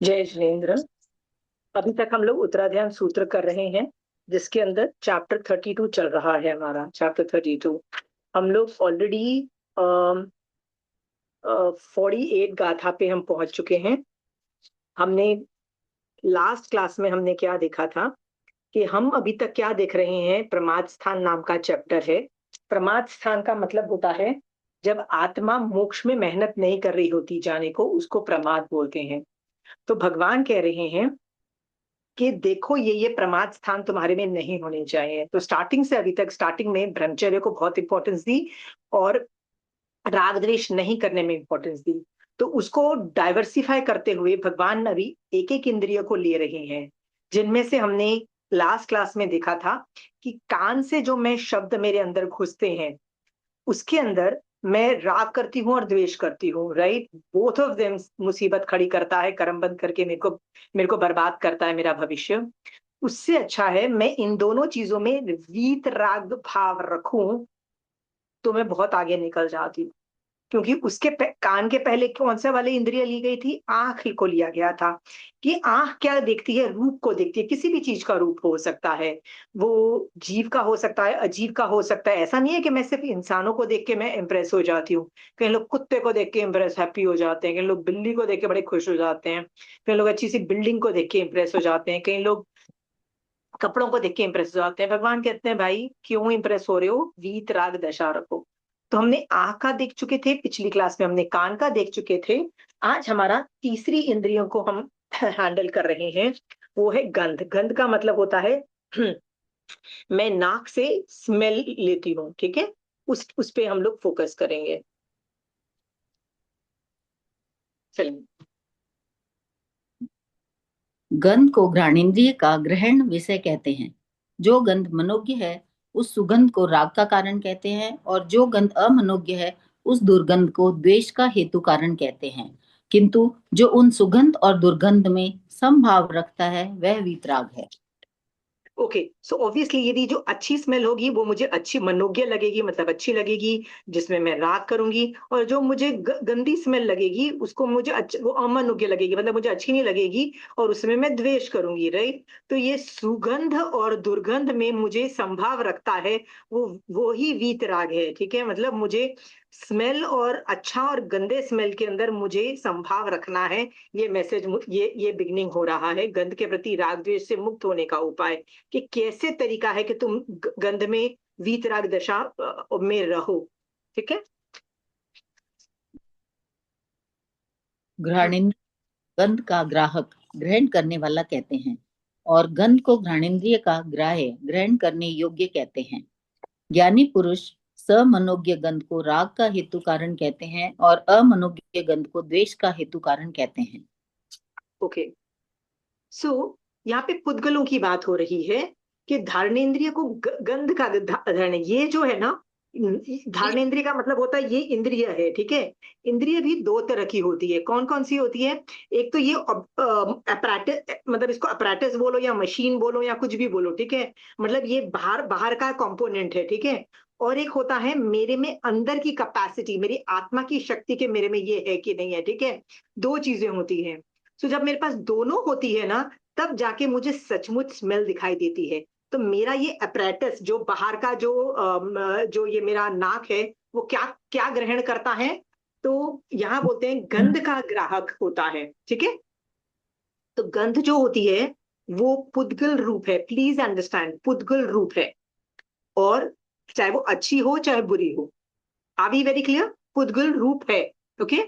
जय जिनेन्द्र। अभी तक हम लोग उत्तराध्यान सूत्र कर रहे हैं, जिसके अंदर चैप्टर 32 चल रहा है। हमारा चैप्टर 32 हम लोग ऑलरेडी 48 गाथा पे हम पहुंच चुके हैं। हमने लास्ट क्लास में हमने क्या देखा था कि हम अभी तक क्या देख रहे हैं। प्रमाद स्थान नाम का चैप्टर है। प्रमाद स्थान का मतलब होता है जब आत्मा मोक्ष में मेहनत नहीं कर रही होती जाने को, उसको प्रमाद बोलते हैं। तो भगवान कह रहे हैं कि देखो ये प्रमाद स्थान तुम्हारे में नहीं होने चाहिए। तो स्टार्टिंग से अभी तक, स्टार्टिंग में ब्रह्मचर्य को बहुत इंपॉर्टेंस दी और राग द्वेष नहीं करने में इंपॉर्टेंस दी। तो उसको डाइवर्सिफाई करते हुए भगवान अभी एक एक इंद्रिय को ले रहे हैं, जिनमें से हमने लास्ट क्लास में देखा था कि कान से जो मैं शब्द मेरे अंदर घुसते हैं, उसके अंदर मैं राग करती हूँ और द्वेष करती हूँ। राइट, बोथ ऑफ देम मुसीबत खड़ी करता है, कर्म बंद करके मेरे को बर्बाद करता है, मेरा भविष्य। उससे अच्छा है मैं इन दोनों चीजों में वीत राग भाव रखूं, तो मैं बहुत आगे निकल जाती हूँ। क्योंकि कान के पहले कौन सा वाली इंद्रिय ली गई थी? आंख को लिया गया था। कि आंख क्या देखती है? रूप को देखती है। किसी भी चीज का रूप हो सकता है, वो जीव का हो सकता है, अजीव का हो सकता है। ऐसा नहीं है कि मैं सिर्फ इंसानों को देख के मैं इंप्रेस हो जाती हूँ। कई लोग कुत्ते को देख के इंप्रेस हैप्पी हो जाते हैं, कई लोग बिल्ली को देख के बड़े खुश हो जाते हैं, कई लोग अच्छी सी बिल्डिंग को देख के इंप्रेस हो जाते हैं, कई लोग कपड़ों को देख के इंप्रेस हो जाते हैं। भगवान कहते हैं भाई क्यों इंप्रेस हो रहे हो? वीत राग दशा रखो। तो हमने आंख का देख चुके थे, पिछली क्लास में हमने कान का देख चुके थे। आज हमारा तीसरी इंद्रियों को हम हैंडल कर रहे हैं, वो है गंध। गंध का मतलब होता है मैं नाक से स्मेल लेती हूँ। ठीक है, उस पे हम लोग फोकस करेंगे। चलिए। गंध को घ्राणेन्द्रिय का ग्रहण विषय कहते हैं। जो गंध मनोज्ञ है उस सुगंध को राग का कारण कहते हैं, और जो गंध अमनोज्ञ है उस दुर्गंध को द्वेष का हेतु कारण कहते हैं। किंतु जो उन सुगंध और दुर्गंध में समभाव रखता है वह वीतराग है। ओके, सो ऑब्वियसली यदि जो अच्छी स्मेल होगी वो मुझे अच्छी मनोज्ञ लगेगी, मतलब अच्छी लगेगी, जिसमें मैं राग करूंगी। और जो मुझे गंदी स्मेल लगेगी उसको मुझे वो अमनोज्ञ लगेगी, मतलब मुझे अच्छी नहीं लगेगी, और उसमें मैं द्वेष करूंगी। राइट, तो ये सुगंध और दुर्गंध में मुझे संभाव रखता है, वो ही वीतराग है। ठीक है, मतलब मुझे स्मेल और अच्छा और गंदे स्मेल के अंदर मुझे संभाव रखना है। ये मैसेज, ये बिगनिंग हो रहा है गंध के प्रति राग द्वेष से मुक्त होने का उपाय। कि कैसे तरीका है कि तुम गंध में वीतराग दशा में रहो। ठीक है। घ्राणेन्द्रिय गंध का ग्राहक ग्रहण करने वाला कहते हैं, और गंध को घ्राणेन्द्रिय का ग्राह्य ग्रहण करने योग्य कहते हैं। ज्ञानी पुरुष समनोज्ञ गंध को राग का हेतु कारण कहते हैं, और अमनोज्ञ गंध को द्वेष का हेतु कारण कहते हैं। ओके, सो यहाँ पे पुद्गलों की बात हो रही है कि धारणेन्द्रिय को गंध का धारण, ये जो है ना, धारणेन्द्रिय का मतलब होता है ये इंद्रिय है। ठीक है, इंद्रिय भी दो तरह की होती है। कौन कौन सी होती है? एक तो ये अपराटस, मतलब इसको अपराटस बोलो या मशीन बोलो या कुछ भी बोलो। ठीक है, मतलब ये बाहर बाहर का कंपोनेंट है। ठीक है, और एक होता है मेरे में अंदर की कैपेसिटी, मेरी आत्मा की शक्ति के मेरे में ये है कि नहीं है। ठीक है, दो चीजें होती हैं। तो जब मेरे पास दोनों होती है ना, तब जाके मुझे सचमुच स्मेल दिखाई देती है। तो मेरा ये अपरेटस जो बाहर का जो ये मेरा नाक है, वो क्या क्या ग्रहण करता है? तो यहाँ बोलते हैं गंध का ग्राहक होता है। ठीक है, तो गंध जो होती है वो पुद्गल रूप है। प्लीज अंडरस्टैंड, पुद्गल रूप है। और चाहे वो अच्छी हो चाहे बुरी हो, आर वी वेरी क्लियर? पुद्गल रूप है। ओके,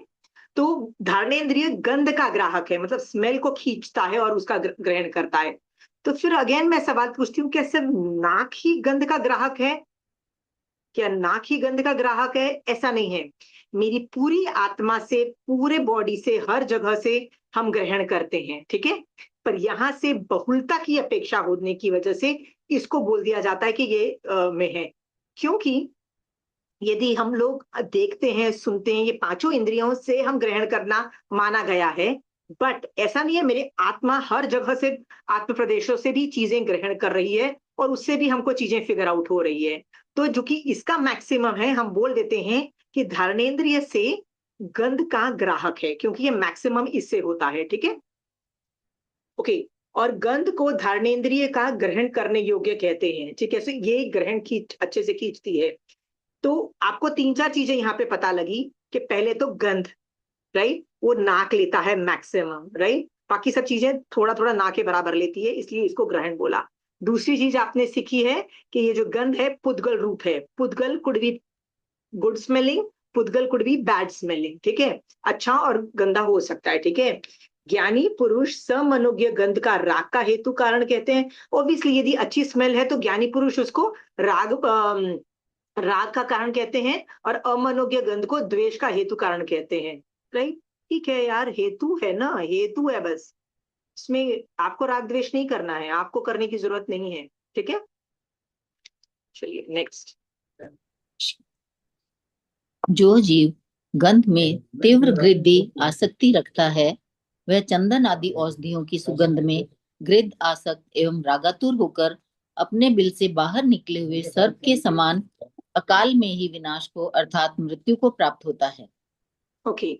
तो धारणेन्द्रिय गंध का ग्राहक है, मतलब स्मेल को खींचता है और उसका ग्रहण करता है। तो फिर अगेन मैं सवाल पूछती हूँ, क्या सिर्फ नाक ही गंध का ग्राहक है? क्या नाक ही गंध का ग्राहक है? ऐसा नहीं है। मेरी पूरी आत्मा से, पूरे बॉडी से, हर जगह से हम ग्रहण करते हैं। ठीक है, पर यहां से बहुलता की अपेक्षा होने की वजह से इसको बोल दिया जाता है कि ये में है। क्योंकि यदि हम लोग देखते हैं, सुनते हैं, ये पांचों इंद्रियों से हम ग्रहण करना माना गया है। बट ऐसा नहीं है, मेरे आत्मा हर जगह से, आत्म प्रदेशों से भी चीजें ग्रहण कर रही है, और उससे भी हमको चीजें फिगर आउट हो रही है। तो जो कि इसका मैक्सिमम है, हम बोल देते हैं कि धारणेन्द्रिय से गंध का ग्राहक है, क्योंकि ये मैक्सिमम इससे होता है। ठीक है, ओके, और गंध को धारणेंद्रिय का ग्रहण करने योग्य कहते हैं, ठीक है। ये ग्रहण खींच अच्छे से खींचती है। तो आपको तीन चार चीजें यहाँ पे पता लगी कि पहले तो गंध, राइट, वो नाक लेता है मैक्सिमम, राइट, बाकी सब चीजें थोड़ा थोड़ा नाक के बराबर लेती है, इसलिए इसको ग्रहण बोला। दूसरी चीज आपने सीखी है कि ये जो गंध है पुद्गल रूप है, पुद्गल कुड बी गुड स्मेलिंग, पुद्गल कुड बी बैड स्मेलिंग, ठीक है, अच्छा और गंदा हो सकता है, ठीक है। ज्ञानी पुरुष समनोज्ञ गंध का राग का हेतु कारण कहते हैं। ऑब्वियसली यदि अच्छी स्मेल है तो ज्ञानी पुरुष उसको राग राग का कारण कहते हैं, और अमनोज्ञ गंध को द्वेष का हेतु कारण कहते हैं, राइट। ठीक है यार, हेतु है ना, हेतु है बस, इसमें आपको राग द्वेष नहीं करना है, आपको करने की जरूरत नहीं है, ठीक है। चलिए नेक्स्ट। जो जीव गंध में तीव्र गृद्धि आसक्ति रखता है, वह चंदन आदि औषधियों की सुगंध में गृद्ध आसक्त एवं रागातुर होकर अपने बिल से बाहर निकले हुए सर्प के समान अकाल में ही विनाश को अर्थात मृत्यु को प्राप्त होता है। ओके,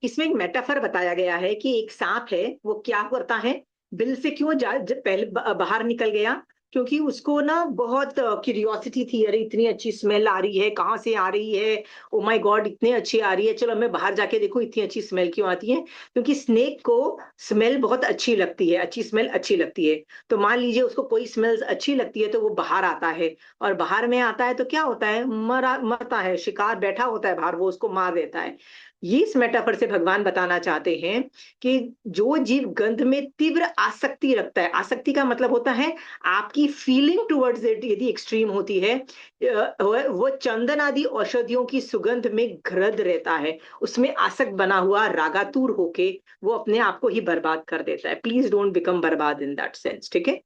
इसमें एक मेटाफर बताया गया है कि एक सांप है, वो क्या करता है, बिल से क्यों पहले बाहर निकल गया, क्योंकि उसको ना बहुत क्यूरियोसिटी थी, अरे इतनी अच्छी स्मेल आ रही है, कहाँ से आ रही है, ओ माय गॉड इतनी अच्छी आ रही है, चलो मैं बाहर जाके देखूं इतनी अच्छी स्मेल क्यों आती है। क्योंकि स्नेक को स्मेल बहुत अच्छी लगती है, अच्छी स्मेल अच्छी लगती है। तो मान लीजिए उसको कोई स्मेल अच्छी लगती है तो वो बाहर आता है, और बाहर में आता है तो क्या होता है, मरता है, शिकार बैठा होता है बाहर, वो उसको मार देता है। ये इस मेटाफर से भगवान बताना चाहते हैं कि जो जीव गंध में तीव्र आसक्ति रखता है, आसक्ति का मतलब होता है आपकी फीलिंग टुवर्ड्स इट यदि एक्सट्रीम होती है, वो चंदन आदि औषधियों की सुगंध में घृत रहता है, उसमें आसक्त बना हुआ रागातुर होके वो अपने आप को ही बर्बाद कर देता है। प्लीज डोंट बिकम बर्बाद इन दैट सेंस, ठीक है।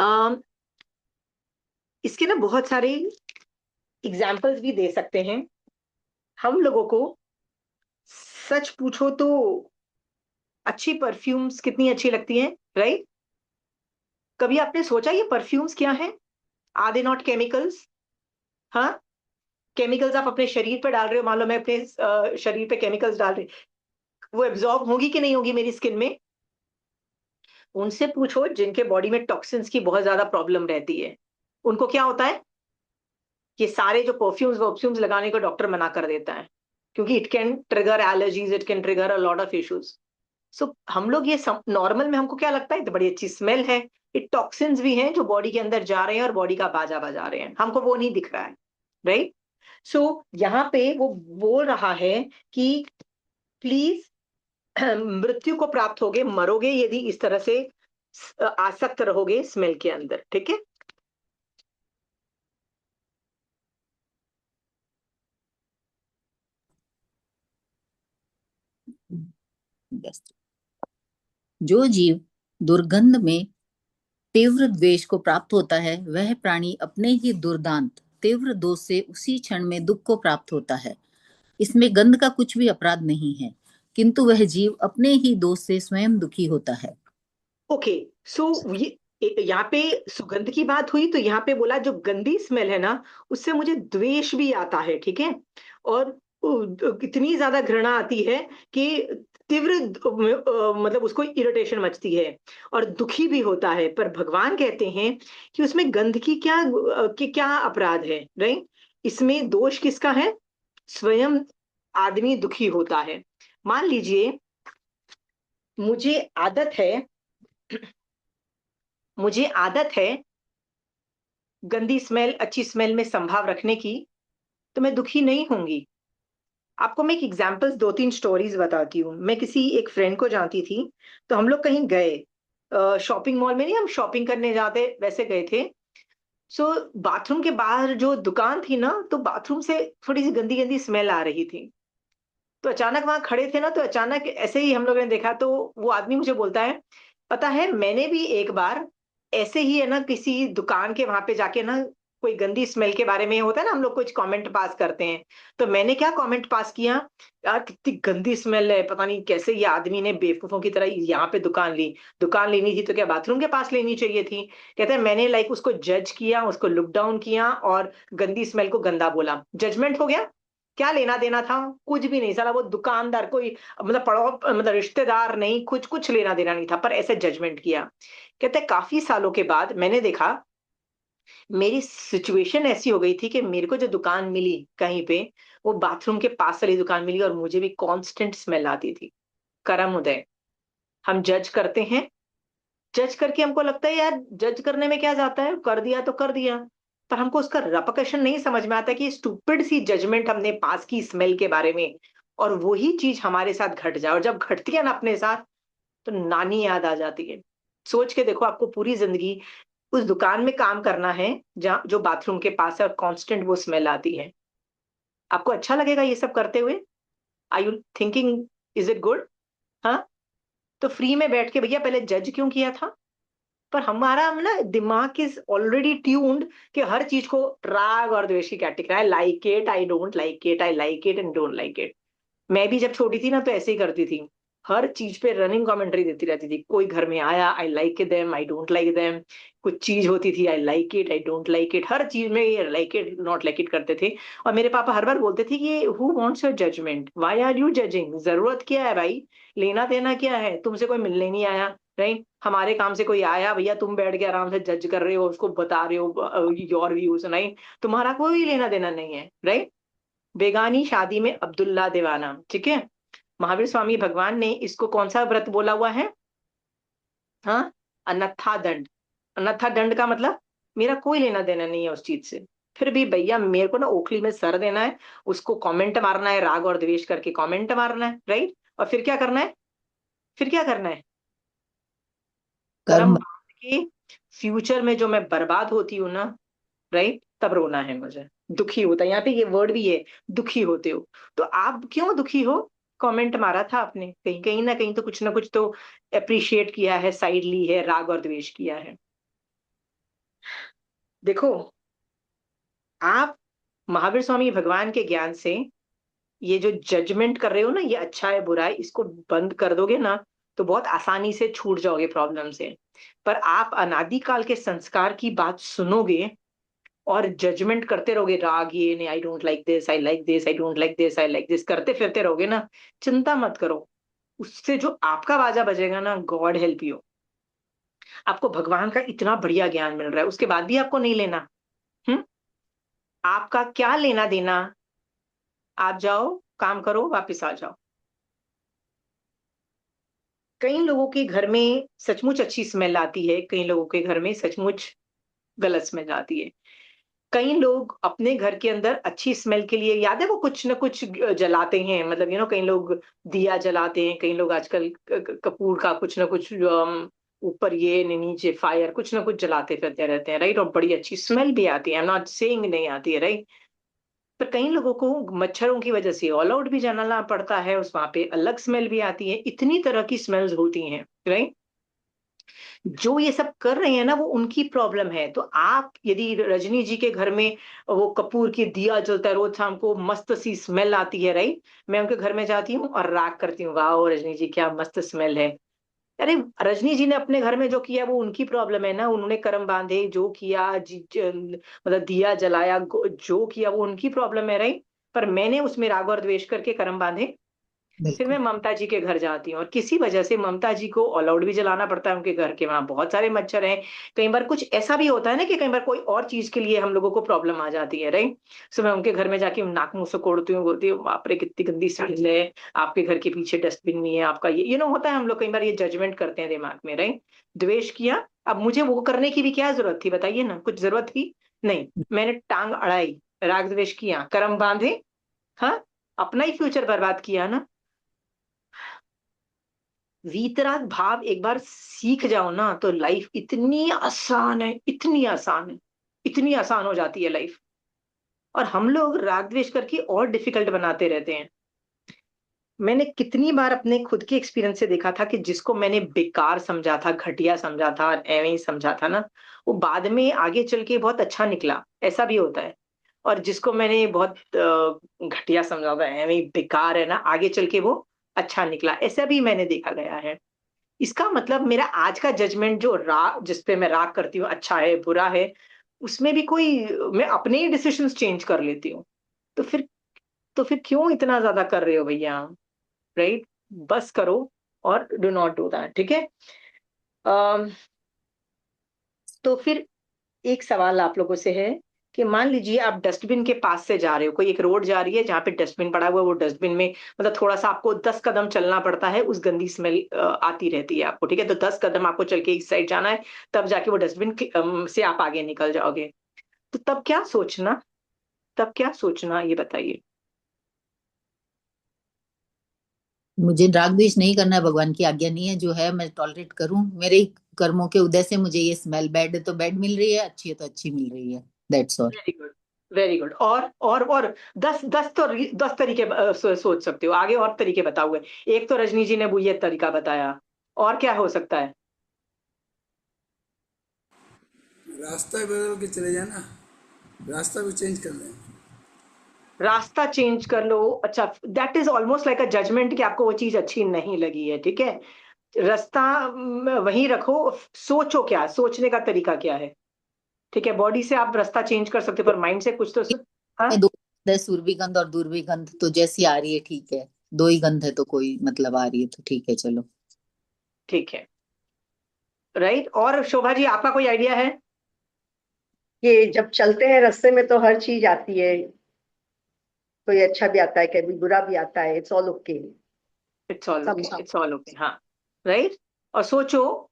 अम, इसके ना बहुत सारे एग्जाम्पल्स भी दे सकते हैं। हम लोगों को सच पूछो तो अच्छी परफ्यूम्स कितनी अच्छी लगती हैं, राइट। कभी आपने सोचा ये परफ्यूम्स क्या है, आर दे नॉट केमिकल्स? हाँ, केमिकल्स आप अपने शरीर पे डाल रहे हो, मान लो मैं अपने शरीर पे केमिकल्स डाल रही, वो एब्जॉर्ब होगी कि नहीं होगी मेरी स्किन में? उनसे पूछो जिनके बॉडी में टॉक्सिन्स की बहुत ज्यादा प्रॉब्लम रहती है, उनको क्या होता है, ये सारे जो परफ्यूम्स वर्फ्यूम्स लगाने को डॉक्टर मना कर देता है, क्योंकि it can trigger allergies, it can trigger a lot of issues. So हम लोग ये नॉर्मल में हमको क्या लगता है, तो बड़ी अच्छी स्मेल है, ये टॉक्सिन्स भी हैं जो बॉडी के अंदर जा रहे हैं और बॉडी का बाजा बजा रहे हैं, हमको वो नहीं दिख रहा है, राइट। सो यहाँ पे वो बोल रहा है कि प्लीज मृत्यु को प्राप्त होगे, मरोगे यदि इस तरह से आसक्त रहोगे स्मेल के अंदर, ठीक है। जो जीव दुर्गंध में तीव्र द्वेष को प्राप्त होता है, वह प्राणी अपने ही दुर्दांत तीव्र दोष से उसी क्षण में दुख को प्राप्त होता है। इसमें गंध का कुछ भी अपराध नहीं है, किंतु वह जीव अपने ही दोष से स्वयं दुखी होता है। ओके, सो ये यहाँ पे सुगंध की बात हुई, तो यहाँ पे बोला जो गंदी स्मेल है ना, उससे मुझे द्वेष भी आता है, ठीक है, और इतनी ज्यादा घृणा आती है कि तीव्र मतलब उसको इरिटेशन मचती है और दुखी भी होता है। पर भगवान कहते हैं कि उसमें गंध की क्या कि क्या अपराध है, राइट। इसमें दोष किसका है, स्वयं आदमी दुखी होता है। मान लीजिए मुझे आदत है, मुझे आदत है गंदी स्मेल अच्छी स्मेल में संभाव रखने की, तो मैं दुखी नहीं होंगी। आपको मैं एक एग्जांपल्स दो तीन स्टोरीज बताती हूँ। मैं किसी एक फ्रेंड को जानती थी, तो हम लोग कहीं गए, शॉपिंग मॉल में नहीं, हम शॉपिंग करने जाते वैसे गए थे। सो बाथरूम के बाहर जो दुकान थी ना, तो बाथरूम से थोड़ी सी गंदी गंदी स्मेल आ रही थी। तो अचानक वहां खड़े थे ना, तो अचानक ऐसे ही हम लोगों ने देखा, तो वो आदमी मुझे बोलता है, पता है मैंने भी एक बार ऐसे ही है ना किसी दुकान के वहां पे जाके ना, कोई गंदी स्मेल के बारे में होता है ना, हम लोग कुछ कमेंट पास करते हैं, तो मैंने क्या कमेंट पास किया, यार कितनी गंदी स्मेल है, पता नहीं कैसे ये आदमी ने बेवकूफों की तरह यहाँ पे दुकान ली, दुकान लेनी थी तो क्या बाथरूम के पास लेनी चाहिए थी। कहते हैं मैंने लाइक उसको जज किया, उसको लुक डाउन किया और गंदी स्मेल को गंदा बोला, जजमेंट हो गया। क्या लेना देना था? कुछ भी नहीं, साला वो दुकानदार कोई, मतलब पड़ो, मतलब रिश्तेदार नहीं, कुछ कुछ लेना देना नहीं था, पर ऐसे जजमेंट किया। कहते हैं काफी सालों के बाद मैंने देखा, मेरी सिचुएशन ऐसी हो गई थी कि मेरे को जो दुकान मिली कहीं पे, वो बाथरूम के पास वाली दुकान मिली, और मुझे भी कांस्टेंट स्मेल आती थी। करम उदय, हम जज करते हैं, जज करके हमको लगता है यार जज करने में क्या जाता है, कर दिया तो कर दिया, पर हमको उसका रपकशन नहीं समझ में आता कि स्टूपिड सी जजमेंट हमने पास की स्मेल के बारे में, और वही चीज हमारे साथ घट जाए, और जब घटती है ना अपने साथ, तो नानी याद आ जाती है। सोच के देखो, आपको पूरी जिंदगी उस दुकान में काम करना है जहाँ जो बाथरूम के पास है, और कांस्टेंट वो स्मेल आती है। आपको अच्छा लगेगा ये सब करते हुए? I you thinking, is it good? हाँ, तो फ्री में बैठ के भैया पहले जज क्यों किया था? पर हमारा ना दिमाग इज ऑलरेडी ट्यून्ड कि हर चीज को राग और द्वेष की category, I like it, I don't like it, I like it and don't like it. मैं भी जब छोटी थी ना तो ऐसे ही करती थी, हर चीज पे रनिंग कमेंट्री देती रहती थी। कोई घर में आया, I like them, I don't like them. कुछ चीज होती थी, I like it, I don't like it, हर चीज में ये like it not like it करते थे। और मेरे पापा हर बार बोलते थे कि who wants your judgement, why are you judging, जरूरत क्या है भाई, लेना देना क्या है, तुमसे कोई मिलने नहीं आया, राइट? हमारे काम से कोई आया भैया, तुम बैठ के आराम से जज कर रहे हो, उसको बता रहे हो योर व्यूज, नहीं, तुम्हारा कोई लेना देना नहीं है, राइट? बेगानी शादी में अब्दुल्ला दीवाना, ठीक है? महावीर स्वामी भगवान ने इसको कौन सा व्रत बोला हुआ है? हाँ, अन्यथा दंड। अन्यथा दंड का मतलब मेरा कोई लेना देना नहीं है उस चीज से, फिर भी भैया मेरे को ना ओखली में सर देना है, उसको कमेंट मारना है, राग और द्वेष करके कमेंट मारना है, राइट? और फिर क्या करना है? फिर क्या करना है? कर्म कर्म। बांध के फ्यूचर में जो मैं बर्बाद होती हूँ ना, राइट, तब रोना है मुझे, दुखी होता है, यहाँ पे ये वर्ड भी है, दुखी होते हो। तो आप क्यों दुखी हो? कमेंट मारा था आपने, कहीं कहीं ना कुछ तो अप्रिशिएट किया है, साइड ली है, राग और द्वेष किया है। देखो, आप महावीर स्वामी भगवान के ज्ञान से ये जो जजमेंट कर रहे हो ना, ये अच्छा है बुरा है, इसको बंद कर दोगे ना, तो बहुत आसानी से छूट जाओगे प्रॉब्लम से। पर आप अनादिकाल के संस्कार की बात सुनोगे और जजमेंट करते रहोगे, राग ये नहीं, आई don't like this, I like this, I don't like this, I like this करते फिरते रहोगे ना, चिंता मत करो, उससे जो आपका बाजा बजेगा ना, गॉड हेल्प यू। आपको भगवान का इतना बढ़िया ज्ञान मिल रहा है, उसके बाद भी आपको नहीं लेना। हम्म, आपका क्या लेना देना? आप जाओ, काम करो, वापस आ जाओ। कई लोगों के घर में सचमुच अच्छी स्मेल आती है, कई लोगों के घर में सचमुच गलत स्मेल आती है। कई लोग अपने घर के अंदर अच्छी स्मेल के लिए, याद है वो कुछ ना कुछ जलाते हैं, मतलब कई लोग दिया जलाते हैं, कई लोग आजकल कपूर का कुछ ना कुछ ऊपर ये नीचे फायर कुछ ना कुछ जलाते फिरते रहते हैं, राइट? और बड़ी अच्छी स्मेल भी आती है, आई एम नॉट सेइंग नहीं आती है, राइट? पर कई लोगों को मच्छरों की वजह से ऑल आउट भी जाना पड़ता है, उस वहां पे अलग स्मेल भी आती है, इतनी तरह की स्मेल्स होती हैं, राइट? जो ये सब कर रहे हैं ना, वो उनकी प्रॉब्लम है। तो आप यदि रजनी जी के घर में वो कपूर की दिया जलता है, रोज शाम को मस्त सी स्मेल आती है, राइट? मैं उनके घर में जाती हूँ और राग करती हूँ, वाह रजनी जी क्या मस्त स्मेल है। अरे, रजनी जी ने अपने घर में जो किया वो उनकी प्रॉब्लम है ना, उन्होंने कर्म बांधे, जो किया मतलब दिया जलाया, जो किया वो उनकी प्रॉब्लम है, राइट? पर मैंने उसमें राग और द्वेष करके कर्म बांधे। फिर मैं बिल्कुल। ममता जी के घर जाती हूँ, और किसी वजह से ममता जी को ऑल आउट भी जलाना पड़ता है, उनके घर के वहां बहुत सारे मच्छर हैं। कई बार कुछ ऐसा भी होता है ना कि कई बार कोई और चीज के लिए हम लोगों को प्रॉब्लम आ जाती है, राइट? सो मैं उनके घर में जाके नाक मुंह सिकोड़ती हूँ, बोलती हूँ बाप रे कितनी गंदी स्मेल है, आपके घर के पीछे डस्टबिन नहीं है, आपका ये होता है, हम लोग कई बार ये जजमेंट करते हैं दिमाग में, राइट? द्वेष किया, अब मुझे वो करने की भी क्या जरूरत थी, बताइए ना, कुछ जरूरत थी? नहीं, मैंने टांग अड़ाई, राग द्वेष किया, कर्म बांधे, हाँ, अपना ही फ्यूचर बर्बाद किया ना। वीतराग भाव एक बार सीख जाओ ना, तो लाइफ इतनी आसान है, इतनी आसान है, इतनी आसान हो जाती है लाइफ। और हम लोग राग द्वेष करके और डिफिकल्ट बनाते रहते हैं। मैंने कितनी बार अपने खुद के एक्सपीरियंस से देखा था कि जिसको मैंने बेकार समझा था, घटिया समझा था, एवं ही समझा था ना, वो बाद में आगे चल के बहुत अच्छा निकला, ऐसा भी होता है। और जिसको मैंने बहुत घटिया समझा था, एवं ही बेकार है ना, आगे चल के वो अच्छा निकला, ऐसा भी मैंने देखा गया है। इसका मतलब मेरा आज का जजमेंट जो राग, जिस पे मैं राग करती हूँ, अच्छा है बुरा है, उसमें भी कोई, मैं अपने ही डिसीजंस चेंज कर लेती हूँ। तो फिर तो फिर क्यों इतना ज्यादा कर रहे हो भैया, राइट? बस करो और डू नॉट डू दैट, ठीक है? अम, तो फिर एक सवाल आप लोगों से है कि मान लीजिए आप डस्टबिन के पास से जा रहे हो, कोई एक रोड जा रही है जहाँ पे डस्टबिन पड़ा हुआ है, वो डस्टबिन में मतलब थोड़ा सा आपको 10 कदम चलना पड़ता है, उस गंदी स्मेल आती रहती है आपको, ठीक है? तो 10 कदम आपको चल के इस साइड जाना है, तब जाके वो डस्टबिन से आप आगे निकल जाओगे। तो तब क्या सोचना, ये बताइए। मुझे राग द्वेष नहीं करना है, भगवान की आज्ञा नहीं है, जो है मैं टॉलरेट करूं। मेरे कर्मों के उदय से मुझे ये स्मेल, बैड है तो बैड मिल रही है, अच्छी है तो अच्छी मिल रही है, that's all. Very good, very good. और 10 तरीके सोच सकते हो आगे, और तरीके बताओगे। एक तो रजनी जी ने वो ये तरीका बताया, और क्या हो सकता है? रास्ता बदल के चले जाना, रास्ता भी चेंज कर लें। रास्ता चेंज कर लो, अच्छा। That is almost like a judgement कि आपको वो चीज अच्छी नहीं लगी है, ठीक है? रास्ता वहीं रखो, सोचो क्या, सोचने का तरीका क्या है, ठीक है? बॉडी से आप रास्ता चेंज कर सकते हो, पर माइंड से कुछ तो हाँ, दो गंध है, सुरभि गंध और दूरवी गंध, तो जैसी आ रही है ठीक है। दो ही गंध है तो कोई मतलब आ रही है तो ठीक है, चलो। ठीक है, राइट। और शोभा जी, आपका कोई आइडिया है? ये जब चलते हैं रास्ते में तो हर चीज आती है, कोई अच्छा भी आता है, कभी बुरा भी आता है, it's all okay. It's all okay, समझो। इट्स ऑल ओके, हाँ, राइट। और सोचो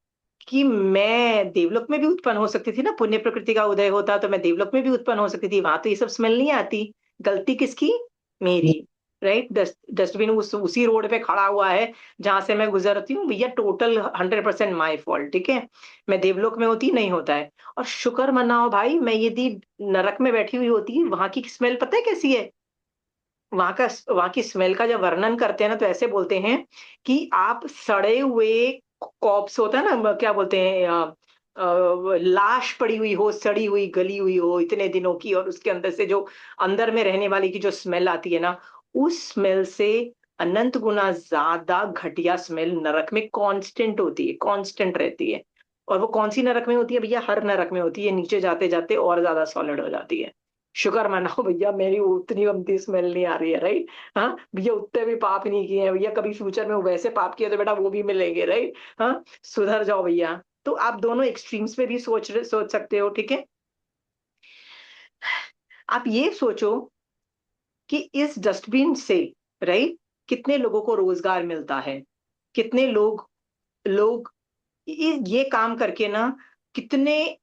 कि मैं देवलोक में भी उत्पन्न हो सकती थी ना, पुण्य प्रकृति का उदय होता तो मैं देवलोक में भी उत्पन्न हो सकती थी, वहां तो ये सब स्मेल नहीं आती। गलती किसकी? मेरी, राइट? डस्टबिन उसी रोड पे खड़ा हुआ है जहां से मैं गुजरती हूँ भैया, टोटल 100% माई फॉल्ट, ठीक है? मैं देवलोक में होती नहीं होता है। और शुक्र मनाओ भाई, मैं यदि नरक में बैठी हुई होती, वहां की स्मेल पता है कैसी है? वहां की स्मेल का जब वर्णन करते हैं ना, तो ऐसे बोलते हैं कि आप सड़े हुए कॉप्स होता है ना, क्या बोलते हैं, लाश पड़ी हुई हो, सड़ी हुई गली हुई हो इतने दिनों की, और उसके अंदर से जो अंदर में रहने वाली की जो स्मेल आती है ना, उस स्मेल से अनंत गुना ज्यादा घटिया स्मेल नरक में कांस्टेंट होती है, कांस्टेंट रहती है। और वो कौन सी नरक में होती है भैया? हर नरक में होती है, नीचे जाते जाते और ज्यादा सॉलिड हो जाती है। शुक्र मनाओ भैया, मेरी उतनी गंदी स्मेल नहीं आ रही है, राइट? हाँ भैया, उतने भी पाप नहीं किए हैं भैया, कभी फ्यूचर में वैसे पाप किए तो बेटा वो भी मिलेंगे, राइट? हाँ, सुधर जाओ भैया। तो आप दोनों एक्सट्रीम्स में भी सोच सकते हो, ठीक है? आप ये सोचो कि इस डस्टबिन से, राइट, कितने लोगों को रोजगार मिलता है, कितने लोग लोग ये काम करके ना, कितने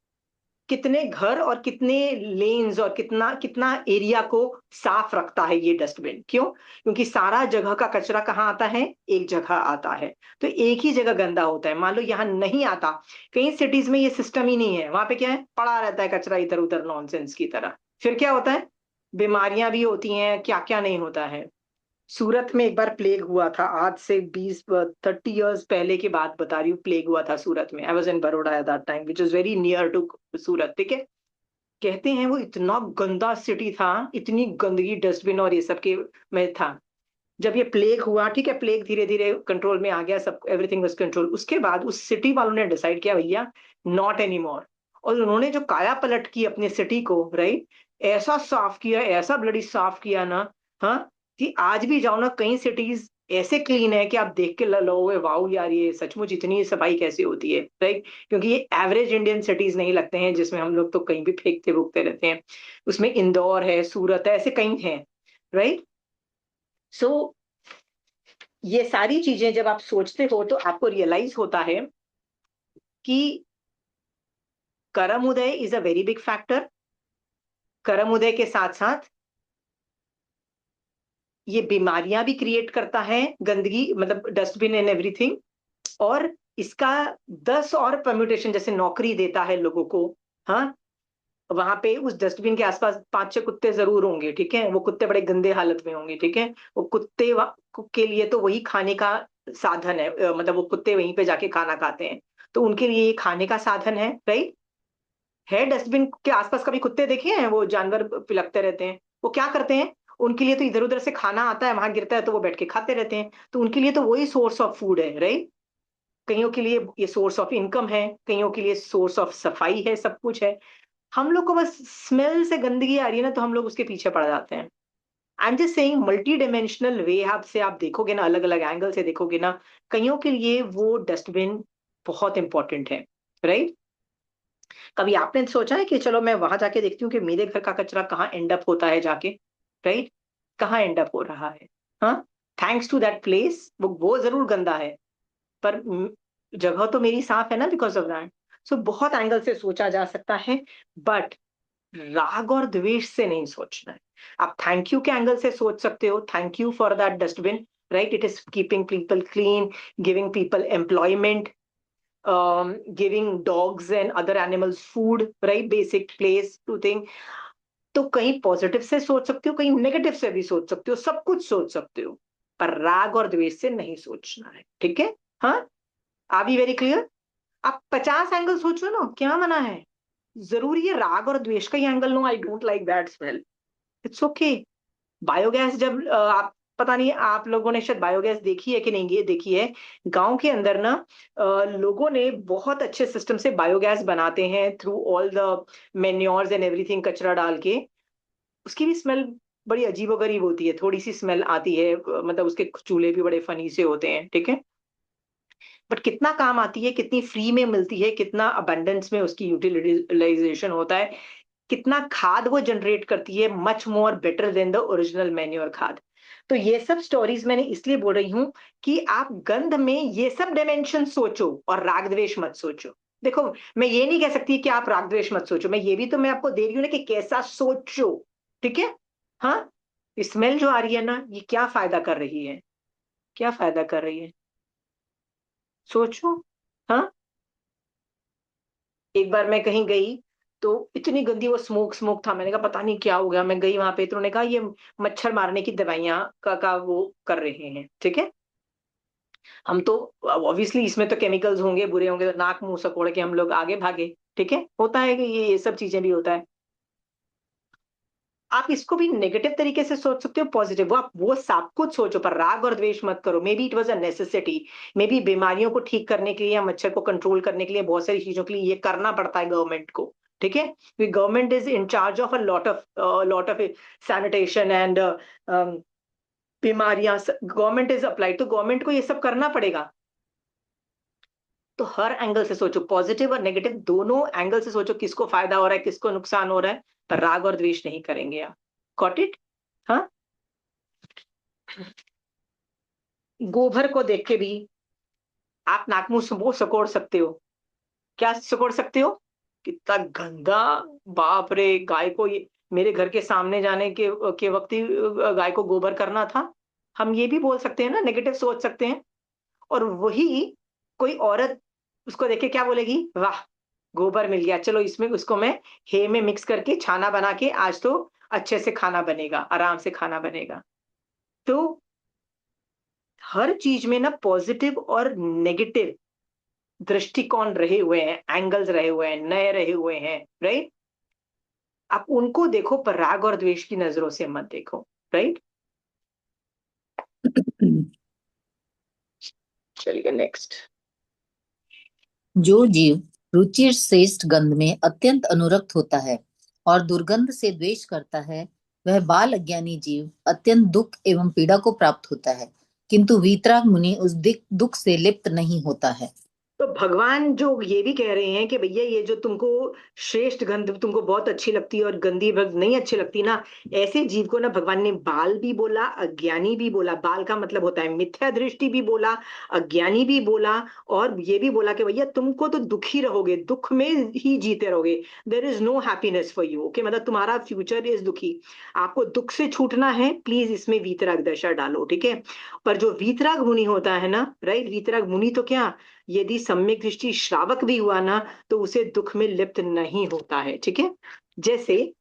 कितने घर और कितने लेन्स और कितना कितना एरिया को साफ रखता है ये डस्टबिन। क्यों? क्योंकि सारा जगह का कचरा कहाँ आता है? एक जगह आता है। तो एक ही जगह गंदा होता है, मान लो यहाँ नहीं आता, कई सिटीज में ये सिस्टम ही नहीं है, वहां पे क्या है, पड़ा रहता है कचरा इधर उधर नॉनसेंस की तरह। फिर क्या होता है? बीमारियां भी होती हैं, क्या क्या नहीं होता है। सूरत में एक बार प्लेग हुआ था, आज से 20-30 इयर्स पहले की बात बता रही हूँ, प्लेग हुआ था सूरत में। I was in Baroda at that time, which is very near to Surat, ठीक है? कहते हैं वो इतना गंदा सिटी था, इतनी गंदगी डस्टबिन और ये सब के में था। जब ये प्लेग हुआ, ठीक है, प्लेग धीरे धीरे कंट्रोल में आ गया, सब एवरीथिंग वाज कंट्रोल, उसके बाद उस सिटी वालों ने डिसाइड किया भैया, नॉट एनी मोर। और उन्होंने जो काया पलट की अपने सिटी को, राइट, ऐसा साफ किया, ऐसा ब्लडी साफ किया ना, हाँ, कि आज भी जाओ ना, कई सिटीज ऐसे क्लीन है कि आप देख के लोगे वाओ यार, ये सचमुच इतनी सफाई कैसे होती है, राइट? क्योंकि ये एवरेज इंडियन सिटीज नहीं लगते हैं, जिसमें हम लोग तो कहीं भी फेंकते भूखते रहते हैं। उसमें इंदौर है, सूरत है, ऐसे कई हैं, राइट? सो ये सारी चीजें जब आप सोचते हो तो आपको रियलाइज होता है कि कर्म उदय is a very big factor. कर्म उदय के साथ साथ ये बीमारियां भी क्रिएट करता है, गंदगी मतलब डस्टबिन एंड एवरीथिंग। और इसका 10 और परम्यूटेशन, जैसे नौकरी देता है लोगों को, हाँ, वहां पे उस डस्टबिन के आसपास 5-6 कुत्ते जरूर होंगे, ठीक है? वो कुत्ते बड़े गंदे हालत में होंगे, ठीक है? वो कुत्ते के लिए तो वही खाने का साधन है, मतलब वो कुत्ते वहीं पे जाके खाना खाते हैं, तो उनके लिए ये खाने का साधन है, राइट? है डस्टबिन के आसपास कभी कुत्ते देखे हैं? वो जानवर पिलकते रहते हैं, वो क्या करते हैं? उनके लिए तो इधर उधर से खाना आता है, वहां गिरता है तो वो बैठ के खाते रहते हैं, तो उनके लिए तो वही सोर्स ऑफ फूड है, राइट? कईयों के लिए ये सोर्स ऑफ इनकम है, कईयों के लिए सोर्स ऑफ सफाई है, सब कुछ है। हम लोग को बस स्मेल से गंदगी आ रही है ना, तो हम लोग उसके पीछे पड़ जाते हैं। I am just saying multi dimensional way से आप देखोगे ना, अलग अलग एंगल से देखोगे ना, कईयों के लिए वो डस्टबिन बहुत इंपॉर्टेंट है, राइट? कभी आपने सोचा है कि चलो मैं वहां जाके देखती हूँ कि मेरे घर का कचरा कहाँ एंड अप होता है जाके, राइट? कहाँ एंड अप हो रहा है? हाँ, थैंक्स टू दैट प्लेस वो जरूर गंदा है, पर जगह तो मेरी साफ है ना, बिकॉज ऑफ दैट। सो बहुत एंगल से सोचा जा सकता है, बट राग और द्वेष से नहीं सोचना है। आप थैंक यू के एंगल से सोच सकते हो, thank you for that dustbin, right? It is keeping people clean, giving people employment, giving dogs and other animals food, right? Basic place to think. तो कहीं पॉजिटिव से सोच सकते हो, कहीं नेगेटिव से भी सोच सकते हो, सब कुछ सोच सकते हो, पर राग और द्वेष से नहीं सोचना है, ठीक है? हाँ, आर बी वेरी क्लियर? आप 50 एंगल सोचो ना, क्या मना है? जरूरी है राग और द्वेष का ही angle? No, I don't like that smell, it's okay. Biogas जब आप, पता नहीं आप लोगों ने शायद बायोगैस देखी है कि नहीं, ये देखी है, गांव के अंदर ना लोगों ने बहुत अच्छे सिस्टम से बायोगैस बनाते हैं through all the manures and everything, कचरा डाल के। उसकी भी स्मेल बड़ी अजीबोगरीब होती है, थोड़ी सी स्मेल आती है, मतलब उसके चूल्हे भी बड़े फनी से होते हैं, ठीक है? बट कितना काम आती है, कितनी फ्री में मिलती है, कितना अबंडेंस में उसकी यूटिलाइजेशन होता है, कितना खाद वो जनरेट करती है, much more better than the original manure खाद। तो ये सब स्टोरीज मैंने इसलिए बोल रही हूं कि आप गंध में ये सब डायमेंशन सोचो और राग द्वेष मत सोचो। देखो, मैं ये नहीं कह सकती कि आप राग द्वेष मत सोचो, मैं ये भी तो मैं आपको दे रही हूँ ना कि कैसा सोचो, ठीक है? हाँ, स्मेल जो आ रही है ना, ये क्या फायदा कर रही है, क्या फायदा कर रही है, सोचो। हाँ, एक बार मैं कहीं गई तो इतनी गंदी वो स्मोक स्मोक था, मैंने कहा पता नहीं क्या हो गया। मैं गई वहां पे तो उन्होंने कहा ये मच्छर मारने की दवाइयां का वो कर रहे हैं, ठीक है? हम तो ऑब्वियसली इसमें तो केमिकल्स होंगे, बुरे होंगे, तो नाक मुंह सकोड़ के हम लोग आगे भागे, ठीक है? होता है कि ये सब चीजें भी होता है। आप इसको भी नेगेटिव तरीके से सोच सकते हो, पॉजिटिव, वो आप वो सब कुछ सोचो, पर राग और द्वेष मत करो। May be it was a necessity, may be बीमारियों को ठीक करने के लिए या मच्छर को कंट्रोल करने के लिए, बहुत सारी चीजों के लिए ये करना पड़ता है गवर्नमेंट को, ठीक है? क्योंकि government is in charge of a lot of sanitation and बीमारियां गवर्नमेंट इज अप्लाइड, तो गवर्नमेंट को ये सब करना पड़ेगा। तो हर एंगल से सोचो, पॉजिटिव और नेगेटिव दोनों एंगल से सोचो, किसको फायदा हो रहा है, किसको नुकसान हो रहा है, पर राग और द्वेष नहीं करेंगे आप। Got it? हाँ, गोबर को देख के भी आप नाक मुंह वो सकोड़ सकते हो। क्या सकोड़ सकते हो? कितना गंदा, बाप रे! गाय को ये मेरे घर के सामने जाने के वक्त ही गाय को गोबर करना था। हम ये भी बोल सकते हैं ना, नेगेटिव सोच सकते हैं। और वही कोई औरत उसको देख के क्या बोलेगी? वाह, गोबर मिल गया, चलो इसमें उसको मैं हे में मिक्स करके छाना बना के आज तो अच्छे से खाना बनेगा, आराम से खाना बनेगा। तो हर चीज में ना पॉजिटिव और नेगेटिव दृष्टिकोण रहे हुए हैं, एंगल्स रहे हुए हैं, नए रहे हुए हैं, राइट? आप उनको देखो, पर राग और द्वेष की नजरों से मत देखो, राइट? चलिए नेक्स्ट। जो जीव रुचि श्रेष्ठ गंध में अत्यंत अनुरक्त होता है और दुर्गंध से द्वेष करता है, वह बाल अज्ञानी जीव अत्यंत दुख एवं पीड़ा को प्राप्त होता है, किंतु वीतराग मुनि उस दुख से लिप्त नहीं होता है। तो भगवान जो ये भी कह रहे हैं कि भैया ये जो तुमको श्रेष्ठ गंध तुमको बहुत अच्छी लगती है और गंदी गंध नहीं अच्छी लगती ना, ऐसे जीव को ना भगवान ने बाल भी बोला, अज्ञानी भी बोला। बाल का मतलब होता है मिथ्या दृष्टि भी बोला, अज्ञानी भी बोला, और ये भी बोला कि भैया तुमको तो दुखी रहोगे, दुख में ही जीते रहोगे। There is no happiness for you, okay? मतलब तुम्हारा फ्यूचर इज दुखी। आपको दुख से छूटना है, प्लीज इसमें वीतराग दशा डालो, ठीक है? पर जो वीतराग मुनि होता है ना, राइट, वीतराग मुनि तो क्या, यदि सम्यक दृष्टि श्रावक भी हुआ ना, तो उसे दुख में लिप्त नहीं होता है, ठीक है? जैसे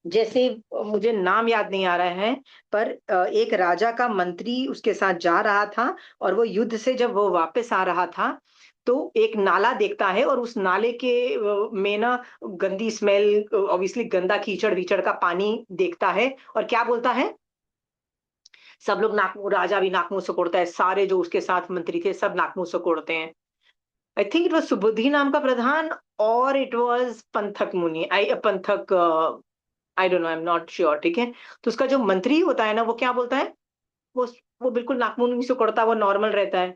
जैसे मुझे नाम याद नहीं आ रहा है, पर एक राजा का मंत्री उसके साथ जा रहा था, और वो युद्ध से जब वो वापस आ रहा था, तो एक नाला देखता है, और उस नाले के में ना गंदी स्मेल, ऑब्वियसली गंदा कीचड़ विचड़ का पानी देखता है, और क्या बोलता है? सब लोग नाक मुंह, राजा भी नाक मुंह सिकोड़ता है, सारे जो उसके साथ मंत्री थे सब नाक मुंह सिकोड़ते हैं। आई थिंक इट वाज सुबुद्धि नाम का प्रधान, और इट वाज पंथक मुनि, आई पंथक I don't know, I am not sure, ठीक है। तो उसका जो मंत्री होता है ना, वो क्या बोलता है, वो वो बिल्कुल नाखून नहीं सिकुड़ता, वो नॉर्मल रहता है।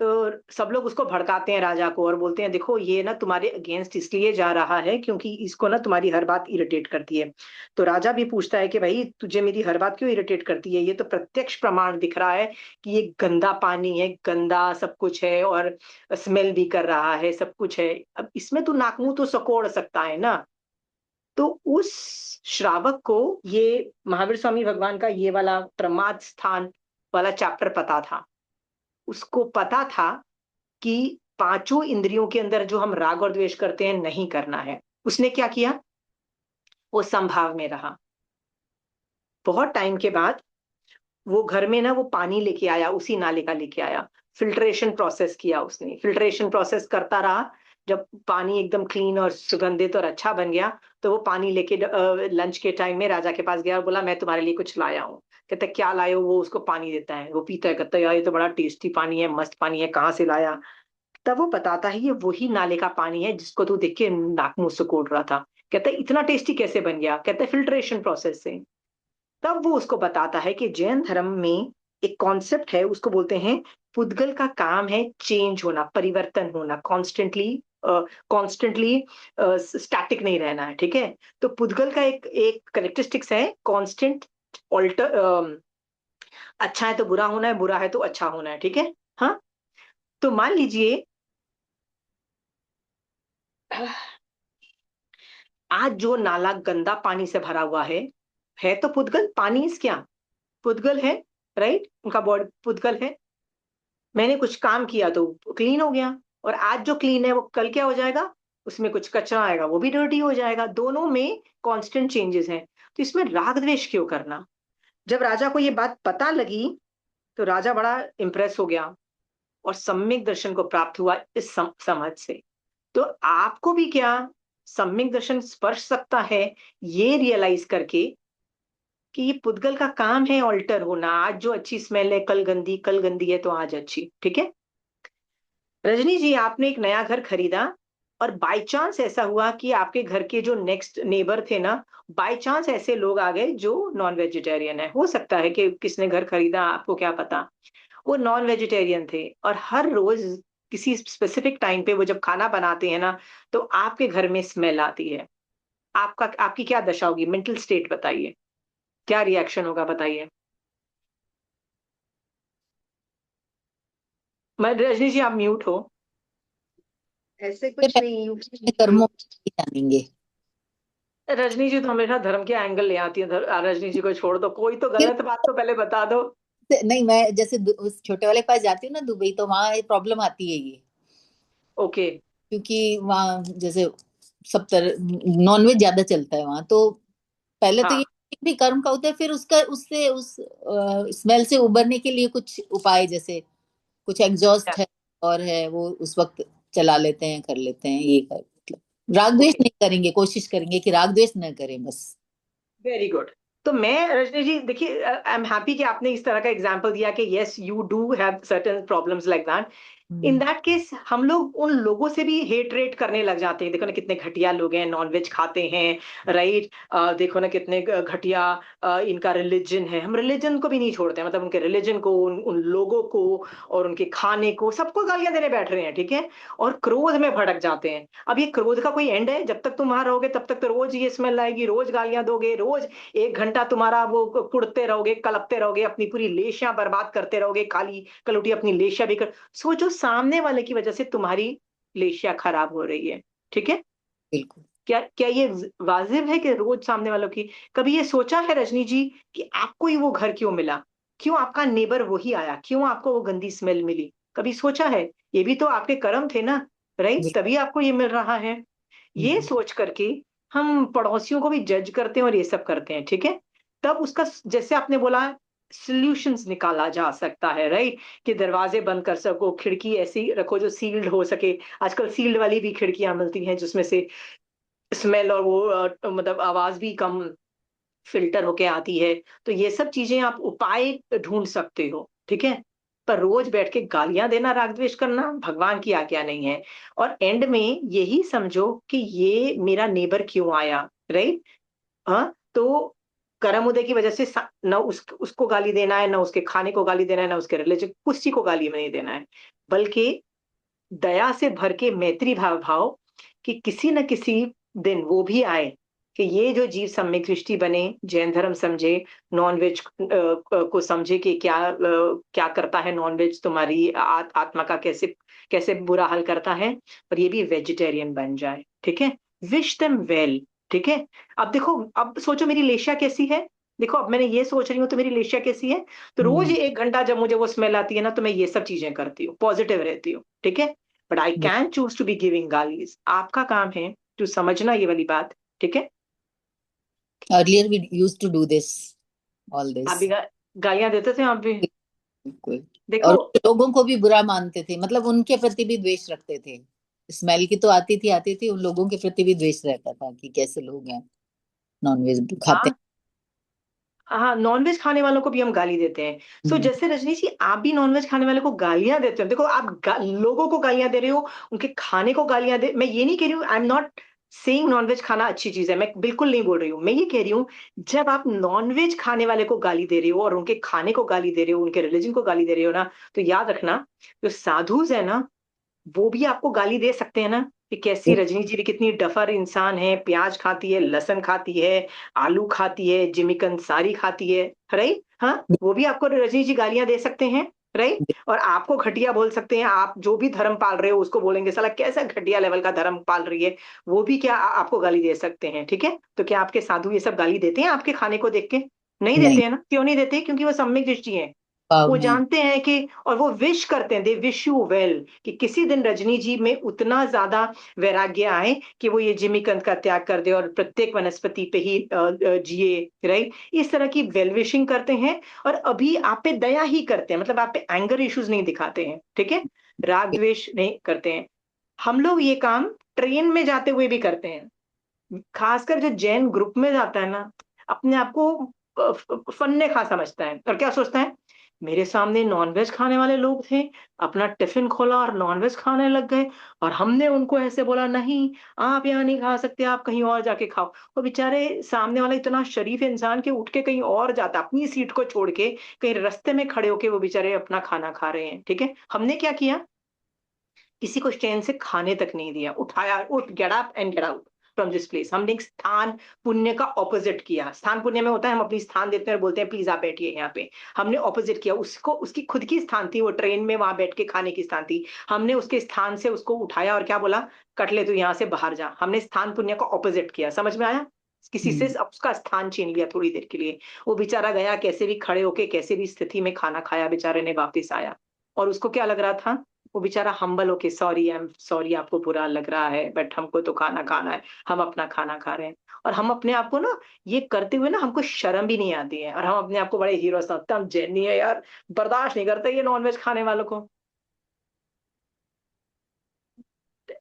तो सब लोग उसको भड़काते हैं राजा को, और बोलते हैं देखो ये ना तुम्हारे अगेंस्ट इसलिए जा रहा है क्योंकि इसको ना तुम्हारी हर बात इरिटेट करती है। तो राजा भी पूछता है कि भाई तुझे मेरी हर बात क्यों इरिटेट करती है, ये तो प्रत्यक्ष प्रमाण दिख रहा है कि ये गंदा पानी है, गंदा सब कुछ है, और स्मेल भी कर रहा है, सब कुछ है, अब इसमें तू नाक मुंह तो सकोड़ सकता है ना। तो उस श्रावक को ये महावीर स्वामी भगवान का ये वाला प्रमाद स्थान वाला चैप्टर पता था। उसको पता था कि पांचों इंद्रियों के अंदर जो हम राग और द्वेष करते हैं नहीं करना है। उसने क्या किया, वो संभाव में रहा। बहुत टाइम के बाद वो घर में ना वो पानी लेके आया, उसी नाले का लेके आया, फिल्ट्रेशन प्रोसेस किया उसने, फिल्ट्रेशन प्रोसेस करता रहा। जब पानी एकदम क्लीन और सुगंधित और अच्छा बन गया, तो वो पानी लेके लंच के टाइम में राजा के पास गया और बोला मैं तुम्हारे लिए कुछ लाया हूँ। कहते क्या लाए हो, वो उसको पानी देता है, वो पीता है, कहता है यार ये तो बड़ा टेस्टी पानी है, मस्त पानी है, कहाँ से लाया। तब वो बताता है ये वही नाले का पानी है जिसको तू देख के नाक मुंह से कोड़ रहा था। कहता है इतना टेस्टी कैसे बन गया, कहता है फिल्ट्रेशन प्रोसेस से। तब वो उसको बताता है कि जैन धर्म में एक कॉन्सेप्ट है, उसको बोलते हैं पुद्गल का काम है चेंज होना, परिवर्तन होना, कॉन्स्टेंटली कॉन्स्टेंटली स्टैटिक नहीं रहना है, ठीक है। तो पुद्गल का एक एक करेक्टरिस्टिक्स है कांस्टेंट ऑल्टर, अच्छा है तो बुरा होना है, बुरा है तो अच्छा होना है, ठीक है। हाँ, तो मान लीजिए आज जो नाला गंदा पानी से भरा हुआ है तो पुद्गल, पानी इस क्या, पुद्गल है, राइट, उनका बॉडी पुद्गल है। मैंने कुछ काम किया तो क्लीन हो गया, और आज जो क्लीन है वो कल क्या हो जाएगा, उसमें कुछ कचरा आएगा, वो भी डर्टी हो जाएगा। दोनों में कांस्टेंट चेंजेस हैं। तो इसमें राग द्वेष क्यों करना। जब राजा को ये बात पता लगी, तो राजा बड़ा इंप्रेस हो गया और सम्यक दर्शन को प्राप्त हुआ इस समझ से। तो आपको भी क्या सम्यक दर्शन स्पर्श सकता है, ये रियलाइज करके कि ये पुद्गल का काम है ऑल्टर होना। आज जो अच्छी स्मेल है कल गंदी, कल गंदी है तो आज अच्छी, ठीक है। रजनी जी, आपने एक नया घर खरीदा, और बाय चांस ऐसा हुआ कि आपके घर के जो नेक्स्ट नेबर थे ना, बाय चांस ऐसे लोग आ गए जो नॉन वेजिटेरियन है। हो सकता है कि किसने घर खरीदा, आपको क्या पता। वो नॉन वेजिटेरियन थे, और हर रोज किसी स्पेसिफिक टाइम पे वो जब खाना बनाते हैं ना, तो आपके घर में स्मेल आती है। आपका आपकी क्या दशा होगी, मेंटल स्टेट बताइए, क्या रिएक्शन होगा बताइए। मैं, रजनी जी आप म्यूट हो। ऐसे से कुछ पहले नहीं अपने कर्मों की जानेंगे। रजनी जी तो हमेशा धर्म के एंगल ले आती है, रजनी जी को छोड़ दो, कोई तो फिर गलत बात तो पहले बता दो। नहीं, मैं जैसे उस छोटे वाले के पास जाती हूँ ना दुबई, तो वहाँ प्रॉब्लम आती है ये, ओके। क्योंकि वहाँ जैसे सब तरह नॉनवेज ज्यादा चलता है वहाँ। तो पहले तो ये हाँ, भी कर्म का होता है, फिर उसका उससे उस स्मेल से उबरने के लिए कुछ उपाय, जैसे कुछ एग्जॉस्ट है और है वो उस वक्त चला लेते हैं, कर लेते हैं, ये कर मतलब राग द्वेष ओके, नहीं करेंगे, कोशिश करेंगे कि राग द्वेष न करें बस। Very good. तो मैं, रजनी जी देखिए, आई एम हैप्पी कि आपने इस तरह का एग्जांपल दिया कि yes you do have certain problems like that. In hmm, that case हम लोग उन लोगों से भी हेट रेट करने लग जाते हैं, देखो ना कितने घटिया लोग हैं, नॉनवेज खाते हैं, राइट। देखो ना कितने घटिया इनका रिलीजन है। हम रिलीजन को भी नहीं छोड़ते हैं, मतलब उनके रिलीजन को, उन लोगों को, और उनके खाने को, सबको गालियां देने बैठ रहे हैं, ठीक है। और क्रोध में भड़क जाते हैं। अब ये क्रोध का कोई एंड है, जब तक तुम वहां रहोगे तब तक तो रोज ये स्मेल आएगी, रोज गालियां दोगे, रोज 1 घंटा तुम्हारा वो कुड़ते रहोगे, कलपते रहोगे, अपनी पूरी लेशियां बर्बाद करते रहोगे, काली कलौटी अपनी लेशियां भी कर। सोचो सामने वाले की वजह से तुम्हारी लेशिया खराब हो रही है, ठीक है। बिल्कुल। क्या क्या ये वाजिब है कि रोज सामने वालों की, कभी ये सोचा है रजनी जी कि आपको ही वो घर क्यों मिला, क्यों आपका नेबर वही आया, क्यों आपको वो गंदी स्मेल मिली, कभी सोचा है। ये भी तो आपके कर्म थे ना, राइट, तभी आपको ये मिल रहा है। ये हम्म, सोच करके हम पड़ोसियों को भी जज करते हैं और ये सब करते हैं, ठीक है। तब उसका, जैसे आपने बोला, सॉल्यूशंस निकाला जा सकता है, राइट। कि दरवाजे बंद कर सको, खिड़की ऐसी रखो जो सील्ड हो सके। आजकल सील्ड वाली भी खिड़कियां मिलती हैं जिसमें से स्मेल और वो मतलब आवाज भी कम फिल्टर होके आती है। तो ये सब चीजें आप उपाय ढूंढ सकते हो, ठीक है। पर रोज बैठ के गालियां देना, राग द्वेष करना भगवान की आज्ञा नहीं है। और एंड में यही समझो कि ये मेरा नेबर क्यों आया, राइट। हाँ, तो करम उदय की वजह से न उसको गाली देना है, न उसके खाने को गाली देना है, न उसके रिलीजन, किसी को गाली में नहीं देना है, बल्कि दया से भर के मैत्री भाव कि किसी न किसी दिन वो भी आए कि ये जो जीव सम्यक दृष्टि बने, जैन धर्म समझे, नॉनवेज को समझे कि क्या करता है नॉनवेज, तुम्हारी आत्मा का कैसे कैसे बुरा हाल करता है, और ये भी वेजिटेरियन बन जाए। ठीक है, विश देम वेल। ठीक है, अब देखो, अब सोचो मेरी लेशिया कैसी है। देखो, अब मैंने ये सोच रही हूँ तो मेरी लेशिया कैसी है। तो रोज 1 घंटा जब मुझे वो स्मेल आती है ना, तो मैं ये सब चीजें करती हूँ, पॉजिटिव रहती हूँ। ठीक है, but I can choose to be giving गालीज। आपका काम है टू समझना ये वाली बात। ठीक है, Earlier we used to do this, all आप this. भी गालियां देते थे आप भी। बिल्कुल। देखो, और लोगों को भी बुरा मानते थे, मतलब उनके प्रति भी द्वेष रखते थे। स्मेल की तो आती थी, उन लोगों के प्रति भी द्वेष रहता था कि कैसे लोग हैं नॉनवेज खाते हाँ हाँ, नॉनवेज खाने वालों को भी हम गाली देते हैं। सो हैं। जैसे रजनी जी, आप भी नॉनवेज खाने वाले को गालियां देते हो। देखो, आप लोगों को गालियां दे रहे हो, उनके खाने को गालियां दे। मैं ये नहीं कह रही हूँ, I am not saying non veg खाना अच्छी चीज है, मैं बिल्कुल नहीं बोल रही हूँ। मैं ये कह रही हूँ, जब आप नॉनवेज खाने वाले को गाली दे रहे हो और उनके खाने को गाली दे रहे हो, उनके रिलीजन को गाली दे रहे हो ना, तो याद रखना, जो साधुज है ना, वो भी आपको गाली दे सकते हैं ना, कि कैसी रजनी जी भी कितनी डफर इंसान है, प्याज खाती है, लहसुन खाती है, आलू खाती है, जिमिकन सारी खाती है, राइट। हाँ, वो भी आपको रजनी जी गालियां दे सकते हैं, राइट। और आपको घटिया बोल सकते हैं, आप जो भी धर्म पाल रहे हो उसको बोलेंगे साला कैसा घटिया लेवल का धर्म पाल रही है, वो भी क्या आपको गाली दे सकते हैं। ठीक है, तो क्या आपके साधु ये सब गाली देते हैं आपके खाने को देख के? नहीं नहीं, देते हैं ना। क्यों नहीं देते? क्योंकि वो सम्यक दृष्टि है। भाव वो हैं। जानते हैं कि, और वो विश करते हैं, दे विश यू वेल, कि किसी दिन रजनी जी में उतना ज्यादा वैराग्य आए कि वो ये जिमीकंद का त्याग कर दे और प्रत्येक वनस्पति पे ही जिए, राइट। इस तरह की वेल विशिंग करते हैं, और अभी आप पे दया ही करते हैं, मतलब आप पे एंगर इश्यूज नहीं दिखाते हैं। ठीक है, राग द्वेष नहीं करते हैं। हम लोग ये काम ट्रेन में जाते हुए भी करते हैं, खासकर जो जैन ग्रुप में जाता है ना, अपने आप को फन्ने खा समझता है, और क्या सोचता है, मेरे सामने नॉनवेज खाने वाले लोग थे, अपना टिफिन खोला और नॉनवेज खाने लग गए, और हमने उनको ऐसे बोला, नहीं आप यहाँ नहीं खा सकते, आप कहीं और जाके खाओ। वो बेचारे सामने वाला इतना शरीफ इंसान के उठ के कहीं और जाता, अपनी सीट को छोड़ के कहीं रास्ते में खड़े होके वो बेचारे अपना खाना खा रहे हैं। ठीक है, हमने क्या किया, किसी को चैन से खाने तक नहीं दिया, उठाया, उठ, get up and get out from this place. हमने एक स्थान पुण्य का ऑपोजिट किया। स्थान पुण्य में होता है, हम अपनी स्थान देते हैं और बोलते हैं प्लीज आप बैठिए यहाँ पे। हमने ऑपोजिट किया उसको, उसकी खुद की स्थान थी वो, ट्रेन में वहां बैठ के खाने की स्थान थी। हमने उसके स्थान से उसको उठाया और क्या बोला, कट ले तू यहाँ से बाहर जा। हमने स्थान पुण्य का ऑपोजिट किया, समझ में आया? किसी से उसका स्थान छीन लिया थोड़ी देर के लिए। वो बेचारा गया, कैसे भी खड़े होके कैसे भी स्थिति में खाना खाया, बेचारे ने वापिस आया। और उसको क्या लग रहा था, वो बेचारा हम्बल होके, सॉरी, आई एम सॉरी, आपको बुरा लग रहा है, बट हमको तो खाना खाना है, हम अपना खाना खा रहे हैं। और हम अपने आप को ना, ये करते हुए ना हमको शर्म भी नहीं आती है, और हम अपने आप को बड़े हीरो समझते हैं, हम जैनी है यार, बर्दाश्त नहीं करते ये नॉनवेज खाने वालों को।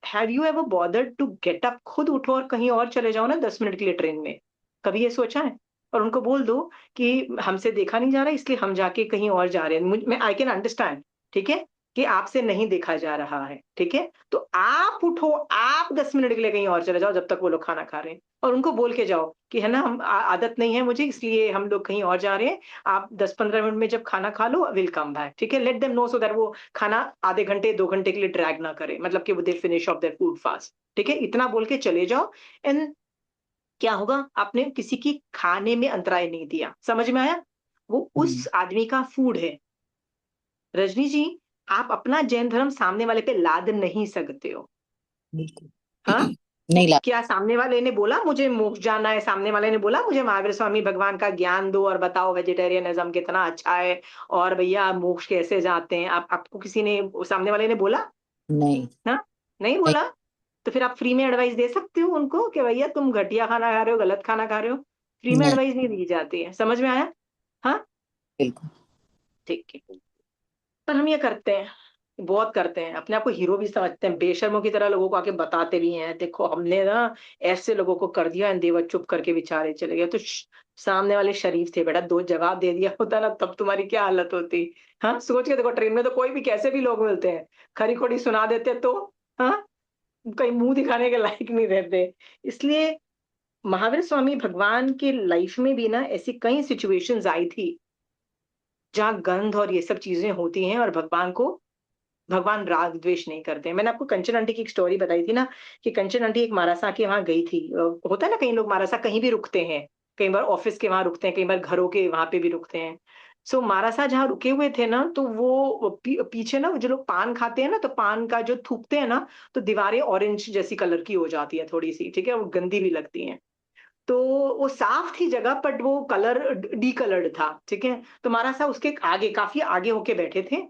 Have you ever bothered to get up, खुद उठो और कहीं और चले जाओ ना 10 मिनट के लिए ट्रेन में? कभी ये सोचा है? और उनको बोल दो कि हमसे देखा नहीं जा रहा, इसलिए हम जाके कहीं और जा रहे हैं, मैं आई कैन अंडरस्टैंड, ठीक है, कि आपसे नहीं देखा जा रहा है। ठीक है, तो आप उठो, आप 10 मिनट के लिए कहीं और चले जाओ जब तक वो लोग खाना खा रहे हैं, और उनको बोल के जाओ कि है ना, हम आदत नहीं है मुझे, इसलिए हम लोग कहीं और जा रहे हैं, आप 10-15 मिनट में जब खाना खा लो विल कम बैक। ठीक है, let them know, so that वो खाना आधे घंटे 2 घंटे के लिए ड्रैग ना करे, मतलब कि वो they finish of their food fast. ठीक है, इतना बोल के चले जाओ, एंड क्या होगा, आपने किसी की खाने में अंतराय नहीं दिया। समझ में आया? वो उस आदमी का फूड है। रजनी जी, आप अपना जैन धर्म सामने वाले पे लाद नहीं सकते हो। बिल्कुल हाँ, नहीं ला। क्या सामने वाले ने बोला मुझे मोक्ष जाना है, सामने वाले ने बोला मुझे महावीर स्वामी भगवान का ज्ञान दो और बताओ वेजिटेरियनिज्म कितना अच्छा है, और भैया मोक्ष कैसे जाते हैं, आप आपको किसी ने, सामने वाले ने बोला? नहीं, हाँ, नहीं नहीं। बोला। तो फिर आप फ्री में एडवाइस दे सकते हो उनको कि भैया तुम घटिया खाना खा रहे हो, गलत खाना खा रहे हो। फ्री में नहीं, एडवाइस नहीं दी जाती है, समझ में आया? हाँ, बिल्कुल ठीक है। पर हम ये करते हैं, बहुत करते हैं, अपने आप को हीरो भी समझते हैं, बेशर्मों की तरह लोगों को आके बताते भी हैं, देखो हमने ना ऐसे लोगों को कर दिया, एंड देवर चुप करके बेचारे चले गए। तो सामने वाले शरीफ थे बेटा, दो जवाब दे दिया होता ना, तब तुम्हारी क्या हालत होती। हाँ, सोच के देखो, ट्रेन में तो कोई भी कैसे भी लोग मिलते हैं, खरी खोटी सुना देते तो, हाँ, कहीं मुंह दिखाने के लायक नहीं रहते। इसलिए महावीर स्वामी भगवान के लाइफ में भी ना ऐसी कई सिचुएशंस आई थी जहाँ गंध और ये सब चीजें होती हैं और भगवान राग द्वेष नहीं करते हैं। मैंने आपको कंचन आंटी की एक स्टोरी बताई थी ना कि कंचन आंटी एक मारासा के वहां गई थी। होता है ना कई लोग मारासा कहीं भी रुकते हैं, कई बार ऑफिस के वहां रुकते हैं, कई बार घरों के वहां पे भी रुकते हैं। सो मारासा जहाँ रुके हुए थे ना, तो वो पीछे ना जो लोग पान खाते हैं ना, तो पान का जो थूकते हैं ना, तो दीवारें ऑरेंज जैसी कलर की हो जाती है थोड़ी सी, ठीक है, वो गंदी भी लगती हैं। तो वो साफ थी जगह बट वो कलर डी कलर्ड था, ठीक है। तो मारासा उसके आगे काफी आगे होके बैठे थे।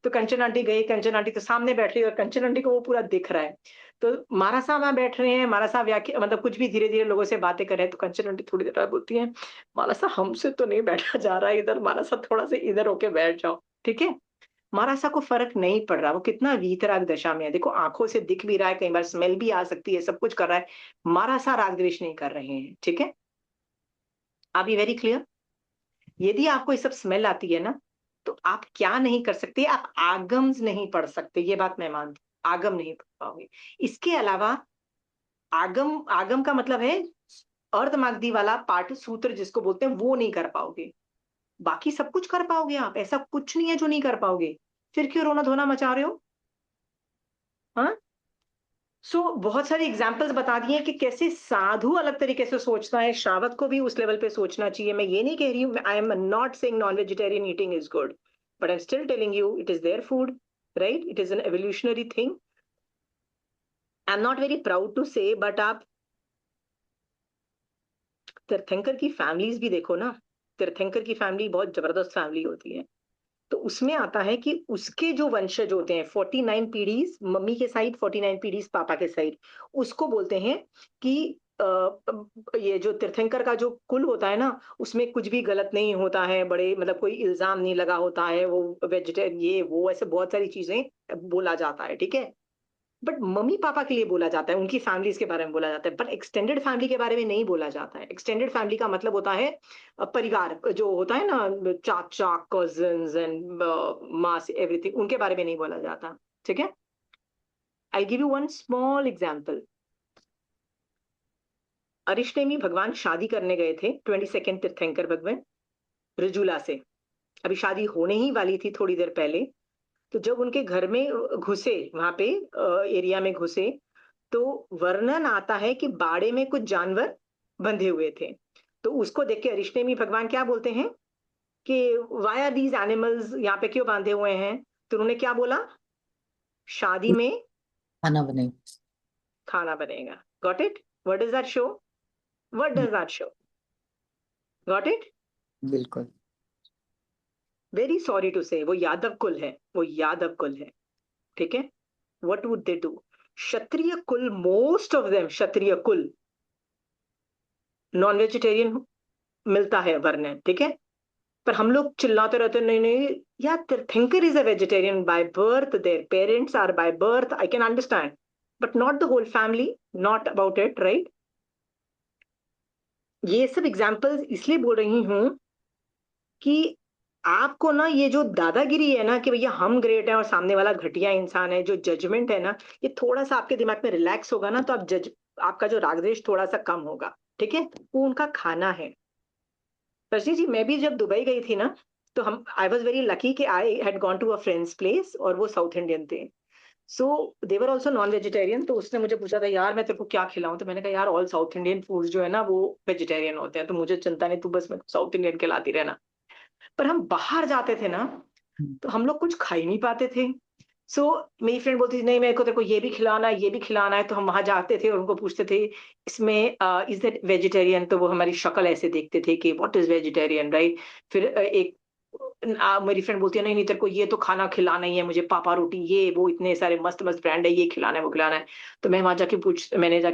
तो कंचन आंटी गई, कंचन आंटी तो सामने बैठ रही है और कंचन आंटी को वो पूरा दिख रहा है। तो मारासा वहां बैठ रहे हैं, मारासा व्याख्या मतलब कुछ भी धीरे धीरे लोगों से बातें कर रहे हैं। तो कंचन आंटी थोड़ी देर बाद बोलती है, मारासा हमसे तो नहीं बैठा जा रहा है इधर, मारासा थोड़ा सा इधर होके बैठ जाओ, ठीक है। मारासा को फर्क नहीं पड़ रहा, वो कितना वीतराग दशा में है, देखो आंखों से दिख भी रहा है, कई बार स्मेल भी आ सकती है, सब कुछ कर रहा है। मारासा राग द्वेष नहीं कर रहे हैं, ठीक है। R be very clear. यदि आपको ये सब स्मेल आती है ना, तो आप क्या नहीं कर सकते, आप आगम्स नहीं पढ़ सकते, ये बात मैं मानती हूँ, आगम नहीं पढ़ पाओगे। इसके अलावा आगम आगम का मतलब है अर्धमागधी वाला पाठ सूत्र जिसको बोलते हैं, वो नहीं कर पाओगे। बाकी सब कुछ कर पाओगे आप, ऐसा कुछ नहीं है जो नहीं कर पाओगे। फिर क्यों रोना धोना मचा रहे हो? हाँ। बहुत सारे एग्जाम्पल्स बता दिए कि कैसे साधु अलग तरीके से सोचता है, श्रावक को भी उस लेवल पे सोचना चाहिए। मैं ये नहीं कह रही हूँ, I am not saying non vegetarian eating is good, but I am still telling you it is their food, right, it is an evolutionary thing. I am not very proud to say, but आप तीर्थंकर की families भी देखो ना, तीर्थंकर की family बहुत जबरदस्त फैमिली होती है। तो उसमें आता है कि उसके जो वंशज होते हैं 49 पीढ़ीज मम्मी के साइड, 49 पीढ़ीज पापा के साइड, उसको बोलते हैं कि ये जो तीर्थंकर का जो कुल होता है ना, उसमें कुछ भी गलत नहीं होता है, बड़े मतलब कोई इल्जाम नहीं लगा होता है, वो वेजिटेरियन ये वो ऐसे बहुत सारी चीजें बोला जाता है, ठीक है। बट मम्मी पापा के लिए बोला जाता है, उनकी फैमिलीज के बारे में बोला जाता है, पर एक्सटेंडेड फैमिली के बारे में नहीं बोला जाता है। एक्सटेंडेड फैमिली का मतलब होता है परिवार जो होता है ना, चाचा कजिन्स एंड मास एवरीथिंग, उनके बारे में नहीं बोला जाता, ठीक है। I give you one small example. Arishtanemi भगवान शादी करने गए थे 22nd तीर्थंकर भगवान रिजुला से, अभी शादी होने ही वाली थी थोड़ी देर पहले। तो जब उनके घर में घुसे, वहां पे एरिया में घुसे, तो वर्णन आता है कि बाड़े में कुछ जानवर बंधे हुए थे। तो उसको देख के अरिष्टेमी भगवान क्या बोलते हैं कि वाई आर दीज एनिमल्स यहाँ पे क्यों बांधे हुए हैं? तो उन्होंने क्या बोला? शादी में खाना बने। खाना बनेगा। Got it? What does that show? What does that show? Got it? बिल्कुल। वेरी सॉरी टू से, वो यादव कुल है, वो यादव कुल है, ठीक है। What would they do? क्षत्रिय कुल, मोस्ट ऑफ देम क्षत्रिय कुल नॉन वेजिटेरियन मिलता है वर्णन, ठीक है। पर हम लोग चिल्लाते रहते, नहीं नहीं यार, Tirthankar is a vegetarian by birth, their parents are by birth, I can understand, but not the whole family, not about it, right. ये सब एग्जाम्पल्स इसलिए बोल रही हूं कि आपको ना ये जो दादागिरी है ना कि भैया हम ग्रेट हैं और सामने वाला घटिया इंसान है, जो जजमेंट है ना, ये थोड़ा सा आपके दिमाग में रिलैक्स होगा ना, तो आपका जो रागद्वेष थोड़ा सा कम होगा, ठीक है। वो उनका खाना है। रजनी जी, मैं भी जब दुबई गई थी ना, तो हम आई वॉज वेरी लकी कि I had gone to a friend's place और वो साउथ इंडियन थे। So they were also non vegetarian. तो उसने मुझे पूछा था, यार मैं तेरे को क्या खिलाऊं? तो मैंने कहा यार ऑल साउथ इंडियन फूड जो है ना वो वेजिटेरियन होते हैं, तो मुझे चिंता नहीं, तू बस मेरे को साउथ इंडियन खिलाती रहना। पर हम बाहर जाते थे ना, तो हम लोग कुछ खा ही नहीं पाते थे। मेरी फ्रेंड बोलती थी, नहीं मेरे को तेरे को ये भी खिलाना है, ये भी खिलाना है। तो हम वहां जाते थे और उनको पूछते थे, इसमें इज दैट वेजिटेरियन? तो वो हमारी शक्ल ऐसे देखते थे कि व्हाट इज वेजिटेरियन, राइट। फिर मेरी फ्रेंड बोलती है, नहीं नहीं तेरे को ये तो खाना खिलाना ही है, मुझे पापा रोटी ये वो इतने सारे मस्त मस्त ब्रांड है, ये खिलाना है वो खिलाना है। तो मैंने जाके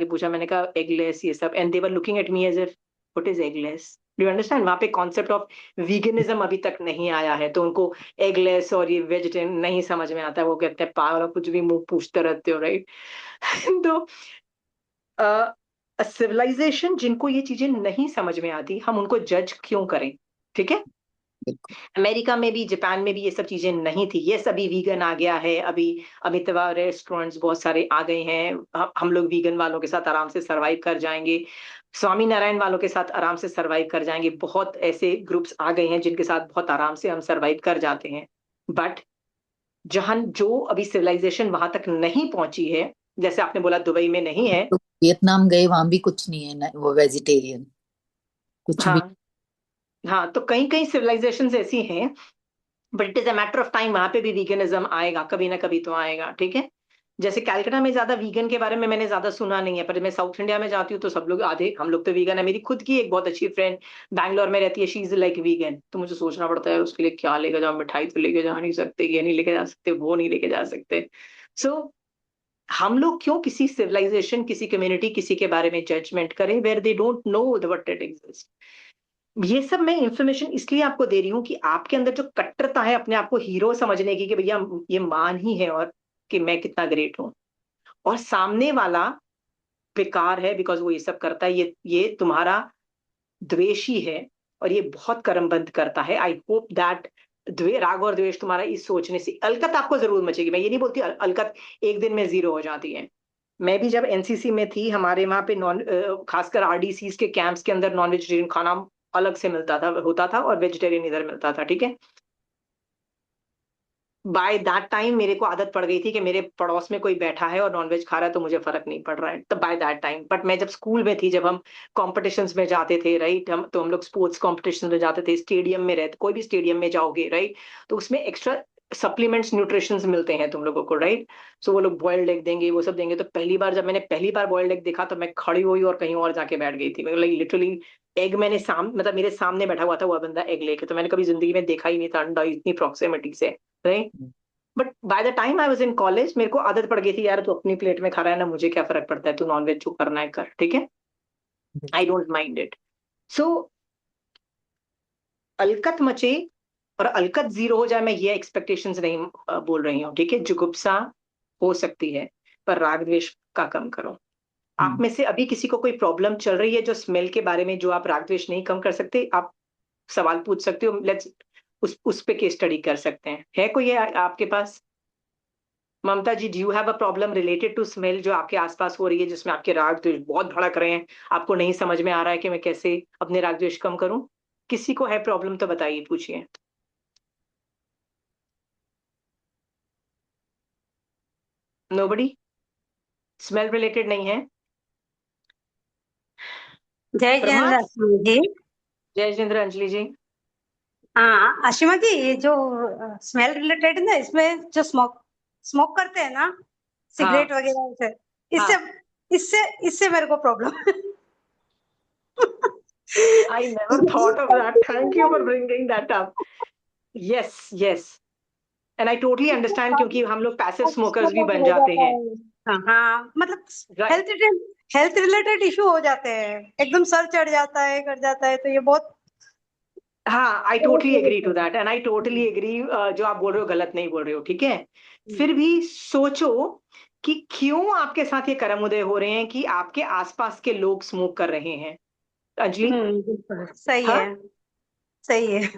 पूछा, मैंने कहा एगलेस ये सब, and they were looking at me as if what is eggless, do you understand? वहां पे कॉन्सेप्ट ऑफ वीगनिज्म अभी तक नहीं आया है, तो उनको एगलेस और ये वेजिटेरियन नहीं समझ में आता है। वो कहते हैं पागल, कुछ भी मुंह पूछते रहते हो, राइट। तो सिविलाइजेशन जिनको ये चीजें नहीं समझ में आती, हम उनको जज क्यों करें, ठीक है। बिल्कुल। अमेरिका में भी, जापान में भी ये सब चीजें नहीं थी। ये सभी वीगन आ गया है अभी, अमितवा रेस्टोरेंट्स बहुत सारे आ गए हैं। हम लोग वीगन वालों के साथ आराम से सरवाइव कर जाएंगे, स्वामी नारायण वालों के साथ आराम से सरवाइव कर जाएंगे। बहुत ऐसे ग्रुप्स आ गए हैं जिनके साथ बहुत आराम से हम सरवाइव कर जाते हैं। बट जहां जो अभी सिविलाइजेशन वहां तक नहीं पहुंची है, जैसे आपने बोला दुबई में नहीं है। तो वियतनाम गए, वहां भी कुछ नहीं है ना, वो वेजिटेरियन कुछ भी। हाँ, हाँ, तो कई कई सिविलाइजेशंस ऐसी हैं, but it is a matter of time, वहां पे भी वीगनिज्म आएगा, कभी ना कभी तो आएगा। ठीक है। जैसे कलकत्ता में ज्यादा वीगन के बारे में मैंने ज्यादा सुना नहीं है, पर मैं साउथ इंडिया में जाती हूँ तो सब लोग, आधे हम लोग तो वीगन है। मेरी खुद की एक बहुत अच्छी फ्रेंड बैंगलोर में रहती है, शी इज लाइक वीगन। तो मुझे सोचना पड़ता है उसके लिए क्या लेके जाओ, मिठाई तो लेके जा नहीं सकते, ये नहीं लेके जा सकते, वो नहीं लेके जा सकते। सो हम लोग क्यों किसी सिविलाइजेशन, किसी कम्युनिटी, किसी के बारे में जजमेंट करें where they don't know what it exist. ये सब मैं इंफॉर्मेशन इसलिए आपको दे रही हूँ कि आपके अंदर जो कट्टरता है अपने आप को हीरो समझने की, कि भैया ये मान ही है और कि मैं कितना ग्रेट हूँ, और सामने वाला बेकार है बिकॉज वो ये सब करता है, ये तुम्हारा द्वेषी है, और ये बहुत कर्मबंध करता है। आई होप दैट राग और द्वेष तुम्हारा इस सोचने से, अलकत आपको जरूर मचेगी। मैं ये नहीं बोलती अलकत एक दिन में जीरो हो जाती है। मैं भी जब एनसीसी में थी, हमारे वहां पे नॉन खासकर आरडीसीज के कैंप्स के अंदर नॉन वेजिटेरियन खाना अलग से मिलता था, होता था, और वेजिटेरियन इधर मिलता था। ठीक है। बाय दैट टाइम मेरे को आदत पड़ गई थी कि मेरे पड़ोस में कोई बैठा है और नॉनवेज खा रहा है तो मुझे फर्क नहीं पड़ रहा है, तो बाय दैट टाइम। बट मैं जब स्कूल में थी, जब हम कॉम्पिटिशन्स में जाते थे, राइट, हम लोग स्पोर्ट्स कॉम्पिटिशन में जाते थे, स्टेडियम में रहते, कोई भी स्टेडियम में जाओगे, राइट, तो उसमें एक्स्ट्रा सप्लीमेंट्स, न्यूट्रिशंस मिलते हैं तुम लोगों को, राइट। सो वो लोग बॉइल्ड एग देंगे, वो सब देंगे। तो पहली बार, जब मैंने पहली बार बॉइल्ड एग देखा, तो मैं खड़ी हुई और कहीं और जाके बैठ गई थी। मतलब लिटरली एग मैंने मतलब मेरे सामने बैठा हुआ था वो बंदा एग लेके, तो मैंने कभी जिंदगी में देखा ही नहीं था अंडा इतनी प्रॉक्सिमिटी से, right. But by the time I was in college, मेरे को आदत पड़ गई थी, यार तू अपनी प्लेट में खा रहा है ना, मुझे क्या फर्क पड़ता है, तू नॉनवेज जो करना है कर, ठीक है, आई डोंट माइंड इट। सो अलकत मचे और अलकत जीरो हो जाए, मैं ये एक्सपेक्टेशंस नहीं बोल रही हूँ, ठीक है। जुगुप्सा हो सकती है, पर राग द्वेष का कम करो। आप में से अभी किसी को कोई प्रॉब्लम चल रही है जो स्मेल के बारे में, जो आप राग द्वेष नहीं कम कर सकते, आप सवाल पूछ सकते हो। लेट्स उस पे केस स्टडी कर सकते हैं। है कोई आपके पास? Mamta ji, do you have a problem related to smell जो आपके आसपास हो रही है, जिसमें आपके राग द्वेष बहुत भड़क रहे हैं, आपको नहीं समझ में आ रहा है कि मैं कैसे अपने राग द्वेष कम करूं? किसी को है प्रॉब्लम तो बताइए, पूछिए। नोबडी? स्मेल रिलेटेड नहीं है? जय प्रमाद? जयेंद्र जी। जय जिंद्र, अंजलि जी। हाँ आशिमा जी, ये जो स्मेल रिलेटेड ना, इसमें जो स्मोक स्मोक करते हैं ना, सिगरेट हाँ, वगैरह से, इससे हाँ, इससे इससे मेरे को problem I never thought of that, thank you for bringing that up. Yes, yes, and I totally understand, क्योंकि हम लोग पैसिव स्मोकर्स भी बन हो जाते जाता हैं। है। हाँ मतलब right. Health health related issue हो जाते हैं, एकदम सर चढ़ जाता है, कर जाता है, तो ये बहुत हाँ, I totally agree to that, and I totally agree. जो आप बोल रहे हो गलत नहीं बोल रहे हो, ठीक है। फिर भी सोचो कि क्यों आपके साथ ये कर्म उदय हो रहे हैं कि आपके आसपास के लोग स्मोक कर रहे हैं, अंजलि। बिल्कुल सही है, हाँ, सही है।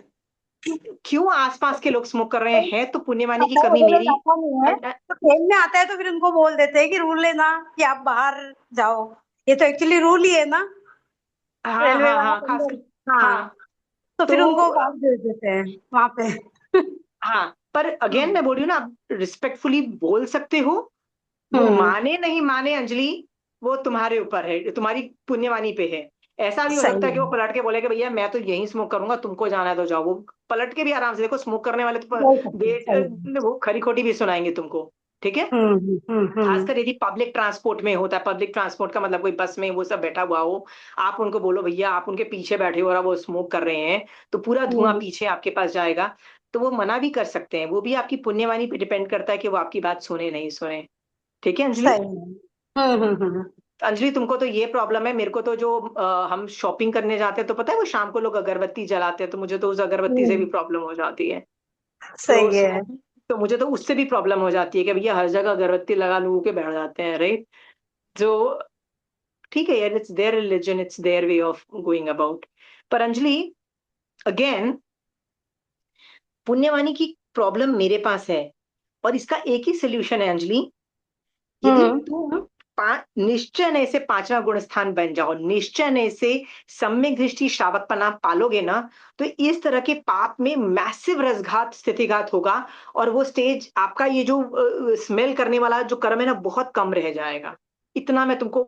क्यों आसपास के लोग स्मोक कर रहे हैं? है तो पुण्यवानी की पता कमी वगैरह मेरी। जाता नहीं है, तो ट्रेन में आता है तो फिर उनको बोल देते हैं कि रूल लेना कि आप बाहर जाओ। ये तो एक्चुअली रूल ही है ना, हाँ, रेलवे हाँ, वाला हाँ, खास। अंदर। हाँ, हाँ, तो फिर तो उनको बाहर भेज देते हैं वहां पे हाँ, पर अगेन मैं बोल रही हूँ ना, आप रिस्पेक्टफुली बोल सकते हो। वो हम्म। माने नहीं माने अंजलि, वो तुम्हारे ऊपर है, तुम्हारी पुण्यवानी पे है। ऐसा भी हो सकता सही है कि वो है, पलट के बोले कि भैया मैं तो यही स्मोक करूंगा, तुमको जाना है तो जाओ। वो पलट के भी आराम से, देखो स्मोक करने वाले तो बोल सकते हैं, सही है। वो खरी खोटी भी सुनाएंगे तुमको, ठीक है। हम्म। खासकर यदि पब्लिक ट्रांसपोर्ट में होता है, पब्लिक ट्रांसपोर्ट का मतलब कोई बस में वो सब बैठा हुआ हो, आप उनको बोलो भैया आप उनके पीछे बैठे हो और वो स्मोक कर रहे हैं, तो पूरा धुआं हम्म, पीछे आपके पास जाएगा। तो वो मना भी कर सकते हैं, वो भी आपकी पुण्यवानी पे डिपेंड करता है कि वो आपकी बात सुने नहीं सुने, ठीक है अंजलि। सही है। हम्म। अंजलि, तुमको तो ये प्रॉब्लम है, मेरे को तो जो हम शॉपिंग करने जाते हैं तो पता है वो शाम को लोग अगरबत्ती जलाते हैं, तो मुझे तो उस अगरबत्ती से भी हम्म, प्रॉब्लम हो जाती है। तो सही है। तो मुझे तो उससे भी प्रॉब्लम हो जाती है कि भैया हर जगह अगरबत्ती लगा लोगों के बैठ जाते हैं, राइट। जो ठीक है यार, it's their religion, it's their way of going about. पर अंजलि, अगेन पुण्यवानी की प्रॉब्लम मेरे पास है और इसका एक ही सोल्यूशन है अंजलि। यदि तुम निश्चय से पांचवा गुण स्थान बन जाओ, निश्चय से सम्यक दृष्टि श्रावकपना पालोगे ना, तो इस तरह के पाप में मैसिव रसघात स्थितिघात होगा और वो स्टेज आपका ये जो स्मेल करने वाला जो कर्म है ना बहुत कम रह जाएगा। इतना मैं तुमको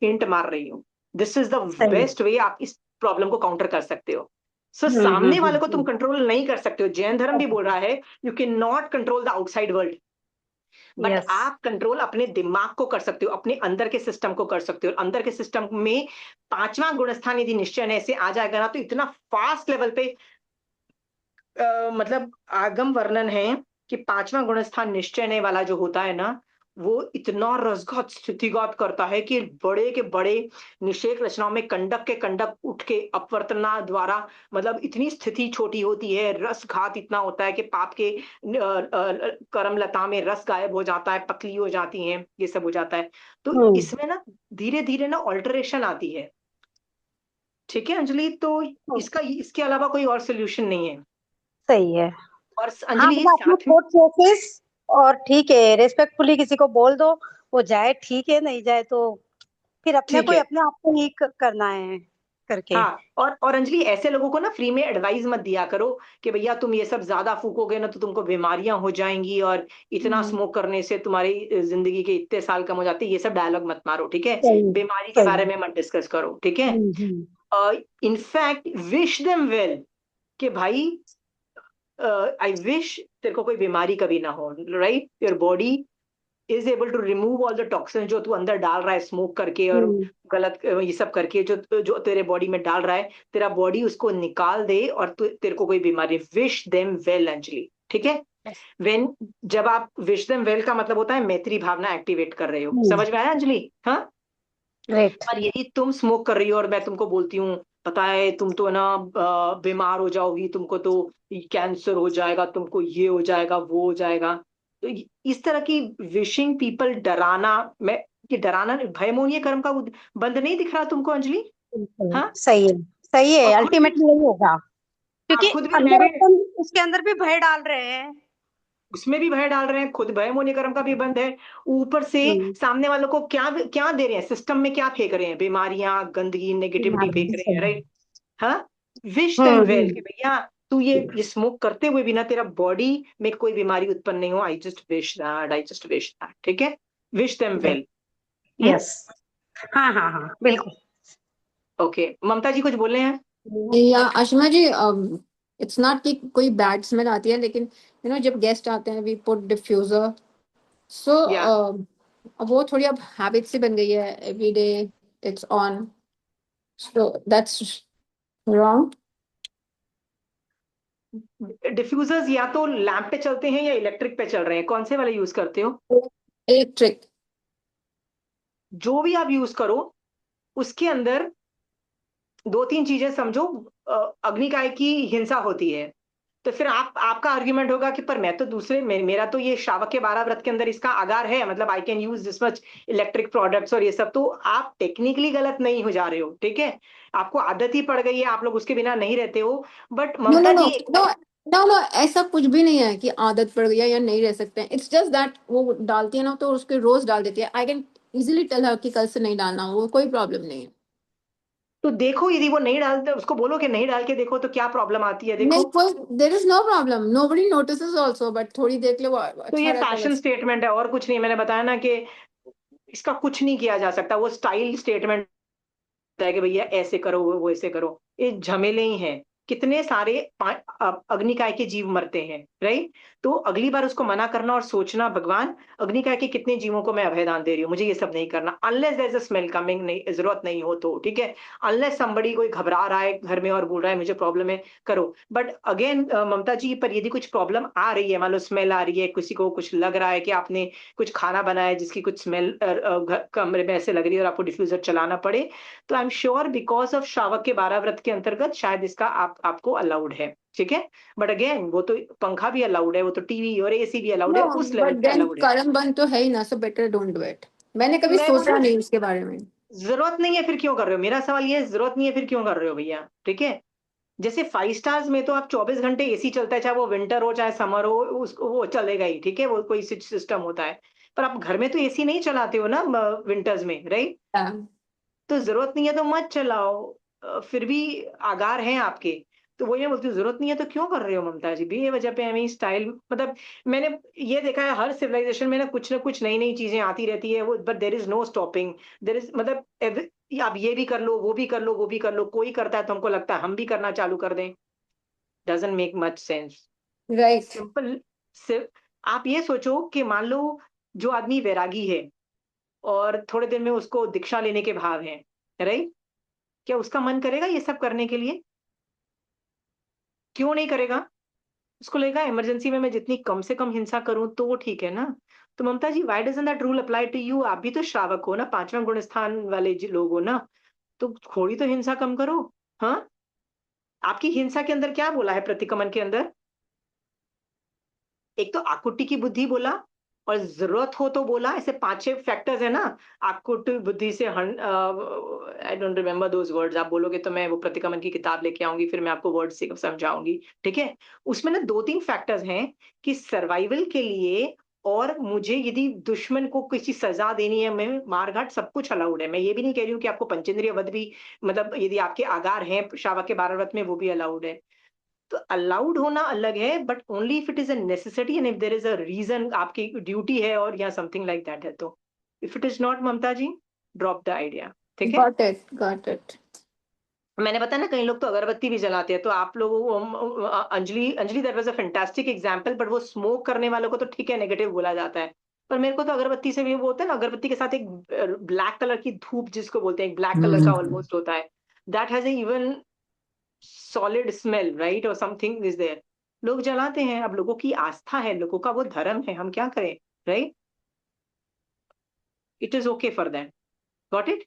हिंट मार रही हूँ। दिस इज द सही। बेस्ट वे आप इस प्रॉब्लम को काउंटर कर सकते हो। सो सामने वाले को तुम कंट्रोल नहीं कर सकते हो, जैन धर्म भी बोल रहा है you can not control the outside world, but yes. आप कंट्रोल अपने दिमाग को कर सकते हो, अपने अंदर के सिस्टम को कर सकते हो। अंदर के सिस्टम में पांचवा गुणस्थान यदि निश्चय से आ जाएगा ना, तो इतना फास्ट लेवल पे मतलब आगम वर्णन है कि पांचवा गुणस्थान निश्चय वाला जो होता है ना, वो इतना रसघात स्थितिघात करता है कि बड़े के बड़े निषेक रचनाओं में कंडक के कंडक उठ के अपवर्तना द्वारा, मतलब इतनी स्थिति छोटी होती है, रसघात इतना होता है कि पाप के कर्म लता में रस गायब हो जाता है, पतली हो जाती हैं, ये सब हो जाता है। तो इसमें ना धीरे धीरे ना ऑल्टरेशन आती है। ठीक है अंजलि, तो इसके अलावा कोई और सोल्यूशन नहीं है। सही है। और हाँ अंजलि मतलब अपना साथ में थॉट प्रोसेस, और ठीक है रेस्पेक्टफुली किसी को बोल दो, वो जाए ठीक है, नहीं जाए तो फिर अपने ठीक को ही है। अपने आप को ही करना है करके। हाँ, और अंजलि ऐसे लोगों को ना फ्री में एडवाइस मत दिया करो कि भैया तुम ये सब ज्यादा फूकोगे ना तो तुमको बीमारियां हो जाएंगी और इतना स्मोक करने से तुम्हारी जिंदगी के इतने साल कम हो जाते हैं। ये सब डायलॉग मत मारो, ठीक है? सही। बीमारी के बारे सही। में मत डिस्कस करो, ठीक है? हम्म। इनफैक्ट विश देम वेल कि भाई आई विश तेरे को कोई बीमारी कभी ना हो, right? Your body is able to remove all the toxin जो तू अंदर डाल रहा है स्मोक करके और गलत ये सब करके जो जो तेरे बॉडी में डाल रहा है, तेरा बॉडी उसको निकाल दे और तेरे को कोई बीमारी। विश देम वेल अंजलि, ठीक है? वेन जब आप विश देम वेल का मतलब होता है मैत्री भावना एक्टिवेट कर रहे हो। समझ में आया अंजलि? हाँ। ग्रेट। और यदि तुम स्मोक कर रही हो और मैं तुमको बोलती हूँ पता है तुम तो ना बीमार हो जाओगी, तुमको तो कैंसर हो जाएगा, तुमको ये हो जाएगा वो हो जाएगा, तो इस तरह की विशिंग पीपल डराना, मैं ये डराना भयमोनीय कर्म का बंद नहीं दिख रहा तुमको अंजलि? बिल्कुल हाँ। सही है। सही है, और खुद भी अल्टीमेटली यही होगा, क्योंकि आप खुद भी अंदर अपन उसके अंदर भी भय डाल रहे हैं। उसमें भी भय डाल रहे हैं, खुद भय मोनी कर्म का भी बंद है, ऊपर से सामने वालों को क्या क्या दे रहे हैं, सिस्टम में क्या फेंक रहे हैं, बीमारियां, गंदगी, नेगेटिविटी फेंक बीमारी रहे हैं, सही। राइट? हाँ। विश देम वेल कि हम्म। भैया तू ये स्मोक करते हुए भी ना तेरा बॉडी में कोई बीमारी उत्पन्न नहीं हो। I just wish that, I just wish that, ठीक है? Wish them well. यस। हाँ हाँ हाँ बिल्कुल। ओके, ममता जी कुछ बोले हैं? या आशिमा जी, इट्स नॉट कि कोई बैड स्मेल आती है, लेकिन जब गेस्ट आते हैं वी पुट डिफ्यूजर, सो या वो थोड़ी अब हैबिट सी बन गई है, every day it's on, so that's wrong. Diffusers या तो लैंप पे चलते हैं या इलेक्ट्रिक पे चल रहे हैं, कौन से वाले यूज करते हो? इलेक्ट्रिक। जो भी आप यूज करो उसके अंदर दो तीन चीजें समझो। अग्निकाय की हिंसा होती है, तो फिर आपका आर्ग्यूमेंट होगा कि पर मैं तो मेरा तो ये श्रावक के 12 व्रत के अंदर इसका आगार है, मतलब I can use this much electric products और ये सब, तो आप टेक्निकली गलत नहीं हो जा रहे हो, ठीक है? आपको आदत ही पड़ गई है, आप लोग उसके बिना नहीं रहते हो। But no no Mamta no ji no no no, ऐसा कुछ भी नहीं है कि आदत पड़ गई है या नहीं रह सकते हैं। इट्स जस्ट दैट वो डालती है ना, तो उसके रोज डाल देती है। I can easily tell her कि कल से नहीं डालना, वो कोई प्रॉब्लम नहीं है। तो देखो, यदि वो नहीं डालते उसको बोलो कि नहीं डाल के देखो तो क्या प्रॉब्लम आती है, नहीं, देखो। कोई there is no problem, nobody notices also, but थोड़ी देख ले वो तो अच्छा ये रहता है फैशन वैसे। स्टेटमेंट है और कुछ नहीं। मैंने बताया ना कि इसका कुछ नहीं किया जा सकता, वो स्टाइल स्टेटमेंट है कि भैया ऐसे करो वो ऐसे करो, ये झमेले ही हैं। कितने सारे अग्निकाय के जीव मरते हैं, राइट? तो अगली बार उसको मना करना और सोचना भगवान अग्निकाय के कितने जीवों को मैं अभयदान दे रही हूँ, मुझे ये सब नहीं करना, unless there is a smell coming, नहीं जरूरत नहीं हो तो, ठीक है? अनलेस समबड़ी कोई घबरा रहा है घर में और बोल रहा है मुझे प्रॉब्लम है, करो। बट अगेन ममता जी, पर यदि कुछ प्रॉब्लम आ रही है, मान लो स्मेल आ रही है, किसी को कुछ लग रहा है कि आपने कुछ खाना बनाया जिसकी कुछ स्मेल कमरे में ऐसे लग रही है और आपको डिफ्यूजर चलाना पड़े, तो I am sure because of श्रावक के 12 व्रत के अंतर्गत शायद इसका आपको अलाउड है, ठीक है? बट अगेन वो तो पंखा भी अलाउड है, वो तो टीवी और एसी भी अलाउड नो, है, उस लेवल बट पे देन अलाउड है। कर्म बंद तो है ही ना, so better don't do it. मैंने कभी मैं सोचा बोलूं नहीं उसके बारे में। जरूरत नहीं है फिर क्यों कर रहे हो? मेरा सवाल ये है, जरूरत नहीं है फिर क्यों कर रहे हो भैया, ठीक है? जैसे 5 स्टार्स में तो आप 24 घंटे एसी चलता है, चाहे वो विंटर हो चाहे समर हो, उसको वो चलेगा ही, ठीक है, वो कोई सिस्टम होता है। पर आप घर में तो एसी नहीं चलाते हो ना विंटर्स में, राइट? हाँ, तो जरूरत नहीं है तो मत चलाओ। फिर भी आगार हैं आपके, तो वही मैं बोलती हूँ, जरूरत नहीं है तो क्यों कर रहे हो ममता जी? बेवजह पे हमें स्टाइल, मतलब मैंने ये देखा है हर सिविलाइजेशन में ना कुछ नई नई चीजें आती रहती है, वो but there is no stopping. There is मतलब आप ये भी कर लो, वो भी कर लो, वो भी कर लो, कोई करता है तो हमको लगता है हम भी करना चालू कर दें। Doesn't make much sense. Right. Simple. सिर्फ आप ये सोचो कि मान लो जो आदमी वैरागी है और थोड़े दिन में उसको दीक्षा लेने के भाव हैं, राइट? क्या उसका मन करेगा ये सब करने के लिए? क्यों नहीं करेगा? उसको लगेगा इमरजेंसी में मैं जितनी कम से कम हिंसा करूं तो वो ठीक है ना। तो Mamta ji, why doesn't that rule apply to you? आप भी तो श्रावक हो ना, 5वां गुण स्थान वाले लोग हो ना, तो थोड़ी तो हिंसा कम करो। हाँ, आपकी हिंसा के अंदर क्या बोला है? प्रतिक्रमण के अंदर एक तो आकुति की बुद्धि बोला, और जरूरत हो तो बोला, ऐसे 5-6 फैक्टर्स है ना। आकुति बुद्धि से I don't remember those words, आप बोलोगे तो मैं वो प्रतिक्रमण की किताब लेके आऊंगी, फिर मैं आपको वर्ड से समझाऊंगी, ठीक है? उसमें ना 2-3 फैक्टर्स हैं कि सर्वाइवल के लिए, और मुझे यदि दुश्मन को किसी सजा देनी है, मैं मारघाट सब कुछ अलाउड है। मैं ये भी नहीं कह रही हूँ कि आपको पंचेंद्रिय वध भी, मतलब यदि आपके आगार हैं शावक के 12 व्रत में, वो भी अलाउड है। तो अलाउड होना अलग है, but only if it is a necessity and if there is a reason, आपकी ड्यूटी है और या समथिंग लाइक दैट है तो। If it is not, Mamta ji, drop the idea, ठीक है? Got it, got it. मैंने बताया ना, कई लोग तो अगरबत्ती भी जलाते हैं, तो आप लोगों को Anjali Anjali that was a fantastic example, but वो स्मोक करने वालों को तो ठीक है नेगेटिव बोला जाता है। पर मेरे को तो अगरबत्ती से भी वो होता है ना, अगरबत्ती के साथ एक ब्लैक कलर की धूप जिसको बोलते हैं, ब्लैक कलर का ऑलमोस्ट होता है, that has even solid smell, right, और समथिंग इज देयर। लोग जलाते हैं, अब लोगों की आस्था है, लोगों का वो धर्म है, हम क्या करें, right? It is okay for that. Got it?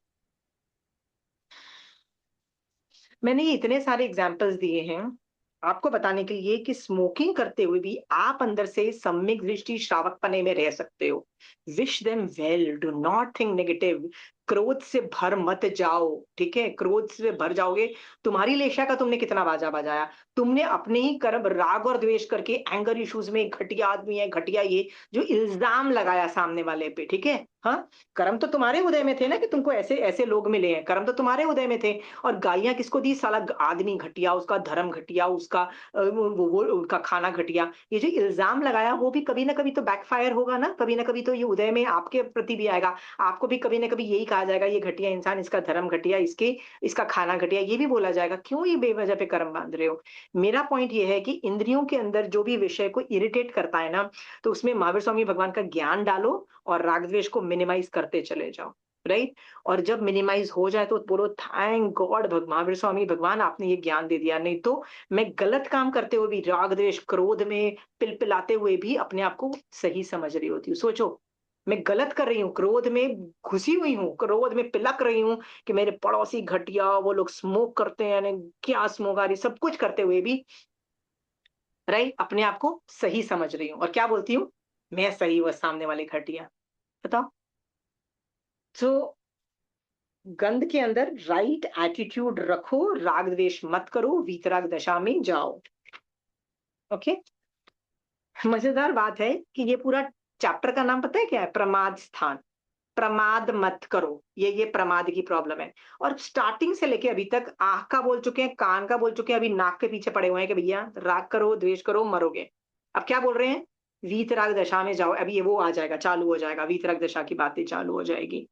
मैंने ये इतने सारे एग्जाम्पल्स दिए हैं आपको बताने के लिए कि स्मोकिंग करते हुए भी आप अंदर से सम्यक दृष्टि श्रावक पने में रह सकते हो। Wish them well, do not think negative. क्रोध से भर मत जाओ, ठीक है? क्रोध से भर जाओगे, तुम्हारी लेशा का तुमने कितना बाजा बजाया? तुमने अपने ही कर्म राग और द्वेष करके एंगर इश्यूज में घटिया आदमी है, घटिया ये जो इल्जाम लगाया सामने वाले पे, ठीक है? हाँ, कर्म तो तुम्हारे उदय में थे ना कि तुमको ऐसे ऐसे लोग मिले हैं, कर्म तो तुम्हारे उदय में थे। और गालियां किसको दी? साला आदमी घटिया, उसका धर्म घटिया, उसका वो उनका खाना घटिया। ये जो इल्जाम लगाया वो भी कभी ना कभी तो बैकफायर होगा ना कभी तो ये उदय में आपके प्रति भी आएगा। आपको भी कभी ना कभी यही कहा जाएगा, ये घटिया इंसान, इसका धर्म घटिया, इसका खाना घटिया, ये भी बोला जाएगा। क्यों ये बेवजह पे कर्म बांध रहे हो? मेरा पॉइंट ये है कि इंद्रियों के अंदर जो भी विषय को इरिटेट करता है ना, तो उसमें महावीर स्वामी भगवान का ज्ञान डालो और राग द्वेष को मिनिमाइज करते चले जाओ, राइट? और जब मिनिमाइज हो जाए तो बोलो थैंक गॉड महावीर स्वामी भगवान, आपने ये ज्ञान दे दिया। नहीं तो मैं गलत काम करते हुए भी, राग द्वेष क्रोध में पिलपिलाते हुए भी अपने आप को सही समझ रही होती हूँ। सोचो, मैं गलत कर रही हूँ, क्रोध में घुसी हुई हूँ, क्रोध में पिलक रही हूँ कि मेरे पड़ोसी घटिया, वो लोग स्मोक करते हैं, क्या स्मोक आ रही, सब कुछ करते हुए भी, राइट, अपने आप को सही समझ रही हूँ। और क्या बोलती हूँ? मैं सही, वो सामने वाले घटिया। बताओ। तो गंध के अंदर राइट एटीट्यूड रखो, राग द्वेष मत करो, वीतराग दशा में जाओ। ओके? मजेदार बात है कि ये पूरा चैप्टर का नाम पता है क्या है? प्रमाद स्थान। प्रमाद मत करो, ये प्रमाद की प्रॉब्लम है। और स्टार्टिंग से लेके अभी तक आंख का बोल चुके हैं, कान का बोल चुके हैं, अभी नाक के पीछे पड़े हुए हैं कि भैया राग करो, द्वेष करो, मरोगे। अब क्या बोल रहे हैं? वीतराग दशा में जाओ। अभी ये वो आ जाएगा, चालू हो जाएगा, वीतराग दशा की बातें चालू हो जाएगी।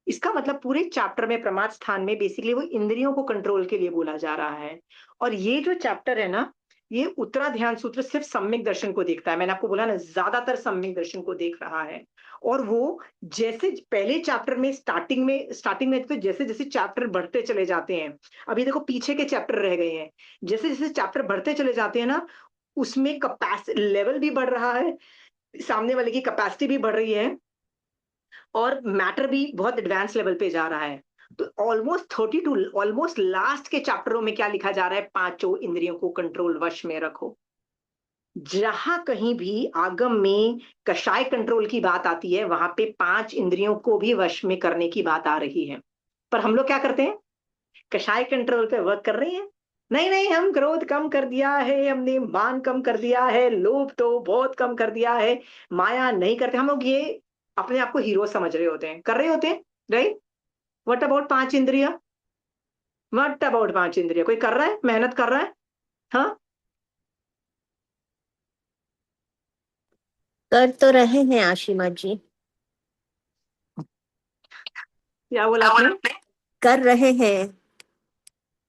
इसका मतलब पूरे चैप्टर में प्रमाद स्थान में बेसिकली वो इंद्रियों को कंट्रोल के लिए बोला जा रहा है। और ये जो चैप्टर है ना, ये उत्तरा ध्यान सूत्र सिर्फ सम्यक दर्शन को देखता है। मैंने आपको बोला ना, ज्यादातर सम्यक दर्शन को देख रहा है। और वो जैसे पहले चैप्टर में स्टार्टिंग में तो जैसे जैसे चैप्टर बढ़ते चले जाते हैं, अभी देखो पीछे के चैप्टर रह गए हैं, जैसे जैसे चैप्टर बढ़ते चले जाते हैं ना, उसमें कैपेसिटी लेवल भी बढ़ रहा है, सामने वाले की कैपेसिटी भी बढ़ रही है, और मैटर भी बहुत एडवांस लेवल पे जा रहा है। तो ऑलमोस्ट लास्ट के चैप्टरों में क्या लिखा जा रहा है? 5 इंद्रियों को कंट्रोल वश में रखो। जहां कहीं भी आगम में कषाय कंट्रोल की बात आती है, वहां पे 5 इंद्रियों को भी वश में करने की बात आ रही है। पर हम लोग क्या करते हैं? कषाय कंट्रोल पे वर्क कर रहे हैं, नहीं नहीं, हम क्रोध कम कर दिया है, हमने मान कम कर दिया है, लोभ तो बहुत कम कर दिया है, माया नहीं करते हम लोग। ये अपने आप को हीरो समझ रहे होते हैं, कर रहे होते हैं, राइट। व्हाट अबाउट पांच इंद्रिया? व्हाट अबाउट पांच इंद्रिया? कोई कर रहा है, मेहनत कर रहा है? हाँ, कर तो रहे हैं आशिमा जी। क्या बोला आपने? कर रहे हैं।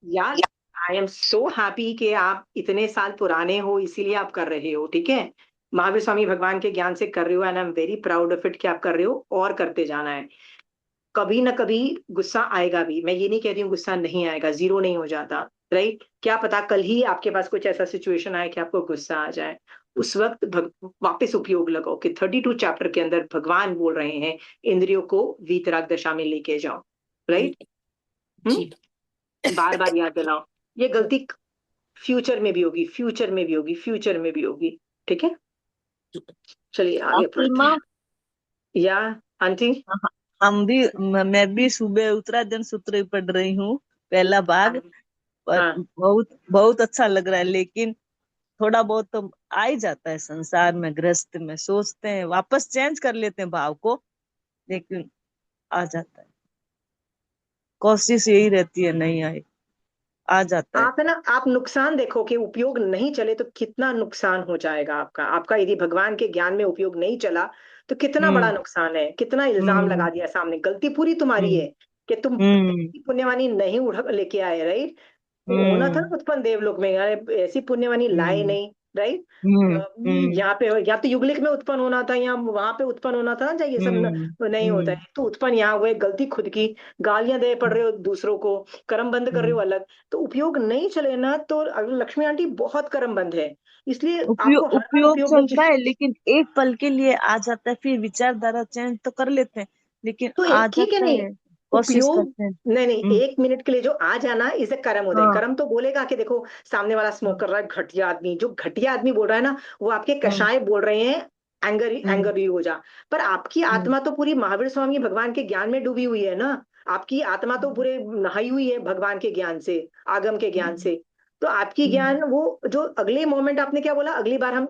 यार, आई एम सो हैप्पी कि आप इतने साल पुराने हो, इसीलिए आप कर रहे हो, ठीक है। महावीर स्वामी भगवान के ज्ञान से कर रहे हो, and I am very proud of it कि आप कर रहे हो, और करते जाना है। कभी ना कभी गुस्सा आएगा भी, मैं ये नहीं कह रही हूँ गुस्सा नहीं आएगा, जीरो नहीं हो जाता, राइट। क्या पता कल ही आपके पास कुछ ऐसा सिचुएशन आए कि आपको गुस्सा आ जाए, उस वक्त वापस उपयोग लगाओ कि 32 चैप्टर के अंदर भगवान बोल रहे हैं इंद्रियों को वीतराग दशा में लेके जाओ, राइट। जी। बार बार याद दिलाओ। ये गलती फ्यूचर में भी होगी, फ्यूचर में भी होगी, फ्यूचर में भी होगी, ठीक है। चलिए आगे पढ़ते आशिमा, हैं। या आंटी? मैं भी सुबह उत्तरायण सूत्र ही पढ़ रही हूँ, पहला भाग। पर हाँ, बहुत बहुत अच्छा लग रहा है, लेकिन थोड़ा बहुत तो आ ही जाता है। संसार में, गृहस्थ में सोचते हैं, वापस चेंज कर लेते हैं भाव को, लेकिन आ जाता है। कोशिश यही रहती है नहीं आए, आ जाता है। आप है ना, आप नुकसान देखो कि उपयोग नहीं चले तो कितना नुकसान हो जाएगा आपका। आपका यदि भगवान के ज्ञान में उपयोग नहीं चला तो कितना बड़ा हम्म नुकसान है, कितना इल्जाम हम्म लगा दिया सामने। गलती पूरी तुम्हारी हम्म है कि तुम हम्म पुण्यवानी नहीं उड़ा लेके आए, राइट। होना था हम्म ना उत्पन्न देवलोक में, यार ऐसी पुण्यवानी लाए हम्म नहीं, राइट। हम्म हम्म यहाँ पे या तो युगलिक में उत्पन्न होना था, या वहां पे उत्पन्न होना था, जहाँ ये सब नहीं होता हम्म है। तो उत्पन्न यहाँ हुए, गलती खुद की, गालियां दे पड़ रहे हो दूसरों को, कर्म बंद कर रहे हो हम्म। अलग। तो उपयोग नहीं चले ना, तो अगर लक्ष्मी आंटी बहुत कर्म बंद है, इसलिए आपको हर बार उपयोग उपयोग चलता है, लेकिन एक पल के लिए आ जाता है, फिर विचारधारा चेंज तो कर लेते हैं, लेकिन तो आ ठीक है, जाता नहीं है। कोशिश उपयोग, करते हैं। नहीं नहीं, हम्म, एक मिनट के लिए जो आ जाना इसे कर्म उदय। हाँ कर्म तो बोलेगा कि देखो सामने वाला स्मोक हाँ, कर रहा है, घटिया आदमी, जो घटिया आदमी बोल रहा है ना, वो आपके हम्म कषाय बोल रहे हैं, एंगर हम्म एंगर हो जा। पर आपकी हम्म आत्मा तो पूरी महावीर स्वामी भगवान के ज्ञान में डूबी हुई है ना। आपकी आत्मा तो पूरे नहाई हुई है भगवान के ज्ञान से, आगम के ज्ञान हम्म से। तो आपकी हम्म ज्ञान वो जो अगले मोमेंट, आपने क्या बोला, अगली बार हम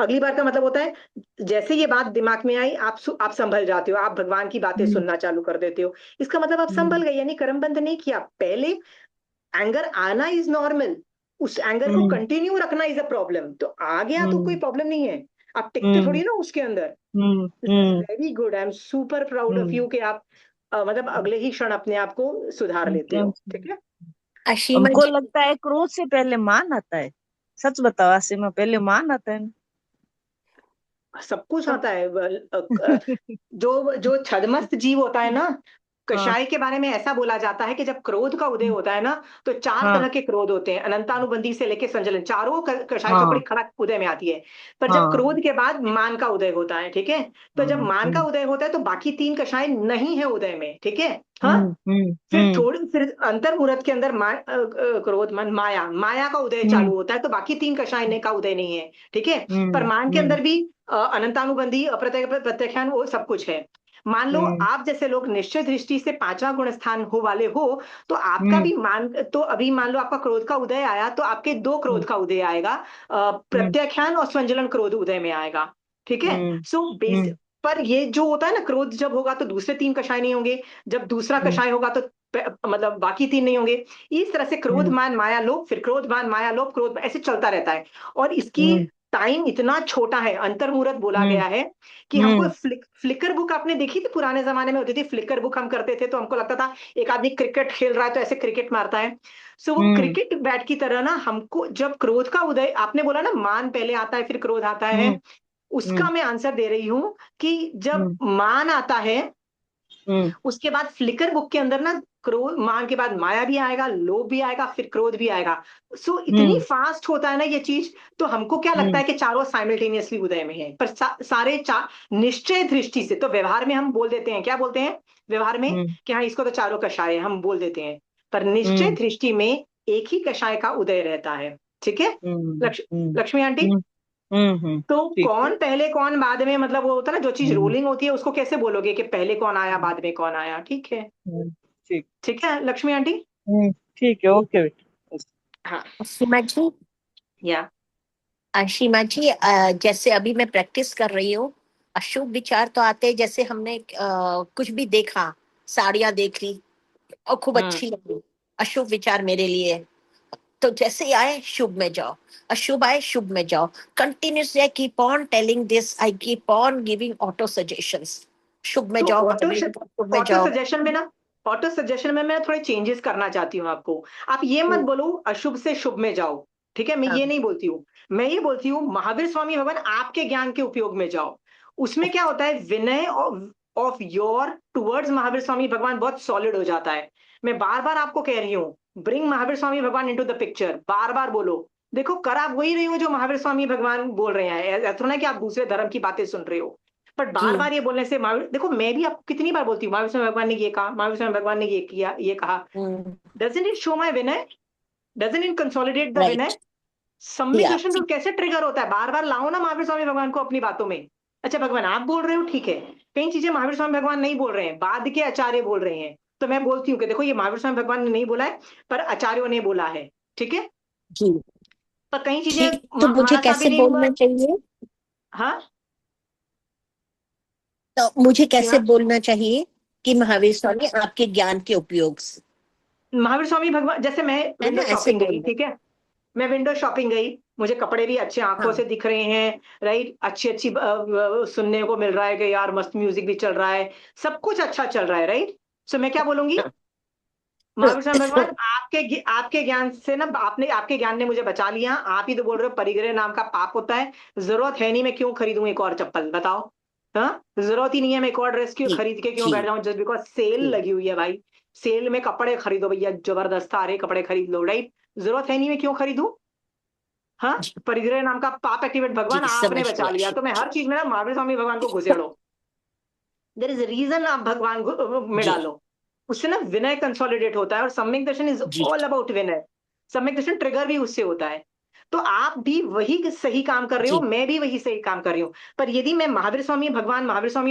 अगली बार का मतलब होता है जैसे ये बात दिमाग में आई, आप संभल जाते हो, आप भगवान की बातें हम्म सुनना चालू कर देते हो। इसका मतलब आप संभल हम्म गए, यानी कर्म बंद नहीं किया। पहले एंगर आना इज नॉर्मल, उस एंगर को हम्म कंटिन्यू रखना इज अ प्रॉब्लम। तो आ गया तो कोई हम्म प्रॉब्लम नहीं है, आप टिकते हम्म थोड़ी ना उसके अंदर। हम्म this is hmm very good, I am super proud of hmm you कि आप मतलब अगले ही क्षण अपने आप को सुधार लेते हो, ठीक है। आशिमा हमको जी। लगता है क्रोध से पहले मान आता है। सच बताओ आसिमा, पहले मान आता है ना? सब कुछ सब। आता है। जो जो छदमस्त जीव होता है ना, हाँ कषाय के बारे में ऐसा बोला जाता है कि जब क्रोध का उदय होता है ना, तो चार हाँ तरह के क्रोध होते हैं, अनंतानुबंधी से लेके संजलन, चारों कषाय चौकड़ी हाँ खड़ा उदय में आती है। पर जब हाँ क्रोध के बाद मान का उदय होता है, ठीक है। तो जब मान का हम्म उदय होता है तो बाकी तीन कषाय नहीं है उदय में, ठीक है। हाँ, हम्म फिर अंतर मुहूर्त के अंदर क्रोध, मन, माया, माया का उदय हम्म चालू होता है, तो बाकी तीन कषाय का उदय नहीं है, ठीक है। पर हम्म मान के हम्म अंदर भी अनंतानुबंधी, प्रत्याख्यान, वो सब कुछ है। मान लो हम्म आप जैसे लोग निश्चय दृष्टि से पांचवा गुण स्थान हो वाले हो, तो आपका हम्म भी मान, तो अभी मान लो आपका क्रोध का उदय आया, तो आपके दो क्रोध का उदय आएगा, हम्म प्रत्याख्यान और स्वंजलन क्रोध उदय में आएगा, ठीक है। हम्म सो बेस हम्म पर ये जो होता है ना, क्रोध जब होगा तो दूसरे तीन कषाय नहीं होंगे, जब दूसरा हम्म कषाय होगा तो मतलब बाकी तीन नहीं होंगे। इस तरह से क्रोध हम्म मान माया लोभ, फिर क्रोध मान माया लोभ, क्रोध, ऐसे चलता रहता है। और इसकी हम्म टाइम इतना छोटा है, अंतर्मुहूर्त बोला हम्म गया है कि हमको हम्म फ्लिकर बुक आपने देखी थी, पुराने जमाने में होती थी फ्लिकर बुक, हम करते थे तो हमको लगता था एक आदमी क्रिकेट खेल रहा है तो ऐसे क्रिकेट मारता है। सो वो हम्म क्रिकेट बैट की तरह ना, हमको जब क्रोध का उदय, आपने बोला ना मान पहले आता है फिर क्रोध आता है, हम्म उसका मैं आंसर दे रही हूं कि जब हम्म मान आता है हम्म उसके बाद फ्लिकर बुक के अंदर ना, क्रोध, मान के बाद माया भी आएगा, लोभ भी आएगा, फिर क्रोध भी आएगा। सो इतनी हम्म फास्ट होता है ना ये चीज। तो हमको क्या लगता हम्म है कि चारों साइमल्टेनियसली उदय में है, पर सारे निश्चय दृष्टि से तो व्यवहार में हम बोल देते हैं, क्या बोलते हैं व्यवहार में, हम्म कि हाँ इसको तो चारों कषाय है, हम बोल देते हैं। पर निश्चय हम्म दृष्टि में एक ही कषाय का उदय रहता है, ठीक है। हम्म लक्ष्मी हम्म लक्ष्मी आंटी, हम्म तो ठीक है। कौन पहले कौन बाद में, मतलब वो होता है ना, जो चीज हम्म रोलिंग होती है उसको कैसे बोलोगे कि पहले कौन आया बाद में कौन आया, ठीक है। हम्म, ठीक। ठीक है लक्ष्मी आंटी। हम्म ठीक है, ओके बेटा। हाँ असीमा जी, या असीमा जी, जैसे अभी मैं प्रैक्टिस कर रही हूँ, अशुभ विचार तो आते हैं, जैसे हमने कुछ भी देखा, साड़ियां देख ली और खूब अच्छी लगी, अशुभ विचार मेरे लिए। तो जैसे ही आए शुभ में जाओ, अशुभ आए शुभ में जाओ। Continuously I keep on telling this, I keep on giving auto suggestions, शुभ में तो जाओ, महावीर को शुभ में जाओ। ऑटो सजेशन में मैं थोड़े चेंजेस करना चाहती हूँ आपको। आप ये मत बोलो अशुभ से शुभ में जाओ, ठीक है, मैं हाँ, ये नहीं बोलती हूँ। मैं ये बोलती हूँ महावीर स्वामी भगवान आपके ज्ञान के उपयोग में जाओ। उसमें क्या होता है, विनय of your towards Mahavir Swami भगवान बहुत सॉलिड हो जाता है। मैं बार बार आपको कह रही हूँ, ब्रिंग महावीर स्वामी भगवान इनटू द पिक्चर, बार बार बोलो। देखो कर आप वही रही हो जो महावीर स्वामी भगवान बोल रहे हैं, ऐसा ना कि आप दूसरे धर्म की बातें सुन रहे हो। बट जी बार बार ये बोलने से महावीर, देखो मैं भी आपको कितनी बार बोलती हूँ महावीर स्वामी भगवान ने ये कहा, महावीर स्वामी भगवान ने ये किया, ये कहा। Doesn't it show my Vinay? Doesn't it consolidate the Vinay? Right, सम्यक या दर्शन तो कैसे ट्रिगर होता है, बार बार लाओ ना महावीर स्वामी भगवान को अपनी बातों में। अच्छा भगवान आप बोल रहे हो, ठीक है, कई चीजें महावीर स्वामी भगवान नहीं बोल रहे हैं, बाद के आचार्य बोल रहे हैं, तो मैं बोलती हूँ कि देखो ये महावीर स्वामी भगवान ने नहीं बोला है, पर आचार्यों ने बोला है, ठीक है। जी पर कई चीजें ठीक। तो मुझे हमारा सा भी कैसे नहीं हुआ। बोलना चाहिए? हाँ तो मुझे कैसे सीमा, बोलना चाहिए कि महावीर स्वामी आपके ज्ञान के उपयोग से, महावीर स्वामी भगवान, जैसे मैं है ना, विंडो ऐसे शॉपिंग गई, बोलना। ठीक है, मैं विंडो शॉपिंग गई, मुझे कपड़े भी अच्छे आंखों हाँ, से दिख रहे हैं, राइट, अच्छी अच्छी सुनने को मिल रहा है कि यार मस्त म्यूजिक भी चल रहा है, सब कुछ अच्छा चल रहा है, राइट। सो मैं क्या बोलूंगी, महावीर स्वामी भगवान आपके ज्ञान से ना, आपने आपके ज्ञान ने मुझे बचा लिया, आप ही तो बोल रहे हो परिग्रह नाम का पाप होता है, जरूरत है नहीं, मैं क्यों खरीदूं एक और चप्पल, बताओ। हाँ, जरूरत ही नहीं है, मैं एक और ड्रेस क्यों जी खरीद के क्यों जी बैठ जाऊं, जस्ट बिकॉज सेल जी लगी हुई है भाई। सेल में कपड़े खरीदो भैया, जबरदस्त आ रहे कपड़े खरीद लो, राइट। जरूरत है नहीं, मैं क्यों खरीदूं। हाँ, जी परिग्रह नाम का पाप एक्टिवेट, भगवान जी, आपने समझ बचा गया लिया, तो मैं शिव हर जी। चीज में ना महावीर स्वामी भगवान को घुसेड़ो। देर इज रीजन आप भगवान में जी डालो, उससे ना विनय कंसोलिडेट होता है, और सम्यक दर्शन इज जी ऑल अबाउट विनय। सम्यक दर्शन ट्रिगर भी उससे होता है। तो आप भी वही सही काम कर रहे हो, जी मैं भी वही सही काम कर रही हूँ, पर यदि मैं महावीर स्वामी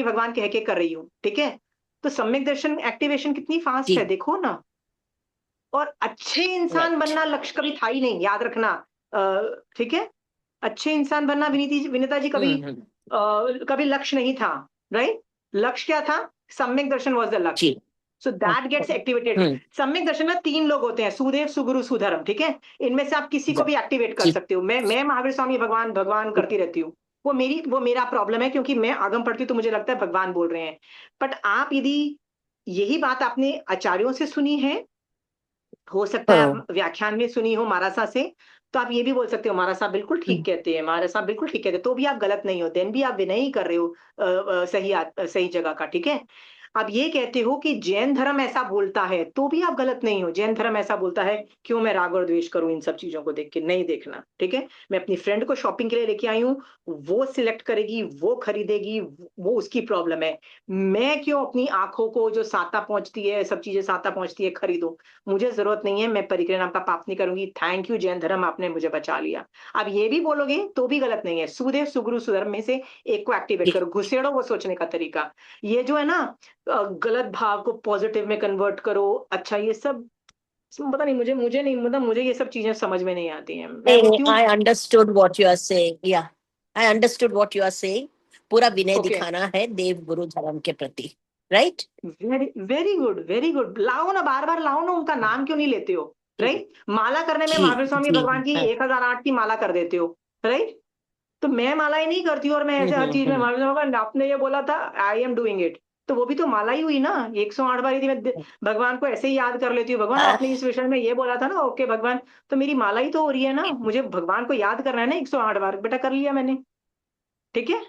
भगवान कह के कर रही हूँ, ठीक है, तो सम्यक दर्शन एक्टिवेशन कितनी फास्ट है जी, देखो ना। और अच्छे इंसान राइट। बनना लक्ष्य कभी था ही नहीं, याद रखना। ठीक है, अच्छे इंसान बनना विनीता जी कभी हम्म, कभी लक्ष्य नहीं था, राइट। लक्ष्य क्या था, सम्यक दर्शन वॉज द लक्ष्य। जी सो दैट गेट्स एक्टिवेटेड। हम्म, सम्यक दर्शन में 3 लोग होते हैं, सुदेव सुगुरु सुधर्म, ठीक है, इनमें से आप किसी को भी एक्टिवेट कर जी सकते हो। मैं महावीर स्वामी भगवान भगवान करती रहती हूँ, वो मेरा प्रॉब्लम है, क्योंकि मैं आगम पढ़ती हूँ तो मुझे लगता है भगवान बोल रहे हैं। बट आप यदि यही बात आपने आचार्यों से सुनी है, हो सकता है हाँ, आप व्याख्यान में सुनी हो महाराज से, तो आप ये भी बोल सकते हो महाराज साहब बिल्कुल ठीक कहते हैं, महाराज साहब बिल्कुल ठीक कहते हैं, तो भी आप गलत नहीं हो, देन भी आप विनय ही कर रहे हो सही जगह का, ठीक है। आप ये कहते हो कि जैन धर्म ऐसा बोलता है, तो भी आप गलत नहीं हो, जैन धर्म ऐसा बोलता है, क्यों मैं राग और द्वेष करूं इन सब चीजों को देख के, नहीं देखना, ठीक है। मैं अपनी फ्रेंड को शॉपिंग के लिए लेके आई हूँ, वो सिलेक्ट करेगी, वो खरीदेगी, वो उसकी प्रॉब्लम है। मैं क्यों अपनी आंखों को जो साता पहुंचती है, सब चीजें साता पहुंचती है, खरीदूं। मुझे जरूरत नहीं है, मैं परिग्रह नाम का पाप नहीं करूंगी, थैंक यू जैन धर्म, आपने मुझे बचा लिया। अब ये भी बोलोगे तो भी गलत नहीं है, सुदेव सुगुरु सुधर्म में से एक को एक्टिवेट जी करो, घुसेड़ो वो सोचने का तरीका। ये जो है ना, गलत भाव को पॉजिटिव में कन्वर्ट करो, अच्छा ये सब पता नहीं, मुझे नहीं, मतलब मुझे ये सब चीजें समझ में नहीं आती हैं, मैं बोलती हूँ। I understood what you are saying, या I understood what you are saying. पूरा विनय ओके, दिखाना है देव गुरु धर्म के प्रति, right. Very very good, very good, लाओ ना, बार बार लाओ ना, उनका नाम क्यों नहीं लेते हो, राइट। माला करने में जी महावीर स्वामी जी भगवान की हाँ, 1008 की माला कर देते हो, राइट। तो मैं मालाएं नहीं करती हूँ, और मैं ऐसे हर चीज में हम्म, महावीर स्वामी भगवान आपने ये बोला था, आई एम डूइंग इट, तो वो भी तो माला ही हुई ना। 108 बार यदि मैं भगवान को ऐसे ही याद कर लेती हूँ, भगवान आपने इस विषय में ये बोला था ना, ओके भगवान, तो मेरी माला ही तो हो रही है ना, मुझे भगवान को याद करना है ना 108 बार, बेटा कर लिया मैंने, ठीक है।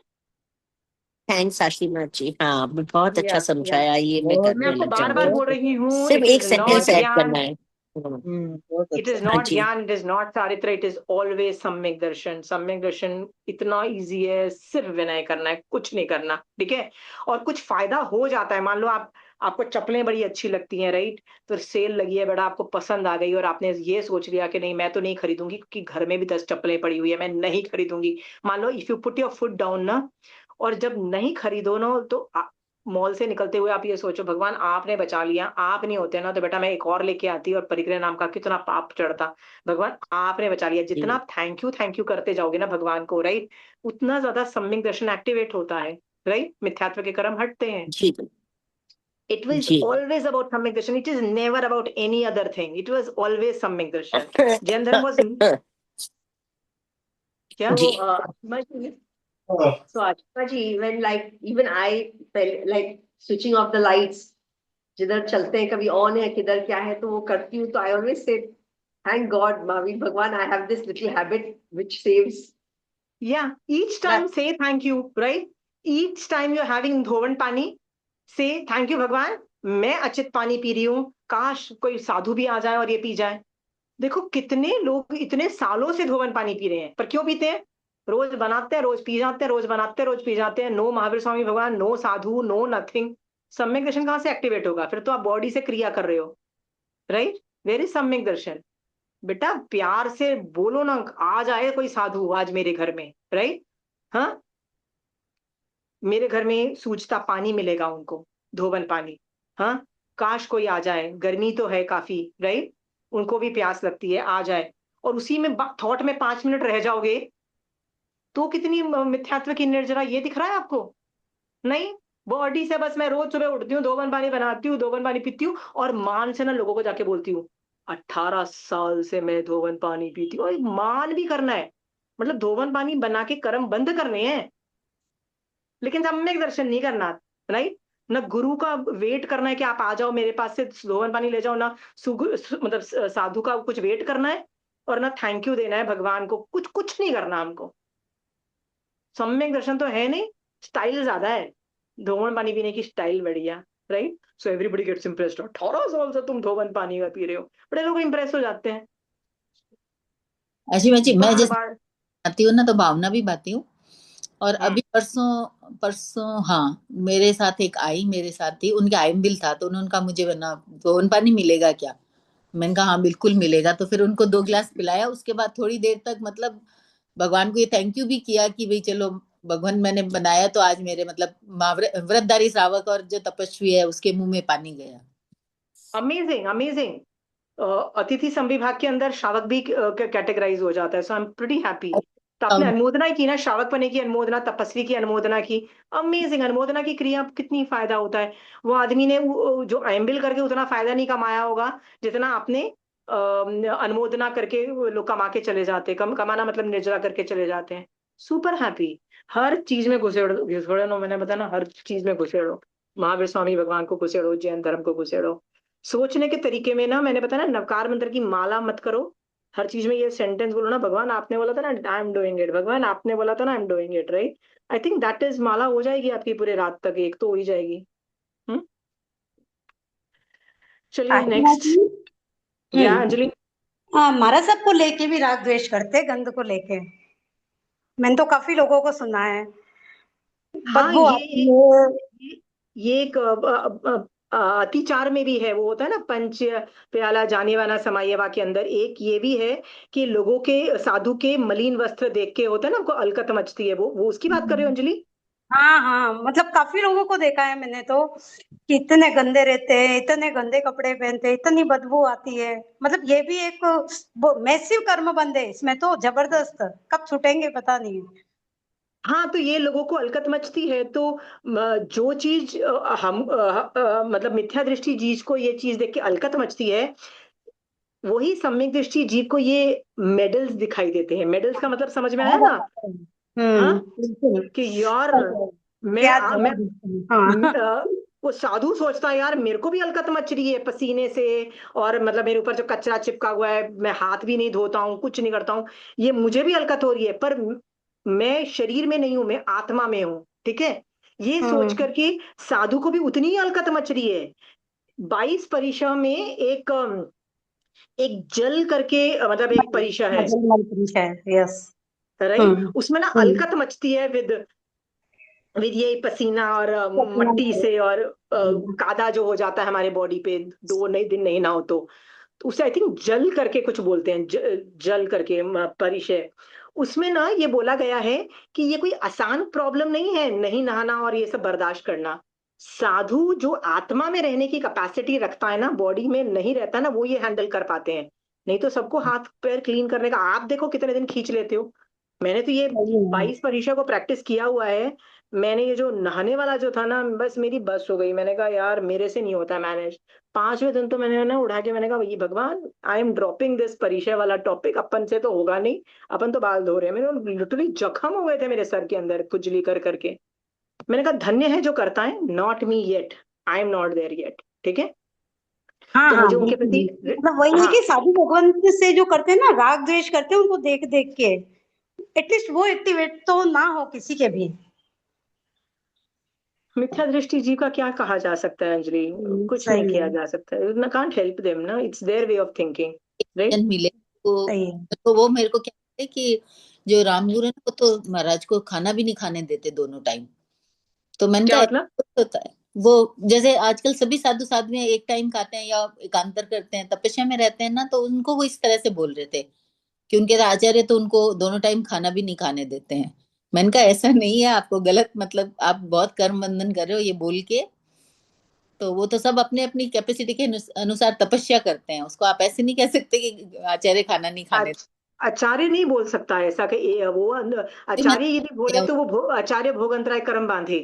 थैंक्स आशीमा जी, हाँ बहुत अच्छा या समझाया, ये मैं बहुत मैं करने आपको लग बार बार जाऊंगी। बोल रही हूँ, सिर्फ इट एक इज सेंटेंस नॉट ऐड करना ज्ञान, है। बहुत इट इज अच्छा। हाँ नॉट जी, ज्ञान, इट इज नॉट चारित्र, इट इज ऑलवेज सम्यक दर्शन। सम्यक दर्शन इतना इजी है, सिर्फ विनय करना है, कुछ नहीं करना, ठीक है। और कुछ फायदा हो जाता है, मान लो आपको चप्पलें बड़ी अच्छी लगती हैं, राइट, तो सेल लगी है बड़ा, आपको पसंद आ गई, और आपने ये सोच लिया कि नहीं मैं तो नहीं खरीदूंगी, क्योंकि घर में भी 10 चप्पलें पड़ी हुई है, मैं नहीं खरीदूंगी। मान लो if you put your foot down ना, और जब नहीं खरीदो ना, तो मॉल से निकलते हुए आप ये सोचो भगवान आपने बचा लिया, आप नहीं होते ना तो बेटा मैं एक और लेके आती और परिग्रह नाम का कितना पाप चढ़ता। भगवान आपने बचा लिया। जितना आप थैंक यू करते जाओगे ना भगवान को, राइट, उतना ज्यादा सम्यक दर्शन एक्टिवेट होता है, राइट, मिथ्यात्व के कर्म हटते हैं। जी It was ji always about Samyak Darshan. It is never about any other thing. It was always Samyak Darshan. Jain Dharma was क्या? जी So Ashima ji, even I felt like switching off the lights, जिधर चलते हैं कभी on है किधर क्या है तो वो करती हूँ, तो I always say thank God Mahavir भगवान, I have this little habit which saves. Yeah, each time say thank you, right? Each time you're having धोवन पानी, say thank you भगवान, मैं अचित पानी पी रही हूँ, काश कोई साधु भी आ जाए और ये पी जाए। देखो कितने लोग इतने सालों से धोवन पानी पी रहे हैं, पर क्यों पीते हैं? रोज बनाते हैं, रोज पी जाते हैं, रोज बनाते हैं, रोज पी जाते हैं। नो महावीर स्वामी भगवान, नो साधु, नो नथिंग। सम्यक दर्शन कहाँ से एक्टिवेट होगा? फिर तो आप बॉडी से क्रिया कर रहे हो, राइट? वेर इज सम्यक दर्शन? बेटा प्यार से बोलो ना, आ जाए कोई साधु आज मेरे घर में, राइट? हाँ, मेरे घर में सूझता पानी मिलेगा उनको, धोवन पानी। हाँ, काश कोई आ जाए, गर्मी तो है काफी, राइट, उनको भी प्यास लगती है, आ जाए और उसी में थॉट में 5 मिनट रह जाओगे तो कितनी मिथ्यात्व की निर्जरा ये दिख रहा है आपको? नहीं, बॉडी से बस मैं रोज सुबह उठती हूँ, धोवन पानी बनाती हूँ, धोवन पानी पीती हूँ और मान से ना लोगों को जाके बोलती हूँ 18 साल से मैं धोवन पानी पीती हूँ। मान भी करना है, मतलब धोवन पानी बना के कर्म बंद करने हैं, लेकिन सम्यक दर्शन नहीं करना, राइट? ना गुरु का वेट करना है कि आप आ जाओ मेरे पास से धोवन पानी ले जाओ, ना मतलब साधु का कुछ वेट करना है, और ना थैंक यू देना है भगवान को, कुछ कुछ नहीं करना हमको। सम्यक दर्शन तो है नहीं, स्टाइल ज्यादा है, धोवन पानी पीने की स्टाइल बढ़िया, right? So everybody gets impressed. 18 साल से तुम धोवन पानी का पी रहे हो, बड़े लोग इम्प्रेस हो जाते हैं। आशिमा जी, मैं बार जैसे बार आती हूँ ना तो भावना भी बाती हूँ। और अभी परसों परसों हाँ, मेरे साथ एक आई, मेरे साथ थी, उनके आइमबिल था तो उन्होंने कहा मुझे बना धोवन पानी मिलेगा क्या? मैंने कहा हाँ बिल्कुल मिलेगा। तो फिर उनको 2 गिलास पिलाया। उसके बाद थोड़ी देर तक मतलब भगवान को ये थैंक यू भी किया कि भाई चलो भगवान मैंने बनाया तो आज मेरे मतलब व्रतधारी श्रावक और जो तपस्वी है उसके मुंह में पानी गया। Amazing amazing. अतिथि संविभाग के अंदर श्रावक भी कैटेगराइज हो जाता है, सो आई एम प्रीटी हैप्पी। तो आपने अनुमोदना की ना, श्रावक बने की अनुमोदना, तपस्वी की अनुमोदना की, अमेजिंग। अनुमोदना की क्रिया कितनी फायदा होता है। वो आदमी ने जो एम्बिल करके उतना फायदा नहीं कमाया होगा जितना आपने अनुमोदना करके लोग कमा के चले जाते, कमाना मतलब निर्जला करके चले जाते हैं। Super happy. हर चीज में घुसेड़ो, मैंने बताया ना, हर चीज में घुसेड़ो, महावीर स्वामी भगवान को घुसेड़ो, जैन धर्म को घुसेड़ो। सोचने के तरीके में ना, मैंने बताया ना, नवकार मंत्र की माला मत करो, हर चीज में ये सेंटेंस बोलो ना, भगवान आपने बोला था ना आई एम डूइंग इट, भगवान आपने बोला था ना I am doing it, right? I think that is माला हो जाएगी आपकी पूरे रात तक, एक तो हो ही जाएगी। चलिए आशिमा नेक्स्ट। जी, या अंजलि? हाँ, महाराज सबको लेके भी राग द्वेष करते हैं, गंध को लेके। मैंने तो काफी लोगों को सुना है, हाँ, बदबू आती है। ये एक अतिचार में भी है, वो होता है ना पंच प्याला जाने वाला समायवा के अंदर एक ये भी है कि लोगों के, साधु के मलिन वस्त्र देख के होता है ना हमको अलकत मचती है, वो उसकी बात कर रहे हो अंजलि? हाँ हाँ, मतलब काफी लोगों को देखा है मैंने तो कि इतने गंदे रहते हैं, इतने गंदे कपड़े पहनते हैं, इतनी बदबू आती है। मतलब ये भी एक मैसिव कर्म बंद है इसमें तो, जबरदस्त। कब छूटेंगे पता नहीं। हाँ, तो ये लोगों को अलकत मचती है, तो जो चीज हम मतलब मिथ्या दृष्टि जीव को ये चीज देख के अलकत मचती है, वही सम्यक दृष्टि जीव को ये मेडल्स दिखाई देते हैं। मेडल्स का मतलब समझ में आया ना? हाँ, बिल्कुल। कि यार क्या मैं हाँ। वो साधु सोचता है यार मेरे को भी अलकत मच रही है पसीने से, और मतलब मेरे ऊपर जो कचरा चिपका हुआ है, मैं हाथ भी नहीं धोता हूँ, कुछ नहीं करता हूँ, ये मुझे भी अलकत हो रही है, पर मैं शरीर में नहीं हूं, मैं आत्मा में हूँ, ठीक है? ये सोच करके साधु को भी उतनी ही अलकत मच रही है। 22 परिशा में एक जल करके मतलब एक परिशा है, यस। राइट? उसमें ना अलकत मचती है विद ये पसीना और मट्टी से, और कादा जो हो जाता है हमारे बॉडी पे 2 नए दिन नहीं नहाओ तो उसे आई थिंक जल करके कुछ बोलते हैं, जल करके परिचय। उसमें ना ये बोला गया है कि ये कोई आसान प्रॉब्लम नहीं है नहीं नहाना और ये सब बर्दाश्त करना। साधु जो आत्मा में रहने की कैपेसिटी रखता है ना, बॉडी में नहीं रहता ना, वो ये हैंडल कर पाते हैं। नहीं तो सबको हाथ पैर क्लीन करने का, आप देखो कितने दिन खींच लेते हो। मैंने तो ये सही है। 22 परीक्षा को प्रैक्टिस किया हुआ है। मैंने ये जो नहाने वाला जो था ना, बस मेरी बस हो गई। मैंने कहा यार मेरे से नहीं होता मैनेज। 5वें दिन तो मैंने ना उठा के मैंने कहा ये भगवान, आई एम ड्रॉपिंग दिस परीक्षा वाला टॉपिक, अपन से तो होगा नहीं। अपन तो बाल धो रहे हैं। मेरे लिटरली जख्म हो गए थे मेरे सर के अंदर खुजली कर करके। मैंने कहा धन्य है जो करता है, not me yet, I am not there yet. ठीक है, हाँ तो हाँ मुझे उनके बिल्कुल। प्रति मतलब वही है हाँ, कि साधु भगवान से जो करते हैं ना, राग द्वेष करते हैं, उनको देख देख के एटलीस्ट वो एक्टिवेट तो ना हो किसी के भी। मिथ्या दृष्टि जीव का क्या कहा जा सकता है अंजलि? कुछ नहीं सही किया है। जा सकता है, ना, कांट हेल्प देम ना, it's their way of thinking, right. जन मिले सही है। तो वो मेरे को क्या कहते कि जो रामगुरु है ना, वो तो महाराज को खाना भी नहीं खाने देते दोनों टाइम। तो मैंने क्या कहा मतलब? ऐसा कुछ होता है वो, जैसे आजकल सभी साधु साधुएं एक टाइम खाते हैं या एकांतर करते हैं, तपस्या में रहते हैं ना, तो उनको वो इस तरह से बोल रहे थे कि उनके आचार्य तो उनको दोनों टाइम खाना भी नहीं खाने देते हैं। मैंने कहा ऐसा नहीं है, आपको गलत, मतलब आप बहुत कर्म बंधन कर रहे हो ये बोल के। तो वो तो सब अपने अपनी कैपेसिटी के अनुसार तपस्या करते हैं, उसको आप ऐसे नहीं कह सकते कि आचार्य खाना नहीं खाने आचार्य नहीं बोल सकता ऐसा कि देते। आचार्य यदि बोले या- तो वो आचार्य भोग अंतराय कर्म बांधे।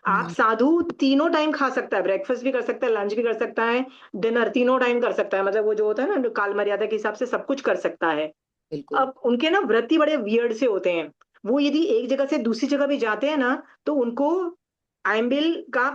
आप हम्म, साधु तीनों टाइम खा सकता है, ब्रेकफास्ट भी कर सकता है, लंच भी कर सकता है, डिनर तीनों टाइम कर सकता है। मतलब वो जो होता है ना काल मर्यादा के हिसाब से सब कुछ कर सकता है। बिल्कुल। अब उनके ना व्रत ही बड़े वियर्ड से होते हैं। वो यदि एक जगह से दूसरी जगह भी जाते हैं ना, तो उनको आयम्बिल का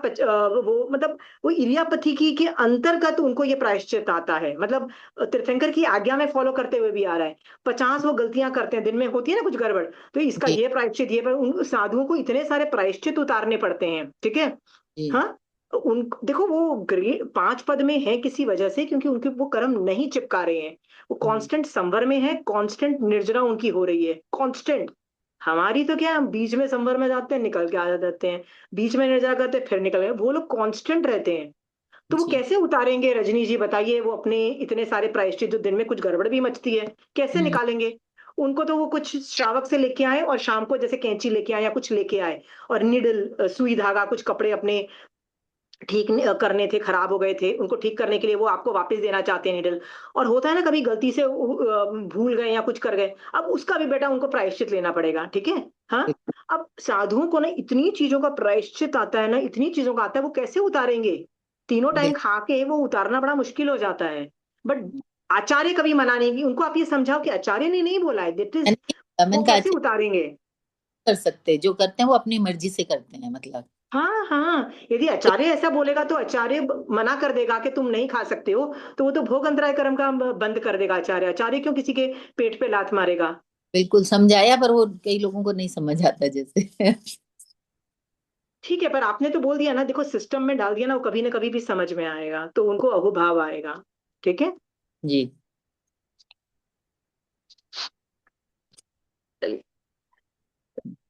वो मतलब वो इरियापथी की के अंतर्गत उनको ये प्रायश्चित आता है। मतलब तीर्थंकर की आज्ञा में फॉलो करते हुए भी आ रहा है। 50 वो गलतियां करते हैं दिन में, होती है ना कुछ गड़बड़, तो इसका जी ये प्रायश्चित, ये उन साधुओं को इतने सारे प्रायश्चित उतारने पड़ते हैं। ठीक है, जी हाँ। उन देखो वो 5 पद में है किसी वजह से, क्योंकि उनके वो कर्म नहीं चिपका रहे हैं। वो हम्म, कांस्टेंट संवर में है, कांस्टेंट निर्जरा उनकी हो रही है, कांस्टेंट। हमारी तो क्या, हम बीच में संवर में जाते हैं निकल के आ जाते हैं, बीच में निर्जरा करते हैं फिर निकल गए। वो लोग कांस्टेंट रहते हैं। तो वो जी कैसे उतारेंगे रजनी जी बताइए, वो अपने इतने सारे प्रायश्चित जो दिन में कुछ गड़बड़ भी मचती है, कैसे हम्म, निकालेंगे? उनको तो वो कुछ श्रावक से लेके आए और शाम को जैसे कैंची लेके आए या कुछ लेके आए, और निडल सुई धागा कुछ कपड़े अपने ठीक करने थे, खराब हो गए थे, उनको ठीक करने के लिए वो आपको वापस देना चाहते हैं निडल। और होता है ना कभी गलती से भूल गए या कुछ कर गए, अब उसका भी बेटा उनको प्रायश्चित लेना पड़ेगा। ठीक है, हाँ। अब साधुओं को ना इतनी चीजों का प्रायश्चित आता है ना, इतनी चीजों का आता है, वो कैसे उतारेंगे? तीनों टाइम बिल्कुल। खा के वो उतारना बड़ा मुश्किल हो जाता है। बट आचार्य कभी मना नहीं की उनको। आप ये समझाओ कि आचार्य ने नहीं बोला है, दैट इज, वो मैंने कहा कैसे अच्छा उतारेंगे? कर सकते, जो करते हैं वो अपनी मर्जी से करते हैं, मतलब हाँ हाँ, यदि आचार्य ऐसा बोलेगा तो आचार्य मना कर देगा कि तुम नहीं खा सकते हो, तो वो तो भोग अंतराय कर्म का बंद कर देगा आचार्य। आचार्य क्यों किसी के पेट पे लात मारेगा? बिल्कुल समझाया, पर वो कई लोगों को नहीं समझ आता जैसे ठीक है, पर आपने तो बोल दिया ना, देखो सिस्टम में डाल दिया ना, वो कभी ना कभी भी समझ में आएगा, तो उनको अहोभाव आएगा। ठीक है, जी चलिए।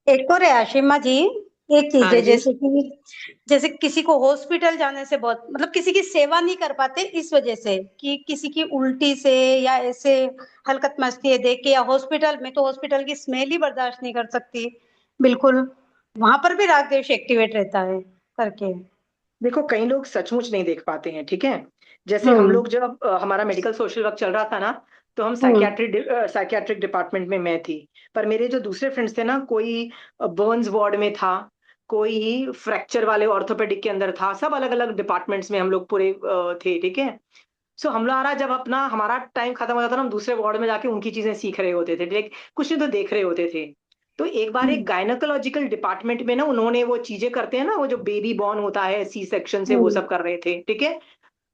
एक और है आशिमा जी, एक चीज हाँ है, जी। जैसे किसी को हॉस्पिटल जाने से बहुत, मतलब किसी की सेवा नहीं कर पाते इस वजह से कि किसी की उल्टी से या ऐसे हलकत मस्ती है देख के, या हॉस्पिटल में तो हॉस्पिटल की स्मेल ही बर्दाश्त नहीं कर सकती बिल्कुल, वहां पर भी राग देश एक्टिवेट रहता है करके। देखो कई लोग सचमुच नहीं देख पाते हैं। ठीक है, जैसे हम हम्म लोग जब हमारा मेडिकल सोशल वर्क चल रहा था ना, तो हम हम्म साइकियाट्रिक डिपार्टमेंट में मैं थी। पर मेरे जो दूसरे फ्रेंड्स थे ना, कोई बर्न्स वार्ड में था, कोई फ्रैक्चर वाले ऑर्थोपेडिक के अंदर था, सब अलग अलग डिपार्टमेंट्स में हम लोग पूरे थे। ठीक है, सो हम लोग जब अपना हमारा टाइम खत्म हो जाता ना, हम दूसरे वार्ड में जाके उनकी चीजें सीख रहे होते थे, कुछ नहीं तो देख रहे होते थे। तो एक बार एक हम्म गायनोकोलॉजिकल डिपार्टमेंट में ना, उन्होंने वो चीजें करते हैं ना, वो जो बेबी बॉर्न होता है सी सेक्शन से, वो हम्म सब कर रहे थे। ठीक है,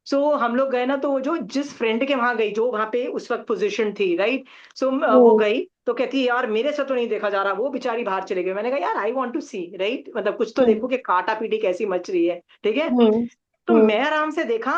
सो हम लोग गए ना, तो वो जो जिस फ्रेंड के वहां गई, जो वहां पे उस वक्त पोजीशन थी, राइट, सो वो हम्म गई तो कहती है यार मेरे से तो नहीं देखा जा रहा, वो बेचारी बाहर चले गई। मैंने कहा यार I want to see, right, मतलब कुछ तो देखो कि काटा पीटी कैसी मच रही है। ठीक है, हम्म तो हम्म मैं आराम से देखा,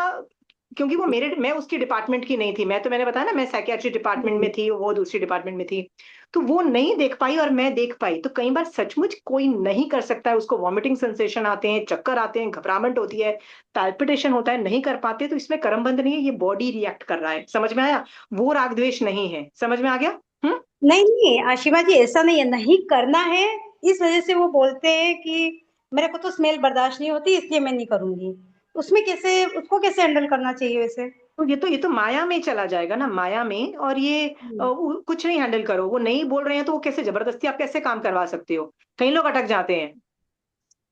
क्योंकि वो मैं उसकी डिपार्टमेंट की नहीं थी। मैंने बताया ना, मैं साइकियाट्री डिपार्टमेंट में थी, वो दूसरी डिपार्टमेंट में थी। तो वो नहीं देख पाई और मैं देख पाई। तो कई बार सचमुच कोई नहीं कर सकता है, उसको वॉमिटिंग सेंसेशन आते हैं, चक्कर आते हैं, घबराहट होती है, पैल्पिटेशन होता है, नहीं कर पाते, तो इसमें कर्मबंध नहीं है, ये बॉडी रिएक्ट कर रहा है। समझ में आया? वो राग द्वेष नहीं है। समझ में आ गया? हम्म। नहीं नहीं आशिमा जी, ऐसा नहीं है, नहीं करना है इस वजह से वो बोलते हैं कि मेरे को तो स्मेल बर्दाश्त नहीं होती, इसलिए मैं नहीं करूंगी। उसमें कैसे, उसको कैसे हैंडल करना चाहिए वैसे? तो ये तो माया में चला जाएगा ना, माया में। और ये कुछ नहीं हैंडल करो, वो नहीं बोल रहे हैं तो वो कैसे जबरदस्ती आप कैसे काम करवा सकते हो? कई लोग अटक जाते हैं,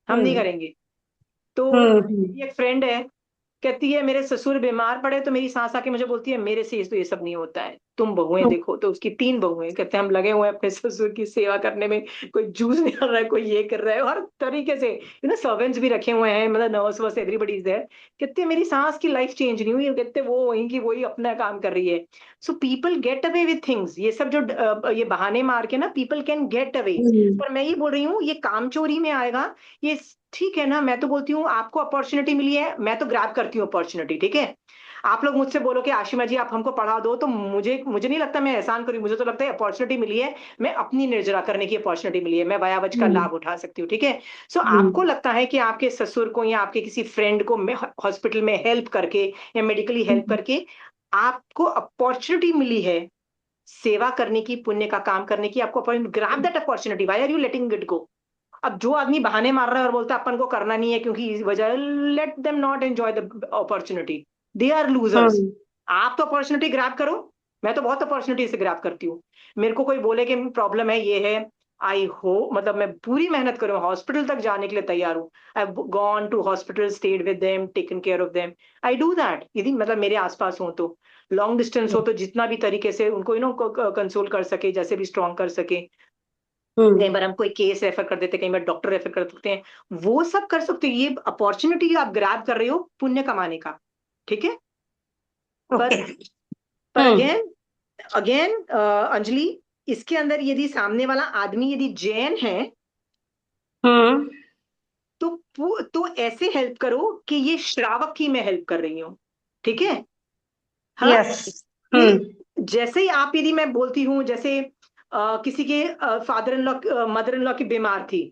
हम नहीं हम्म करेंगे। तो हम्म मेरी एक फ्रेंड है, कहती है मेरे ससुर बीमार पड़े तो मेरी सास आके मुझे बोलती है मेरे से तो ये सब नहीं होता है, तुम बहुएं हम्म देखो। तो उसकी 3 बहुएं, कहते हैं हम लगे हुए हैं अपने ससुर की सेवा करने में, कोई जूस निकाल रहा है, कोई ये कर रहा है, हर तरीके से सर्वेंट्स भी रखे हुए हैं, मतलब नर्स वर्स एवरीबडी इज देयर। कहते हैं मेरी सास की लाइफ चेंज नहीं हुई, कहते हैं वो वहीं की वही अपना काम कर रही है। So people get away with things, ये सब जो ये बहाने मार के ना पीपल कैन गेट अवे। हम्म पर मैं ये बोल रही हूँ ये काम चोरी में आएगा। ये ठीक है ना, मैं तो बोलती हूँ आपको अपॉर्चुनिटी मिली है, मैं तो ग्रैब करती हूँ अपॉर्चुनिटी, ठीक है। आप लोग मुझसे बोलो कि आशिमा जी आप हमको पढ़ा दो, तो मुझे मुझे नहीं लगता मैं एहसान करूँ, मुझे तो लगता है अपॉर्चुनिटी मिली है, मैं अपनी निर्जरा करने की अपॉर्चुनिटी मिली है, मैं वयावज का हम्म लाभ उठा सकती हूँ, ठीक है। सो आपको हम्म लगता है कि आपके ससुर को या आपके किसी फ्रेंड को हॉस्पिटल में हेल्प करके या मेडिकली हेल्प हम्म करके आपको अपॉर्चुनिटी मिली है सेवा करने की, पुण्य का काम करने की, आपको grab that opportunity, why are you letting it go? अब जो आदमी बहाने मार रहा है और बोलता है अपन को करना नहीं है क्योंकि इस वजह, let them not enjoy the opportunity, they are losers. Hmm आप तो अपॉर्चुनिटी ग्रैब करो, मैं तो बहुत अपॉर्चुनिटी से ग्रैब करती हूँ। मेरे को कोई बोले कि प्रॉब्लम है ये है, आई हो मतलब मैं पूरी मेहनत करूँ, हॉस्पिटल तक जाने के लिए तैयार हूँ। I have gone to hospital, stayed with them, taken care of them, I do that. यदि मतलब मेरे आसपास हो तो, लॉन्ग डिस्टेंस हो तो जितना भी तरीके से उनको कंसोल कर सके, जैसे भी स्ट्रॉन्ग कर सके। कई हम्म बार हम कोई केस रेफर कर देते हैं, कई बार डॉक्टर रेफर कर देते हैं, वो सब कर सकते हो। ये अपॉर्चुनिटी आप ग्रैब कर रहे हो पुण्य कमाने का, ठीक है। पर ओके। पर हम्म अगेन अगेन अंजलि, इसके अंदर यदि सामने वाला आदमी यदि जैन है हम्म तो ऐसे हेल्प करो कि ये श्रावक की मैं हेल्प कर रही हूँ, ठीक है। हाँ, यस। कि हम्म जैसे ही आप, यदि मैं बोलती हूँ जैसे किसी के father in law mother in law की बीमार थी,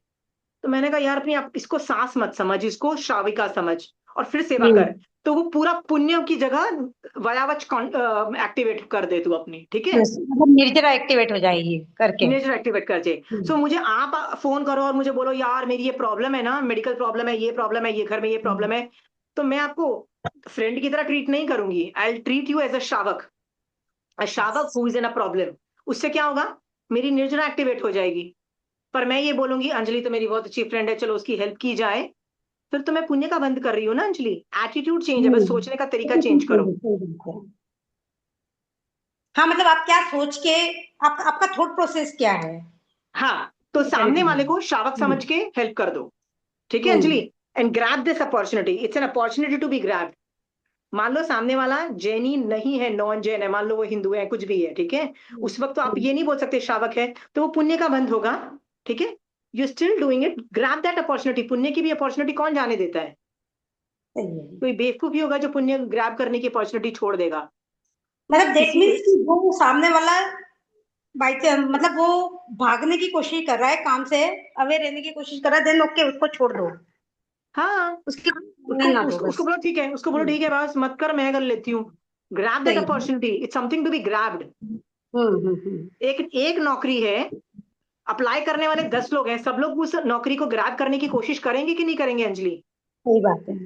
तो मैंने कहा यार अपनी आप इसको सास मत समझ, इसको श्राविका समझ और फिर सेवा कर। हम्म तो वो पूरा पुण्य की जगह वयावच एक्टिवेट कर दे तू अपनी, ठीक है। यस, मतलब निर्जरा एक्टिवेट हो जाएगी करके। नेचर एक्टिवेट कर दे। सो मुझे आप फोन करो और मुझे बोलो यार मेरी ये प्रॉब्लम है ना, मेडिकल प्रॉब्लम है, ये प्रॉब्लम है, ये घर में ये प्रॉब्लम है, तो मैं आपको फ्रेंड की तरह ट्रीट नहीं करूंगी, I treat you as a शावक who is in a problem. उससे क्या होगा, मेरी निर्जरा एक्टिवेट हो जाएगी। पर मैं ये बोलूंगी अंजलि तो मेरी बहुत अच्छी फ्रेंड है, चलो उसकी हेल्प की जाए, फिर तो मैं पुण्य का बंद कर रही हूँ ना अंजलि। एटीट्यूड चेंज है, बस सोचने का तरीका चेंज करो। हाँ, मतलब आप क्या सोच के, आपका थॉट प्रोसेस क्या है? हाँ, तो सामने वाले को शावक समझ के हेल्प कर दो, ठीक है Anjali. Hmm and grab this opportunity, it's an opportunity to be grab. मान लो सामने वाला जैनी नहीं है, नॉन जैन है, मान लो वो हिंदू है, कुछ भी है, ठीक है। उस वक्त तो आप ये नहीं बोल सकते शावक है, तो वो पुण्य का बंद होगा, ठीक है। You still doing it, grab that opportunity. पुण्य की भी अपॉर्चुनिटी कौन जाने देता है? सही है। कोई बेवकूफ ही होगा जो पुण्य ग्रैब करने की अपॉर्चुनिटी छोड़ देगा। मतलब दैट किसी मीन्स कि वो सामने वाला बाई मतलब वो भागने की कोशिश कर रहा है काम से, अवेयर रहने की कोशिश कर रहा है, देन ओके उसको छोड़ दो, हाँ, उसकी उसको नहीं ना दो उसको बस। बोलो ठीक है, उसको बोलो ठीक है बस मत कर, मैं कर लेती हूँ। ग्रैब दैट सही है। Opportunity, it's something to be grabbed. Hmm. एक एक नौकरी है, अप्लाई करने वाले 10 लोग हैं, सब लोग उस नौकरी को ग्रैब करने की कोशिश करेंगे कि नहीं करेंगे अंजलि? सही बात है।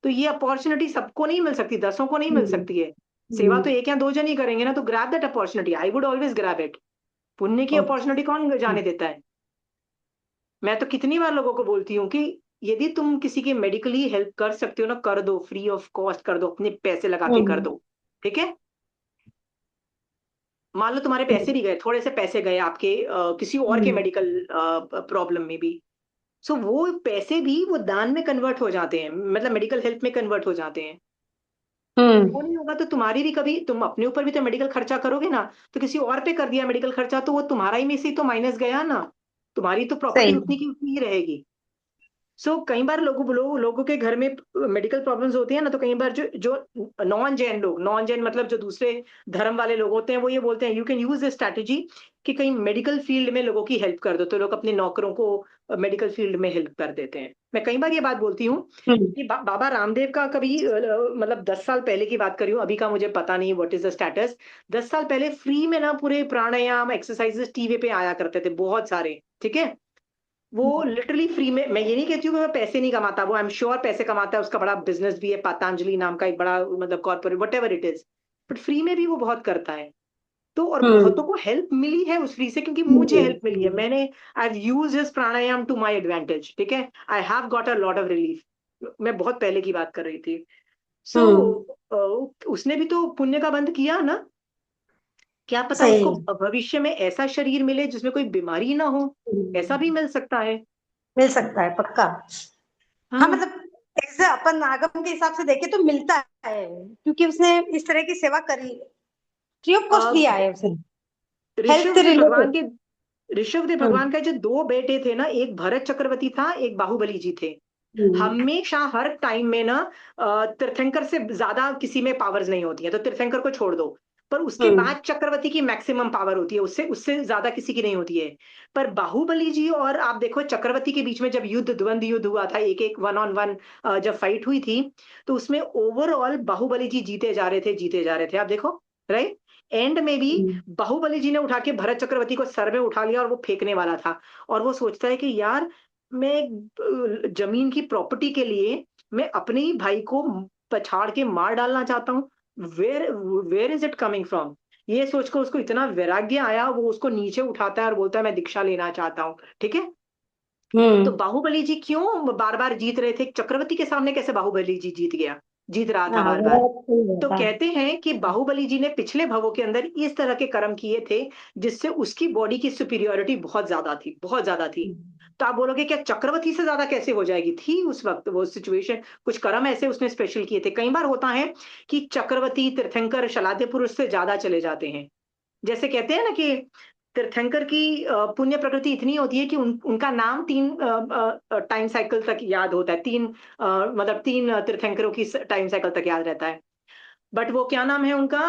तो ये अपॉर्चुनिटी सबको नहीं मिल सकती, 10 को नहीं मिल हम्म सकती है। सेवा तो हम्म एक या दो जन ही करेंगे ना, तो grab that opportunity, I would always grab it. पुण्य की ओके। अपॉर्चुनिटी कौन जाने देता है? मैं तो कितनी बार लोगों को बोलती हूँ कि यदि तुम किसी की मेडिकली हेल्प कर सकते हो ना, कर दो, फ्री ऑफ कॉस्ट कर दो, अपने पैसे लगा के कर हम्म दो, ठीक है। मान लो तुम्हारे पैसे भी गए, थोड़े से पैसे गए आपके किसी और के हम्म मेडिकल प्रॉब्लम में भी, सो वो पैसे भी वो दान में कन्वर्ट हो जाते हैं, मतलब मेडिकल हेल्प में कन्वर्ट हो जाते हैं। हम्म वो नहीं होगा तो तुम्हारी भी कभी, तुम अपने ऊपर भी तो मेडिकल खर्चा करोगे ना, तो किसी और पे कर दिया मेडिकल खर्चा, तो वो तुम्हारा ही में से ही तो माइनस गया ना, तुम्हारी तो प्रॉपर्टी सही। उतनी की उतनी ही रहेगी। कई बार लोगों के घर में मेडिकल प्रॉब्लम्स होती है ना, तो कई बार जो जो नॉन जैन मतलब जो दूसरे धर्म वाले लोग होते हैं, वो ये बोलते हैं you can use this strategy कि कहीं मेडिकल फील्ड में लोगों की हेल्प कर दो, तो लोग अपने नौकरों को मेडिकल फील्ड में हेल्प कर देते हैं। मैं कई बार ये बात बोलती हूँ हम्म कि बाबा रामदेव का कभी मतलब 10 साल पहले की बात करी हूँ, अभी का मुझे पता नहीं व्हाट इज द स्टेटस। 10 साल पहले फ्री में ना पूरे प्राणायाम एक्सरसाइजेस टीवी पे आया करते थे बहुत सारे, ठीक है। वो लिटरली फ्री में, मैं ये नहीं कहती हूँ कि मैं पैसे नहीं कमाता, वो आई एम श्योर पैसे कमाता है, उसका बड़ा बिजनेस भी है, पतंजलि नाम का एक बड़ा मतलब corporate what ever it is, but free में भी वो बहुत करता है। तो और बहुतों को हेल्प मिली है उस फ्री से, क्योंकि मुझे हेल्प मिली है, मैंने I have used his pranayama to my advantage, ठीक है, I have got a lot of relief. मैं बहुत पहले की बात कर रही थी। सो उसने भी तो पुण्य का बंध किया ना, क्या पता सही। उसको भविष्य में ऐसा शरीर मिले जिसमें कोई बीमारी ना हो, ऐसा भी मिल सकता है। मिल सकता है पक्का। हाँ हाँ मतलब ऐसे अपन आगम के हिसाब से देखे तो मिलता है, क्योंकि उसने इस तरह की सेवा करी, फ्री ऑफ कॉस्ट दिया है उसे, हेल्थ ऋषभ से देव भगवान रिलेटेड। के, ऋषभ देव भगवान का जो दो बेटे थे ना, एक भरत चक्रवर्ती था, एक बाहुबली जी थे। हमेशा हर टाइम में ना तीर्थंकर से ज्यादा किसी में पावर्स नहीं होती है, तो तीर्थंकर को छोड़ दो, पर उसके बाद चक्रवर्ती की मैक्सिमम पावर होती है, उससे उससे ज्यादा किसी की नहीं होती है। पर बाहुबली जी और आप देखो चक्रवर्ती के बीच में जब द्वंद युद्ध हुआ था, एक एक वन ऑन वन जब फाइट हुई थी, तो उसमें ओवरऑल बाहुबली जी जीते जा रहे थे, जीते जा रहे थे, आप देखो, राइट। एंड में भी बाहुबली जी ने उठा के भरत चक्रवर्ती को सर में उठा लिया और वो फेंकने वाला था, और वो सोचता है कि यार मैं जमीन की प्रॉपर्टी के लिए मैं अपने ही भाई को पछाड़ के मार डालना चाहता हूँ, where where is it coming from. ये सोचकर उसको इतना वैराग्य आया, वो उसको नीचे उठाता है और बोलता है मैं दीक्षा लेना चाहता हूँ, ठीक है। तो बाहुबली जी क्यों बार बार जीत रहे थे, चक्रवर्ती के सामने कैसे बाहुबली जी जीत गया, जीत रहा था हाँ बार बार। वो सही तो था। कहते हैं कि बाहुबली जी ने पिछले भवों के अंदर इस तरह के कर्म किए थे जिससे उसकी बॉडी की सुपीरियोरिटी बहुत ज्यादा थी, बहुत ज्यादा थी। तो आप बोलोगे क्या चक्रवर्ती से ज्यादा कैसे हो जाएगी, थी उस वक्त वो सिचुएशन, कुछ कर्म ऐसे उसने स्पेशल किए थे। कई बार होता है कि चक्रवर्ती तीर्थंकर शलाद्य पुरुष से ज्यादा चले जाते हैं, जैसे कहते हैं ना कि तीर्थंकर की पुण्य प्रकृति इतनी होती है कि उनका नाम 3 टाइम साइकिल तक याद होता है, मतलब 3 तीर्थंकरों की टाइम साइकिल तक याद रहता है। बट वो क्या नाम है उनका,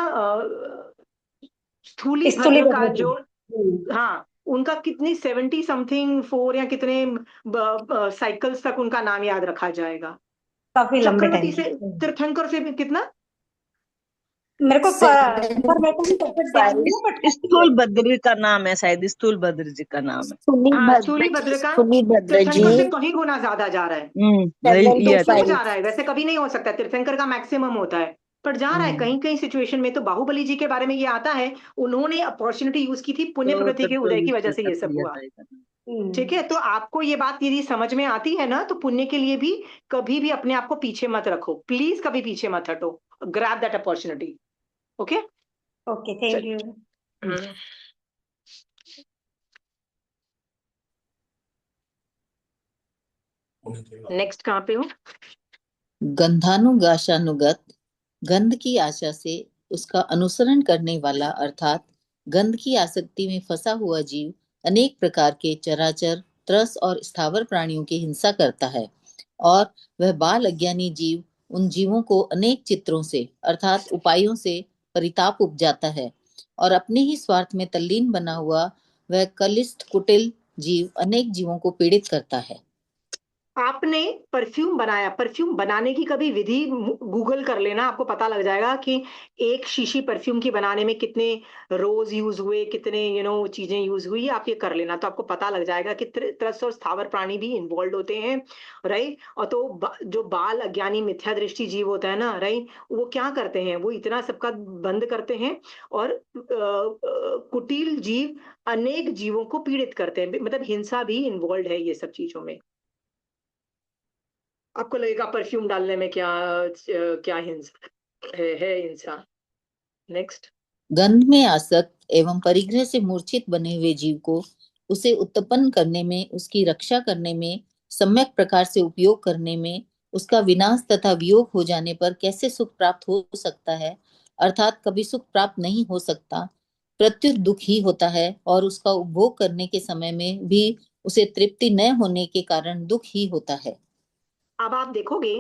स्थूली स्तूली भद्र का भगवती। जो, हाँ, उनका कितनी 70 समथिंग 4 या कितने साइकिल्स तक उनका नाम याद रखा जाएगा। काफी लंबे चक्रवर्ती टाइम से, तीर्थंकर से भी कितना, मेरे को इंफॉर्मेशन परफेक्ट ध्यान 75। नहीं है, बट स्थूल भद्र का नाम है, शायद स्थूल भद्र जी का नाम है। हाँ, स्थूली भद्र का सुनी भद्र जी तीर्थंकर से कहीं गुना ज्यादा जा रहा है। वही तो लिया था। क्यों 725। जा रहा है, वैसे कभी नहीं हो सकता, तीर्थंकर का मैक्सिमम होता है, पर जा रहा है कहीं कहीं सिचुएशन में। तो बाहुबली जी के बारे में ये आता है, उन्होंने अपॉर्चुनिटी यूज की थी, पुण्य तो प्रकृति तब के तो उदय की वजह से तब ये सब लिया हुआ, था। ठीक है। तो आपको ये बात यदि समझ में आती है ना, तो पुण्य के लिए भी कभी भी अपने आप को पीछे मत रखो, प्लीज कभी पीछे मत हटो, grab that opportunity, okay. Okay thank you. Next कहाँ पे हो? गंधानुगाशानुगत, गंध की आशा से उसका अनुसरण करने वाला, अर्थात गंध की आसक्ति में फंसा हुआ जीव अनेक प्रकार के चराचर, त्रस और स्थावर प्राणियों की हिंसा करता है, और वह बाल अज्ञानी जीव उन जीवों को अनेक चित्रों से, अर्थात उपायों से परिताप उपजाता है, और अपने ही स्वार्थ में तल्लीन बना हुआ वह कलिष्ठ कुटिल जीव अनेक जीवों को पीड़ित करता है। आपने परफ्यूम बनाया, परफ्यूम बनाने की कभी विधि गूगल कर लेना, आपको पता लग जाएगा कि एक शीशी परफ्यूम की बनाने में कितने रोज यूज हुए, कितने चीजें यूज हुई, आप ये कर लेना तो आपको पता लग जाएगा कि त्रस्त और स्थावर प्राणी भी इन्वॉल्व होते हैं, राइट। और तो जो बाल अज्ञानी मिथ्या दृष्टि जीव होता है ना, राइट, वो क्या करते हैं, वो इतना सबका बंद करते हैं, और कुटिल जीव अनेक जीवों को पीड़ित करते हैं, मतलब हिंसा भी इन्वॉल्व है ये सब चीजों में। आपको लगेगा परफ्यूम डालने में क्या क्या हिंसा है हिंसा। नेक्स्ट। गंध में आसक्त एवं परिग्रह से मूर्छित बने हुए जीव को उसे उत्पन्न करने में, उसकी रक्षा करने में, सम्यक प्रकार से उपयोग करने में, उसका विनाश तथा वियोग हो जाने पर कैसे सुख प्राप्त हो सकता है, अर्थात कभी सुख प्राप्त नहीं हो सकता, प्रत्युत दुख ही होता है, और उसका उपभोग करने के समय में भी उसे तृप्ति न होने के कारण दुख ही होता है। अब आप देखोगे,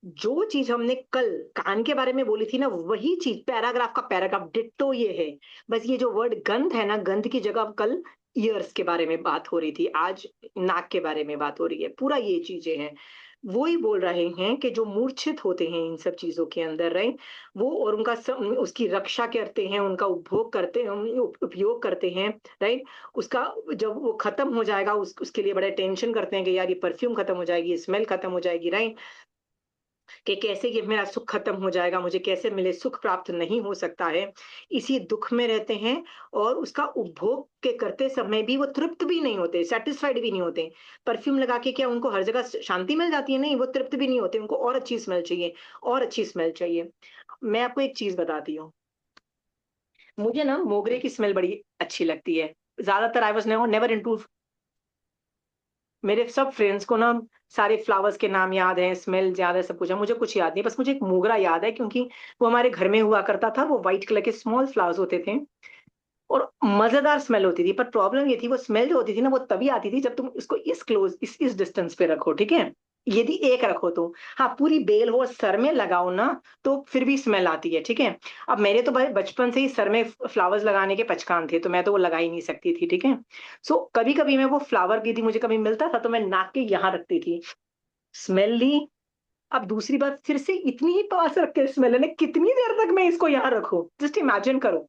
जो चीज हमने कल कान के बारे में बोली थी ना, वही चीज पैराग्राफ का पैराग्राफ डिट्टो ये है। बस ये जो वर्ड गंध है ना, गंध की जगह कल ईयर्स के बारे में बात हो रही थी, आज नाक के बारे में बात हो रही है, पूरा ये चीजें हैं। वो ही बोल रहे हैं कि जो मूर्छित होते हैं इन सब चीजों के अंदर, राइट, वो और उनका उसकी रक्षा करते हैं, उनका उपभोग करते हैं, उपयोग करते हैं, राइट, उसका जब वो खत्म हो जाएगा उसके लिए बड़े टेंशन करते हैं कि यार ये परफ्यूम खत्म हो जाएगी, स्मेल खत्म हो जाएगी, राइट, कि कैसे ये मेरा सुख खत्म हो जाएगा, मुझे कैसे मिले, सुख प्राप्त नहीं हो सकता है, इसी दुख में रहते हैं। और उसका उपभोग के करते समय भी वो तृप्त भी नहीं होते, सेटिस्फाइड भी नहीं होते। परफ्यूम लगा के क्या उनको हर जगह शांति मिल जाती है? नहीं, वो तृप्त भी नहीं होते, उनको और अच्छी स्मेल चाहिए, और अच्छी स्मेल चाहिए। मैं आपको एक चीज बताती हूँ, मुझे ना मोगरे की स्मेल बड़ी अच्छी लगती है। ज्यादातर आई वॉज नेवर इनटू, मेरे सब फ्रेंड्स को ना सारे फ्लावर्स के नाम याद हैं, स्मेल याद है, सब कुछ है, मुझे कुछ याद नहीं, बस मुझे एक मोगरा याद है, क्योंकि वो हमारे घर में हुआ करता था, वो व्हाइट कलर के स्मॉल फ्लावर्स होते थे और मजेदार स्मेल होती थी। पर प्रॉब्लम ये थी, वो स्मेल जो होती थी ना, वो तभी आती थी जब तुम इसको इस क्लोज इस डिस्टेंस पे रखो, ठीक है, यदि एक रखो तो। हाँ, पूरी बेल हो सर में लगाओ ना, तो फिर भी स्मेल आती है, ठीक है। अब मेरे तो भाई बचपन से ही सर में फ्लावर्स लगाने के पचकान थे, तो मैं तो वो लगा ही नहीं सकती थी, ठीक है। सो कभी कभी मैं वो फ्लावर यदि मुझे कभी मिलता था तो मैं नाक के यहाँ रखती थी, स्मेल ली। अब दूसरी बात, फिर से इतनी ही पास रख के स्मेल लेने, कितनी देर तक मैं इसको यहाँ रखूं, जस्ट इमेजिन करो।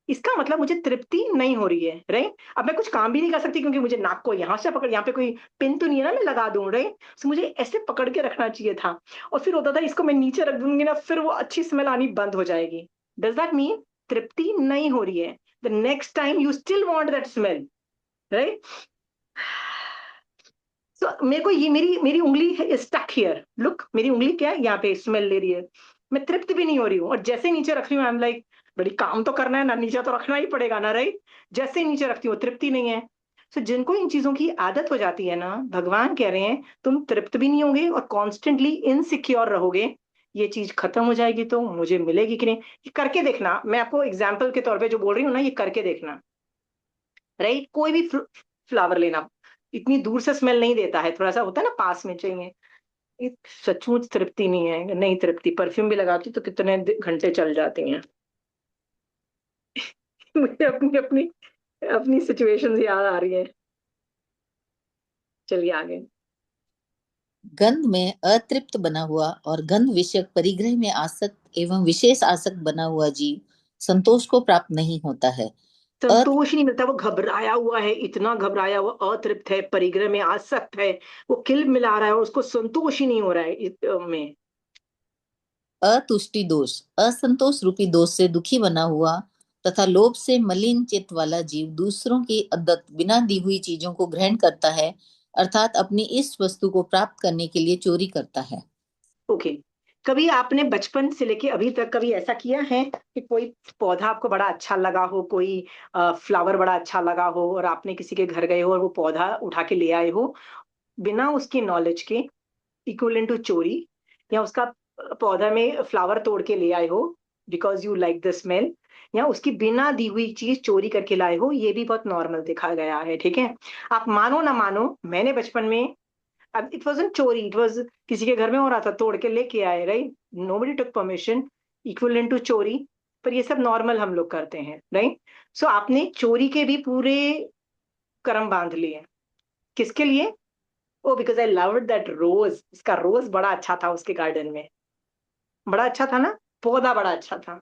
इसका मतलब मुझे तृप्ति नहीं हो रही है, राइट। अब मैं कुछ काम भी नहीं कर सकती, क्योंकि मुझे नाक को यहाँ से पकड़, यहाँ पे कोई पिन तो नहीं है ना मैं लगा दूं, राइट। तो मुझे ऐसे पकड़ के रखना चाहिए था। और फिर होता था इसको मैं नीचे रख दूंगी ना, फिर वो अच्छी स्मेल आनी बंद हो जाएगी। डज दैट मीन तृप्ति नहीं हो रही है? The next time you still want that smell, right. So मेरे को ये मेरी मेरी उंगली स्टक हियर, लुक, मेरी उंगली क्या है, यहाँ पे स्मेल ले रही है, मैं तृप्त भी नहीं हो रही हूँ। और जैसे ही नीचे रख रही हूँ, आई एम लाइक, बड़ी काम तो करना है ना, नीचे तो रखना ही पड़ेगा ना, राइट। जैसे ही नीचे रखती हूँ, तृप्ति नहीं है। सो जिनको इन चीजों की आदत हो जाती है ना, भगवान कह रहे हैं तुम तृप्त भी नहीं होगे और कॉन्स्टेंटली इनसिक्योर रहोगे। ये चीज खत्म हो जाएगी तो मुझे मिलेगी कि नहीं, ये करके देखना। मैं आपको एग्जाम्पल के तौर पे जो बोल रही हूँ ना, ये करके देखना, राइट। कोई भी फ्लावर लेना, इतनी दूर से स्मेल नहीं देता है, थोड़ा सा होता है ना पास में चाहिए। ये सचमुच तृप्ति नहीं है, नहीं तृप्ति। परफ्यूम भी लगाती तो कितने घंटे चल जाती हैं। मुझे अपनी अपनी अपनी सिचुएशन याद आ रही है। चलिए आगे। गंध में अतृप्त बना हुआ और गंध विषयक परिग्रह में आसक्त एवं विशेष आसक्त बना हुआ जीव संतोष को प्राप्त नहीं होता है। संतोष ही नहीं मिलता, वो घबराया हुआ है, इतना घबराया हुआ, अतृप्त है, परिग्रह में आसक्त है, वो किल मिला रहा है और उसको संतोष ही नहीं हो रहा है में। अतुष्टि दोष, असंतोष रूपी दोष से दुखी बना हुआ तथा लोभ से मलिन चित्त वाला जीव दूसरों की अदत्त बिना दी हुई चीजों को ग्रहण करता है, अर्थात अपनी इस वस्तु को प्राप्त करने के लिए चोरी करता है। ओके, कभी आपने बचपन से लेके अभी तक कभी ऐसा किया है कि कोई पौधा आपको बड़ा अच्छा लगा हो, कोई फ्लावर बड़ा अच्छा लगा हो, और आपने किसी के घर गए हो और वो पौधा उठा के ले आए हो बिना उसकी नॉलेज के, इक्वलेंट टू चोरी, या उसका पौधा में फ्लावर तोड़ के ले आए हो because you like the smell, या उसकी बिना दी हुई चीज चोरी करके लाए हो, ये भी बहुत नॉर्मल देखा गया है, ठीक है। आप मानो ना मानो, मैंने बचपन में, अब इट वाजंट चोरी, इट वाज किसी के घर में हो रहा था, तोड़ के लेके आए, right, nobody took permission, equivalent to chori. पर ये सब नॉर्मल हम लोग करते हैं, राइट। सो आपने चोरी के भी पूरे कर्म बांध लिए, किसके लिए? ओ बिकॉज आई लव्ड दैट रोज, उसका रोज बड़ा अच्छा था उसके गार्डन में, बड़ा अच्छा था ना, पौधा बड़ा अच्छा था,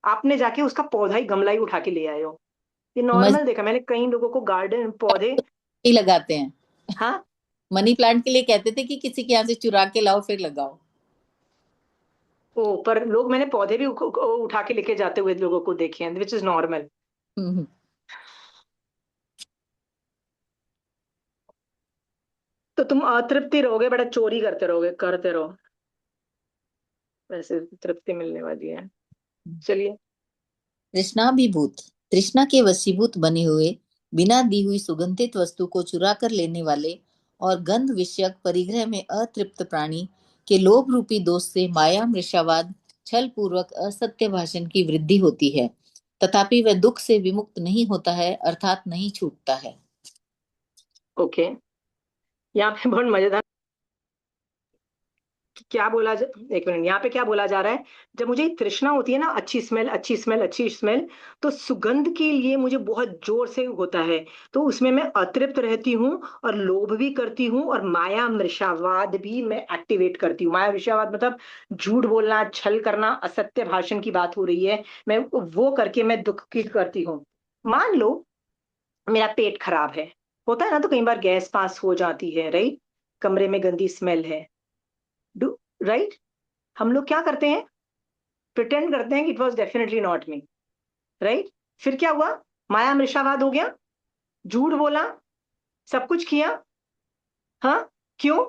आपने जाके उसका पौधा ही, गमला ही उठा के ले आए हो। ये मनी नॉर्मल देखा मैंने कई लोगों को, गार्डन पौधे। लगाते हैं, हाँ, मनी प्लांट के लिए कहते थे कि किसी के यहाँ से चुरा के लाओ फिर लगाओ। ओ पर लोग, मैंने पौधे भी उठा के लेके जाते हुए लोगों को देखे हैं, विच इज नॉर्मल। हम्म। तो तुम अतृप्ति रहोगे, बड़ा चोरी करते रहोगे, करते रहो, वैसे तृप्ति मिलने वाली है। चलिए। तृष्णाभिभूत, तृष्णा के वशीभूत बने हुए बिना दी हुई सुगंधित वस्तु को चुरा कर लेने वाले और गंध विषयक परिग्रह में अतृप्त प्राणी के लोभ रूपी दोष से माया, मृषावाद, छल पूर्वक असत्य भाषण की वृद्धि होती है, तथापि वह दुख से विमुक्त नहीं होता है, अर्थात नहीं छूटता है। ओके, यहाँ पे बहुत मजेदार, एक मिनट, यहाँ पे क्या बोला जा रहा है? जब मुझे तृष्णा होती है ना, अच्छी स्मेल अच्छी स्मेल अच्छी स्मेल, तो सुगंध के लिए मुझे बहुत जोर से होता है, तो उसमें मैं अतृप्त रहती हूँ और लोभ भी करती हूँ और माया मृषावाद भी मैं एक्टिवेट करती हूँ। माया मृषावाद मतलब झूठ बोलना, छल करना, असत्य भाषण की बात हो रही है, मैं वो करके मैं दुख की करती हूँ। मान लो मेरा पेट खराब है, होता है ना, तो कई बार गैस पास हो जाती है, राइट? कमरे में गंदी स्मेल है, डू राइट? हम लोग क्या करते हैं? प्रिटेंड करते हैं कि it was definitely not me, right? फिर क्या हुआ? माया मृषावाद हो गया, झूठ बोला, सब कुछ किया। हाँ, क्यों?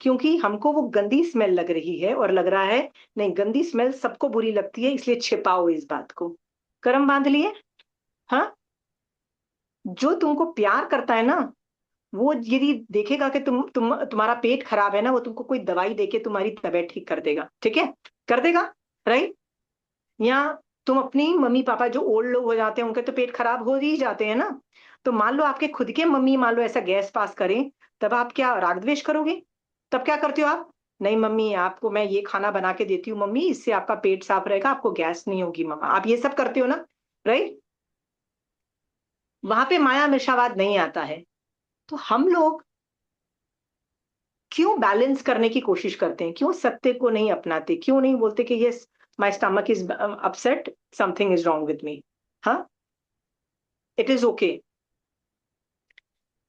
क्योंकि हमको वो गंदी स्मेल लग रही है और लग रहा है नहीं, गंदी स्मेल सबको बुरी लगती है, इसलिए छिपाओ इस बात को, कर्म बांध लिए। हाँ, जो तुमको प्यार करता है ना, वो यदि देखेगा कि तुम्हारा पेट खराब है ना, वो तुमको कोई दवाई देके तुम्हारी तबीयत ठीक कर देगा, ठीक है? कर देगा, राइट? या तुम अपनी मम्मी पापा जो ओल्ड लोग हो जाते हैं, उनके तो पेट खराब हो ही जाते हैं ना, तो मान लो आपके खुद के मम्मी मान लो ऐसा गैस पास करें, तब आप क्या राग द्वेष करोगे? तब क्या करते हो आप? नहीं मम्मी, आपको मैं ये खाना बना के देती हूँ मम्मी, इससे आपका पेट साफ रहेगा, आपको गैस नहीं होगी मम्मा, आप ये सब करते हो ना, राइट? वहां पे माया मिर्शावाद नहीं आता है। तो हम लोग क्यों बैलेंस करने की कोशिश करते हैं? क्यों सत्य को नहीं अपनाते? क्यों नहीं बोलते कि yes, my stomach is upset, something is wrong with me, हाँ, इट इज ओके।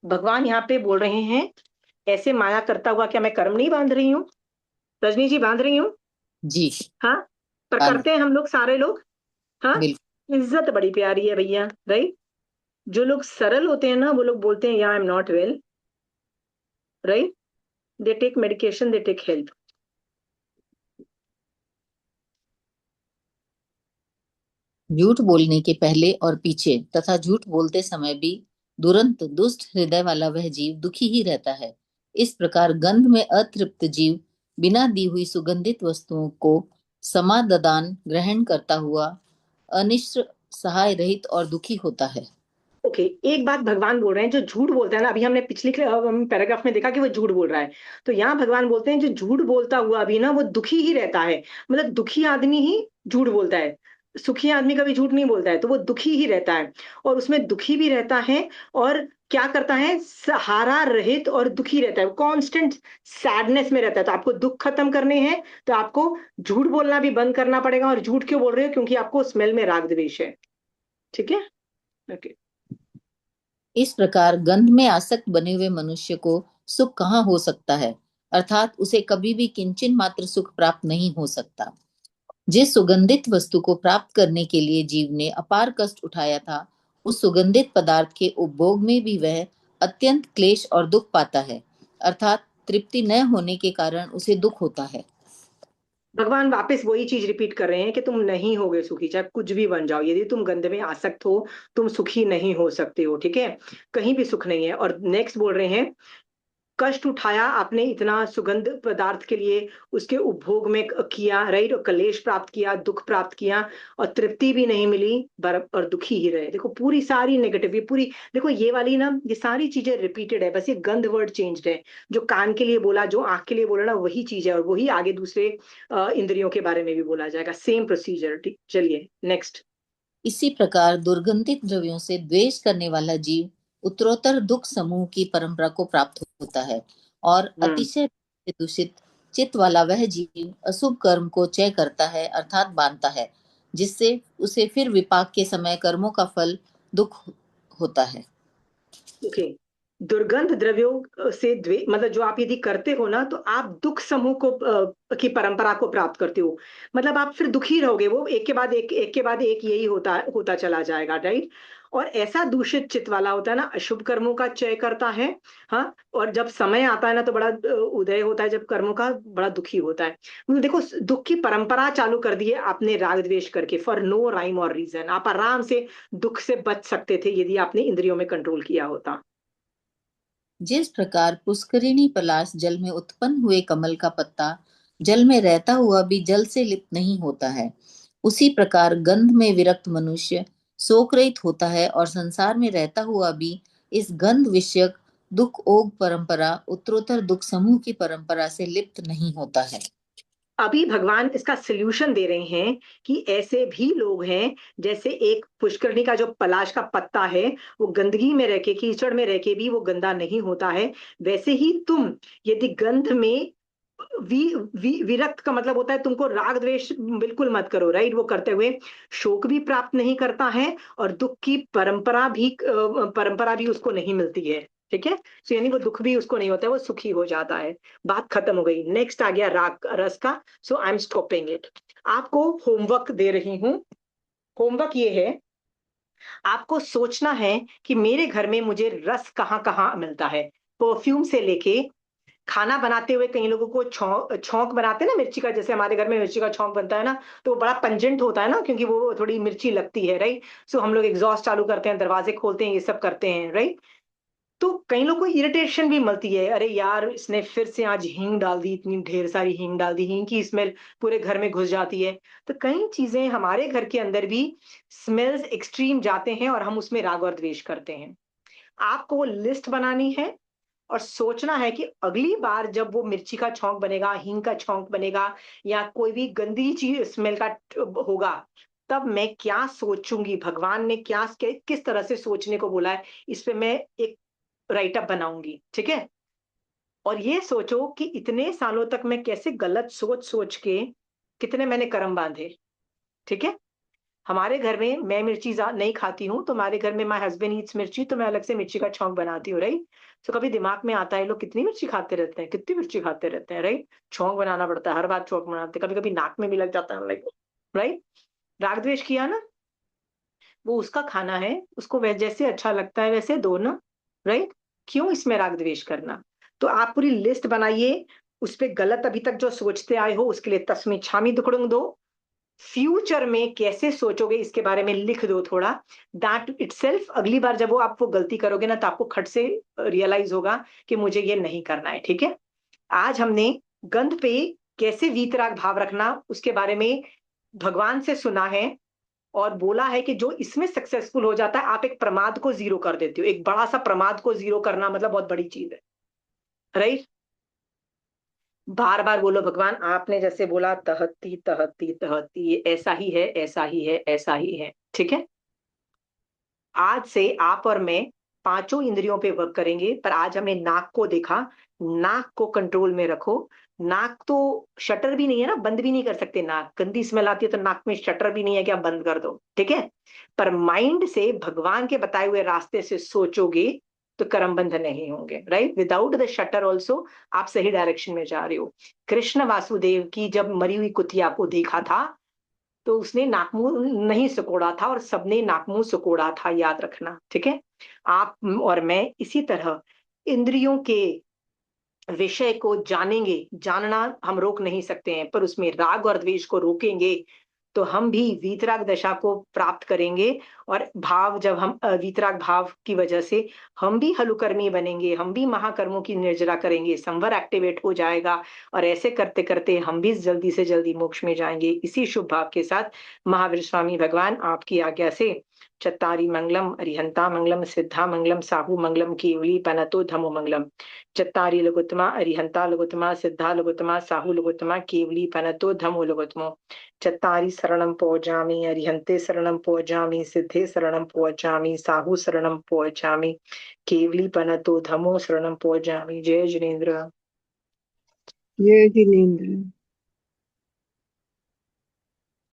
भगवान यहाँ पे बोल रहे हैं, ऐसे माया करता हुआ क्या मैं कर्म नहीं बांध रही हूँ? रजनी जी, बांध रही हूँ। जी। हाँ, पर बांध- करते हैं हम लोग सारे लोग। हाँ, बिल्कुल। इज्जत बड़ी प्यारी है भैया, राइट? जो लोग सरल होते हैं ना, वो लोग बोलते हैं या I am not well, right? They take medication, they take help. झूठ बोलने के पहले और पीछे तथा झूठ बोलते समय भी दुरंत दुष्ट हृदय वाला वह जीव दुखी ही रहता है। इस प्रकार गंध में अतृप्त जीव बिना दी हुई सुगंधित वस्तुओं को समाददान ग्रहण करता हुआ अनिश्र, सहाय रहित और दुखी होता है। ओके, एक बात भगवान बोल रहे हैं, जो झूठ बोलता है ना, अभी हमने पिछली पैराग्राफ में देखा कि वो झूठ बोल रहा है, तो यहाँ भगवान बोलते हैं जो झूठ बोलता हुआ भी ना वो दुखी ही रहता है। मतलब दुखी आदमी ही झूठ बोलता है, सुखी आदमी कभी झूठ नहीं बोलता है, तो वो दुखी ही रहता है, और उसमें दुखी भी रहता है, और क्या करता है? सहारा रहित और दुखी रहता है, कांस्टेंट सैडनेस में रहता है। तो आपको दुख खत्म करने हैं तो आपको झूठ बोलना भी बंद करना पड़ेगा। और झूठ क्यों बोल रहे हो? क्योंकि आपको स्मेल में राग द्वेष है, ठीक है? ओके। इस प्रकार गंध में आसक्त बने हुए मनुष्य को सुख कहाँ हो सकता है, अर्थात उसे कभी भी किंचन मात्र सुख प्राप्त नहीं हो सकता। जिस सुगंधित वस्तु को प्राप्त करने के लिए जीव ने अपार कष्ट उठाया था, उस सुगंधित पदार्थ के उपभोग में भी वह अत्यंत क्लेश और दुख पाता है, अर्थात तृप्ति न होने के कारण उसे दुख होता है। भगवान वापस वही चीज रिपीट कर रहे हैं कि तुम नहीं होगे सुखी, चाहे कुछ भी बन जाओ, यदि तुम गंध में आसक्त हो, तुम सुखी नहीं हो सकते हो, ठीक है? कहीं भी सुख नहीं है। और नेक्स्ट बोल रहे हैं, कष्ट उठाया आपने इतना सुगंध पदार्थ के लिए, उसके उपभोग में किया, राइट? और कलेश प्राप्त किया, दुख प्राप्त किया, और तृप्ति भी नहीं मिली, और दुखी ही रहे। देखो पूरी सारी नेगेटिव, ये पूरी देखो, ये वाली ना, ये सारी चीजें रिपीटेड है, बस ये गंध वर्ड चेंज्ड है। जो कान के लिए बोला, जो आंख के लिए बोला ना, वही चीज है, और वही आगे दूसरे इंद्रियों के बारे में भी बोला जाएगा, सेम प्रोसीजर, ठीक? चलिए नेक्स्ट। इसी प्रकार दुर्गंधित द्रव्यों से द्वेष करने वाला जीव उत्तरोत्तर दुख समूह की परंपरा को प्राप्त होता है, और अतिशय दूषित चित्त वाला वह जीव अशुभ कर्म को चय करता है, अर्थात बांधता है, जिससे उसे फिर विपाक के समय कर्मों का फल दुख होता है। ओके, दुर्गंध द्रव्यों से मतलब जो आप यदि करते हो ना, तो आप दुख समूह को की परंपरा को प्राप्त करते हो। मतलब आप फिर दुखी रहोगे, वो एक के बाद एक के बाद एक यही होता होता चला जाएगा, राइट? और ऐसा दूषित चित्त वाला होता है ना, अशुभ कर्मों का चय करता है। हाँ, और जब समय आता है ना, तो बड़ा उदय होता है, जब कर्मों का बड़ा दुखी होता है। मतलब देखो, दुख की परंपरा चालू कर दी है आपने राग द्वेष करके, फॉर नो राइम और रीजन। आप आराम से दुख से बच सकते थे यदि आपने इंद्रियों में कंट्रोल किया होता। जिस प्रकार पुष्करिणी पलाश जल में उत्पन्न हुए कमल का पत्ता जल में रहता हुआ भी जल से लिप्त नहीं होता है, उसी प्रकार गंध में विरक्त मनुष्य शोक रहित होता है और संसार में रहता हुआ भी इस गंध विषयक दुख ओग परंपरा उत्तरोत्तर दुख समूह की परंपरा से लिप्त नहीं होता है। अभी भगवान इसका सोल्यूशन दे रहे हैं कि ऐसे भी लोग हैं, जैसे एक पुष्करणी का जो पलाश का पत्ता है वो गंदगी में रह के, कीचड़ में रह के भी वो गंदा नहीं होता है, वैसे ही तुम यदि गंध में विरक्त का मतलब होता है तुमको राग द्वेष बिल्कुल मत करो, राइट। वो करते हुए शोक भी प्राप्त नहीं करता है और दुख की परंपरा भी उसको नहीं मिलती है, ठीक है। तो यानी वो दुख भी उसको नहीं होता है, वो सुखी हो जाता है। बात खत्म हो गई। नेक्स्ट आ गया राग रस का। सो आई एम स्टॉपिंग इट। आपको होमवर्क दे रही हूं। होमवर्क ये है, आपको सोचना है कि मेरे घर में मुझे रस कहाँ कहाँ मिलता है। परफ्यूम से लेके खाना बनाते हुए, कई लोगों को छौंक बनाते हैं ना मिर्ची का, जैसे हमारे घर में मिर्ची का छौंक बनता है ना, तो वो बड़ा पंजेंट होता है ना, क्योंकि वो थोड़ी मिर्ची लगती है, राइट। सो हम लोग एग्जॉस्ट चालू करते हैं, दरवाजे खोलते हैं, ये सब करते हैं, राइट। तो कई लोग को इरिटेशन भी मिलती है, अरे यार इसने फिर से आज हींग डाल दी, इतनी ढेर सारी हींग डाल दी, हींग की स्मेल पूरे घर में घुस जाती है। तो कई चीजें हमारे घर के अंदर भी स्मेल्स एक्सट्रीम जाते हैं और हम उसमें राग और द्वेष करते हैं। आपको वो लिस्ट बनानी है और सोचना है कि अगली बार जब वो मिर्ची का छौंक बनेगा, हींग का छौंक बनेगा, या कोई भी गंदी चीज स्मेल का होगा, तब मैं क्या सोचूंगी, भगवान ने क्या किस तरह से सोचने को बोला है, इस पे मैं एक राइट अप बनाऊंगी, ठीक है। और ये सोचो कि इतने सालों तक मैं कैसे गलत सोच सोच के कितने मैंने कर्म बांधे, ठीक है। हमारे घर में मैं मिर्ची नहीं खाती हूँ, तो हमारे घर में माय हस्बैंड ईट्स मिर्ची, तो मैं अलग से मिर्ची का छौंक बनाती हूँ, राइट। तो कभी दिमाग में आता है लोग कितनी मिर्ची खाते रहते हैं, कितनी मिर्ची खाते रहते हैं, राइट। छौंक बनाना पड़ता है, हर बार छौंक बनाते, कभी कभी नाक में भी लग जाता है, लाइक, राइट। राग द्वेष किया ना, वो उसका खाना है, उसको जैसे अच्छा लगता है वैसे दो ना, राइट। क्यों इसमें राग द्वेष करना। तो आप पूरी लिस्ट बनाइए, उस पे गलत अभी तक जो सोचते आए हो उसके लिए तस्मै छामी दुकड़ुंग दो। फ्यूचर में कैसे सोचोगे इसके बारे में लिख दो थोड़ा। दैट इटसेल्फ अगली बार जब आप वो गलती करोगे ना, तो आपको खट से रियलाइज होगा कि मुझे ये नहीं करना है, ठीक है। आज हमने गंध पे कैसे वीतराग भाव रखना उसके बारे में भगवान से सुना है, और बोला है कि जो इसमें सक्सेसफुल हो जाता है, आप एक प्रमाद को जीरो कर देते हो। एक बड़ा सा प्रमाद को जीरो करना मतलब बहुत बड़ी चीज है, राइट। बार बार बोलो भगवान आपने जैसे बोला, तहती तहती तहती, ये ऐसा ही है, ऐसा ही है, ऐसा ही है, ठीक है। आज से आप और मैं पांचों इंद्रियों पे वर्क करेंगे, पर आज हमने नाक को देखा। नाक को कंट्रोल में रखो। नाक तो शटर भी नहीं है ना, बंद भी नहीं कर सकते। नाक गंदी स्मेल आती है तो नाक में शटर भी नहीं है कि आप बंद कर दो, ठीक है। पर माइंड से भगवान के बताए हुए रास्ते से सोचोगे तो कर्म बंध नहीं होंगे, right. Without the shutter also आप सही डायरेक्शन में जा रहे हो। कृष्ण वासुदेव की जब मरी हुई कुतिया को देखा था, तो उसने नाकमुंह नहीं सिकोड़ा था और सबने नाकमुंह सिकोड़ा था, याद रखना, ठीक है। आप और मैं इसी तरह इंद्रियों के विषय को जानेंगे। जानना हम रोक नहीं सकते हैं, पर उसमें राग और द्वेष को रोकेंगे तो हम भी वीतराग दशा को प्राप्त करेंगे। और भाव जब हम वीतराग भाव की वजह से हम भी हलुकर्मी बनेंगे, हम भी महाकर्मों की निर्जरा करेंगे, संवर एक्टिवेट हो जाएगा, और ऐसे करते करते हम भी जल्दी से जल्दी मोक्ष में जाएंगे। इसी शुभ भाव के साथ महावीर स्वामी भगवान आपकी आज्ञा से चत्तारी मंगलम, अरिहंता मंगलम, सिद्धा मंगलम, साहू मंगलम, केवली पनतो धमो मंगलम। चत्तारी लघुत्तमा, अरिहंता लघुत्तमा, सिद्धा लघुत्तमा, साहू लघुत्तमा, केवली पनतो धमो लघुत्तमो। चत्तारी शरणं पौजामि, अरिहंते शरणं पौजामि, सिद्धे शरणं पौजामि, साहू शरणं पौजामि, केवली पनतो धमो शरणं पौजामि। जय जिनेन्द्र। जय जिनेन्द्र।